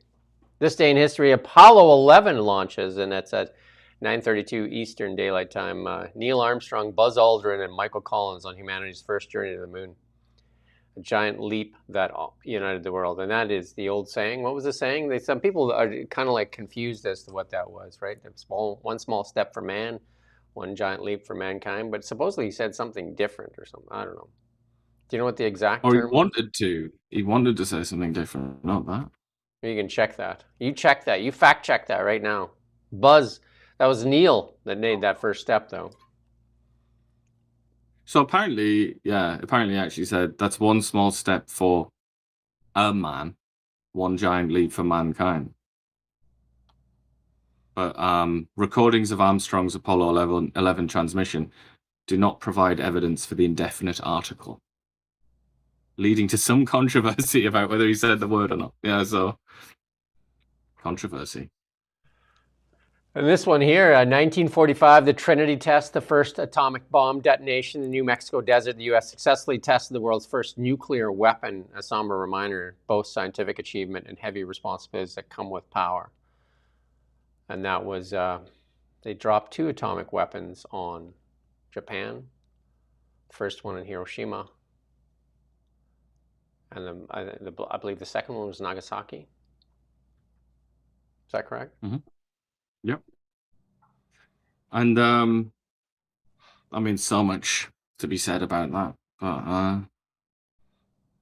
This day in history, Apollo 11 launches, and that's at 9:32 Eastern Daylight Time. Neil Armstrong, Buzz Aldrin, and Michael Collins on humanity's first journey to the moon. A giant leap that united the world. And that is the old saying. What was the saying? Some people are kind of like confused as to what that was, right? One small step for man, one giant leap for mankind. But supposedly he said something different or something. I don't know. Do you know what the exact term? He wanted to say something different, not that. You can check that. You check that. You fact check that right now. Buzz. That was Neil that made that first step, though. So apparently he actually said that's one small step for a man, one giant leap for mankind. But recordings of Armstrong's Apollo 11 transmission do not provide evidence for the indefinite article, leading to some controversy about whether he said the word or not. Yeah, so controversy. And this one here, 1945, the Trinity test, the first atomic bomb detonation in the New Mexico desert. The U.S. successfully tested the world's first nuclear weapon. A somber reminder, both scientific achievement and heavy responsibilities that come with power. And that was, they dropped 2 atomic weapons on Japan. The first one in Hiroshima. And I believe the second one was Nagasaki. Is that correct? Mm-hmm. Yep. And I mean, so much to be said about that, but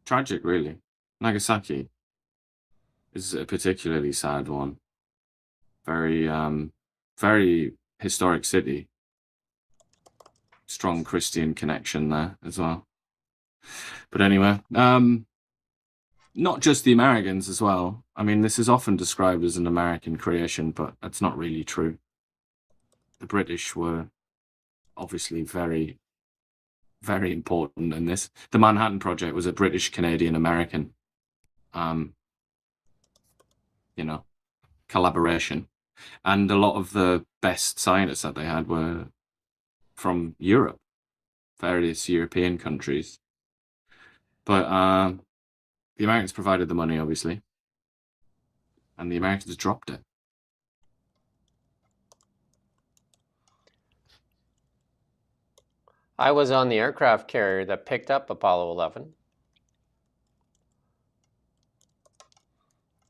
tragic, really. Nagasaki is a particularly sad one. Very, very historic city. Strong Christian connection there as well. But anyway, not just the Americans as well. I mean, this is often described as an American creation, but that's not really true. The British were obviously very, very important in this. The Manhattan Project was a British, Canadian, American, collaboration. And a lot of the best scientists that they had were from Europe, various European countries. But the Americans provided the money, obviously. And the Americans dropped it. I was on the aircraft carrier that picked up Apollo 11.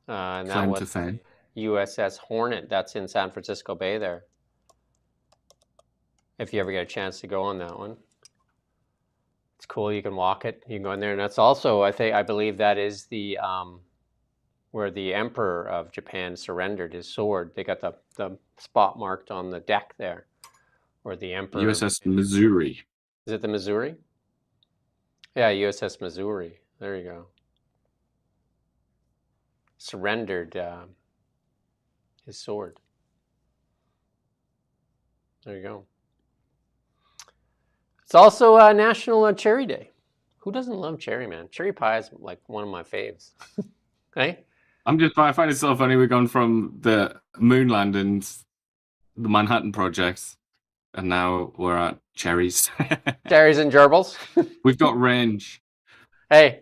And that Claim was to fame. USS Hornet. That's in San Francisco Bay there. If you ever get a chance to go on that one. It's cool. You can walk it. You can go in there. And that's also, I believe that is the where the Emperor of Japan surrendered his sword. They got the spot marked on the deck there. Where the Emperor... USS Missouri. Is it the Missouri? Yeah, USS Missouri. There you go. Surrendered his sword. There you go. It's also National Cherry Day. Who doesn't love cherry, man? Cherry pie is like one of my faves. Hey? I find it so funny. We've gone from the moon landings, the Manhattan Project, and now we're at cherries. Cherries and gerbils. We've got range. Hey,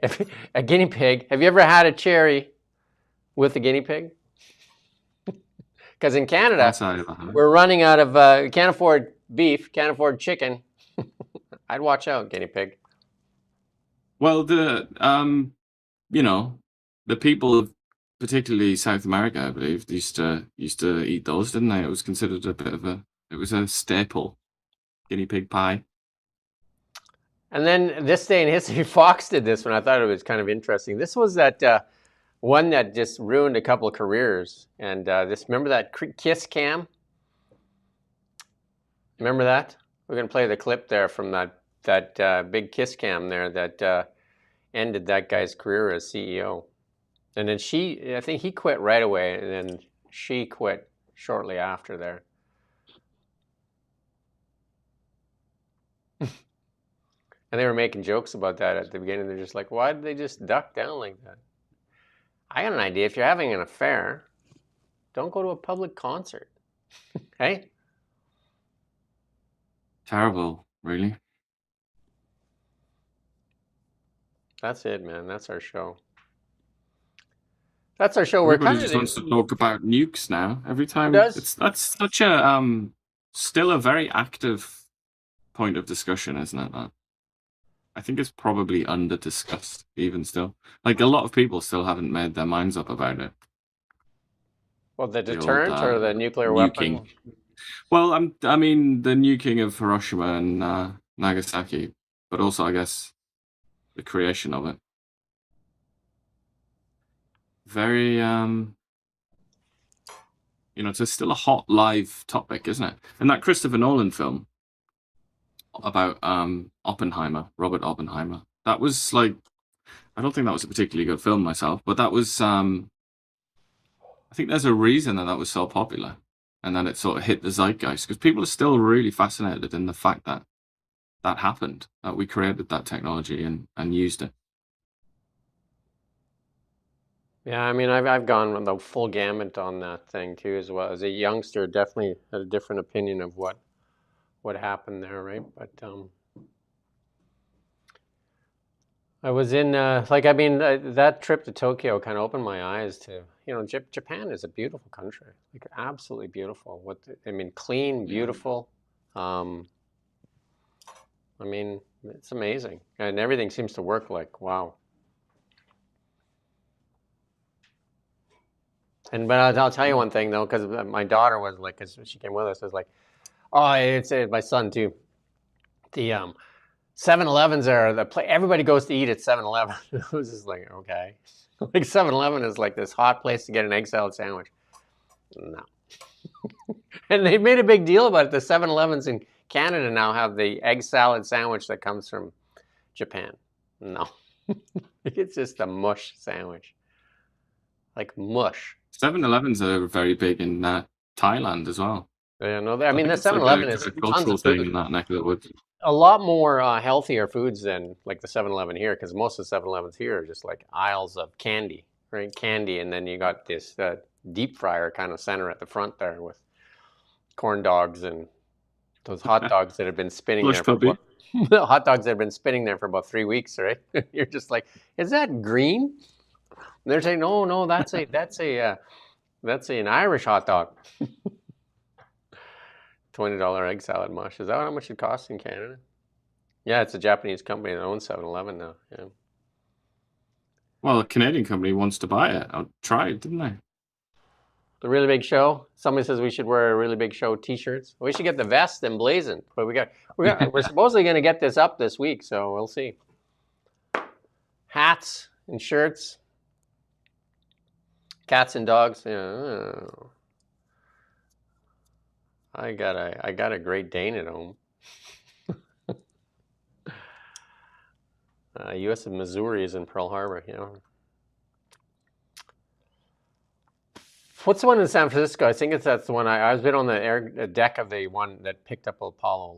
a guinea pig. Have you ever had a cherry with a guinea pig? Because in Canada, we're running out of, can't afford beef, can't afford chicken. I'd watch out, guinea pig. Well, the people of particularly South America, I believe, used to eat those, didn't they? It was considered it was a staple, guinea pig pie. And then this day in history, Fox did this one. I thought it was kind of interesting. This was that one that just ruined a couple of careers. And remember that kiss cam? Remember that? We're going to play the clip there from that big kiss cam there that ended that guy's career as CEO. And then I think he quit right away, and then she quit shortly after there. And they were making jokes about that at the beginning. They're just like, why did they just duck down like that? I got an idea. If you're having an affair, don't go to a public concert. Hey? Terrible, really. That's it, man. That's our show. That's our show. Everybody just wants to talk about nukes now. Every time. That's such a still a very active point of discussion, isn't it? That I think it's probably under discussed even still. Like a lot of people still haven't made their minds up about it. Well, the deterrent or the nuclear weapon? Well, I mean the nuking of Hiroshima and Nagasaki, but also I guess the creation of it. Very it's still a hot live topic, isn't it? And that Christopher Nolan film about Robert Oppenheimer, that was like, I don't think that was a particularly good film myself, but that was I think there's a reason that was so popular and that it sort of hit the zeitgeist, because people are still really fascinated in the fact that that happened, that we created that technology and used it. Yeah, I mean, I've gone the full gamut on that thing too, as well. As a youngster, definitely had a different opinion of what happened there, right? But I was in that trip to Tokyo kind of opened my eyes to, Japan is a beautiful country, like absolutely beautiful. Clean, beautiful. I mean, it's amazing, and everything seems to work like wow. But I'll tell you one thing though, because my daughter was like, because she came with us, was like, oh, it's my son too. The 7-Elevens are the place. Everybody goes to eat at 7-Eleven. I was just like, okay, like 7-Eleven is like this hot place to get an egg salad sandwich. No, and they made a big deal about it. The 7-Elevens in Canada now have the egg salad sandwich that comes from Japan. No, it's just a mush sandwich, like mush. 7-Elevens are very big in Thailand as well. Yeah, no, I mean the it's like 7-Eleven a is tons cultural of thing food. in that neck of the woods. A lot more healthier foods than like the 7-Eleven here, because most of the 7-Elevens here are just like aisles of candy, right? Candy, and then you got this deep fryer kind of center at the front there with corn dogs and those hot dogs that have been spinning there. Hot dogs that have been spinning there for about 3 weeks, right? You're just like, is that green? And they're saying, no, that's an Irish hot dog. $20 egg salad mush. Is that how much it costs in Canada? Yeah, it's a Japanese company that owns 7-Eleven now. Yeah. Well, a Canadian company wants to buy it. I tried, didn't they? The Really Big Show. Somebody says we should wear Really Big Show T-shirts. We should get the vest emblazoned, but we're supposedly going to get this up this week, so we'll see. Hats and shirts. Cats and dogs. Yeah. I got a Great Dane at home. U.S. of Missouri is in Pearl Harbor. What's the one in San Francisco? I think that's the one. I've been on the deck of the one that picked up Apollo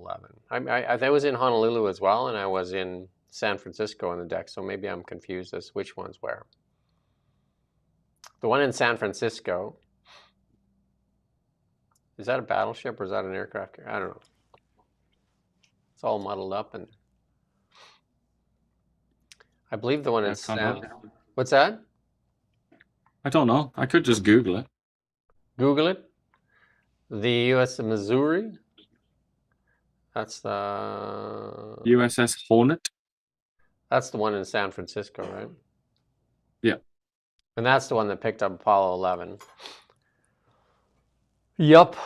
11. I was in Honolulu as well, and I was in San Francisco on the deck. So maybe I'm confused as which one's where. The one in San Francisco. Is that a battleship or is that an aircraft carrier? I don't know. It's all muddled up, and I believe the one in San. What's that? I don't know. I could just Google it. Google it. The U.S. of Missouri. That's the USS Hornet. That's the one in San Francisco, right? Yeah. And that's the one that picked up Apollo 11. Yup.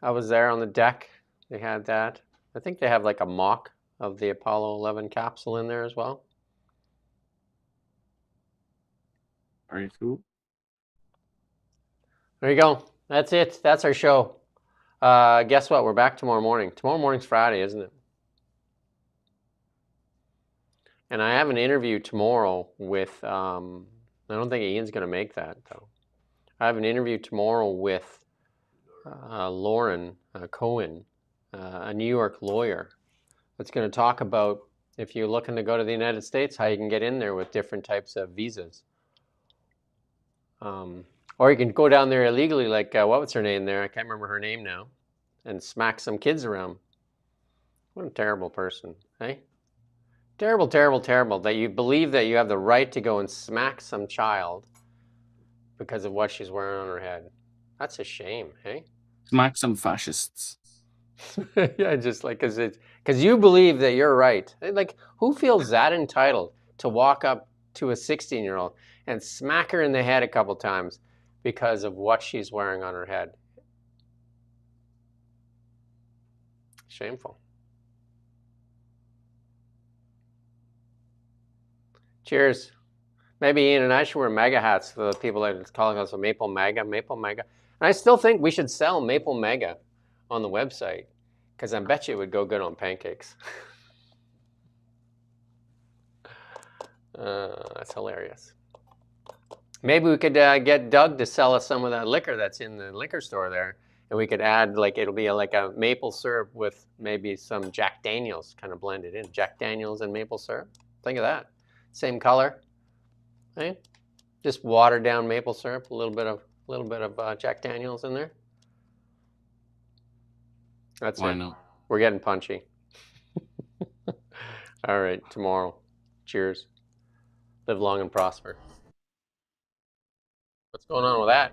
I was there on the deck. They had that. I think they have like a mock of the Apollo 11 capsule in there as well. Very cool. There you go. That's it. That's our show. Guess what? We're back tomorrow morning. Tomorrow morning's Friday, isn't it? And I have an interview tomorrow with, I don't think Ian's going to make that, though. I have an interview tomorrow with Lauren Cohen, a New York lawyer, that's going to talk about if you're looking to go to the United States, how you can get in there with different types of visas. Or you can go down there illegally, like, what was her name there? I can't remember her name now. And smack some kids around. What a terrible person, eh? Terrible, terrible, terrible. That you believe that you have the right to go and smack some child because of what she's wearing on her head. That's a shame, hey? Smack some fascists. Yeah, just like, because you believe that you're right. Like, who feels that entitled to walk up to a 16-year-old and smack her in the head a couple times because of what she's wearing on her head? Shameful. Cheers. Maybe Ian and I should wear MAGA hats for the people that are calling us a Maple MAGA, Maple MAGA. And I still think we should sell Maple MAGA on the website, because I bet you it would go good on pancakes. That's hilarious. Maybe we could get Doug to sell us some of that liquor that's in the liquor store there, and we could add, like, it'll be like a maple syrup with maybe some Jack Daniels kind of blended in. Jack Daniels and maple syrup. Think of that. Same color. Right? Just watered down maple syrup, a little bit of Jack Daniels in there. That's Why it. not? We're getting punchy. All right, tomorrow. Cheers. Live long and prosper. What's going on with that?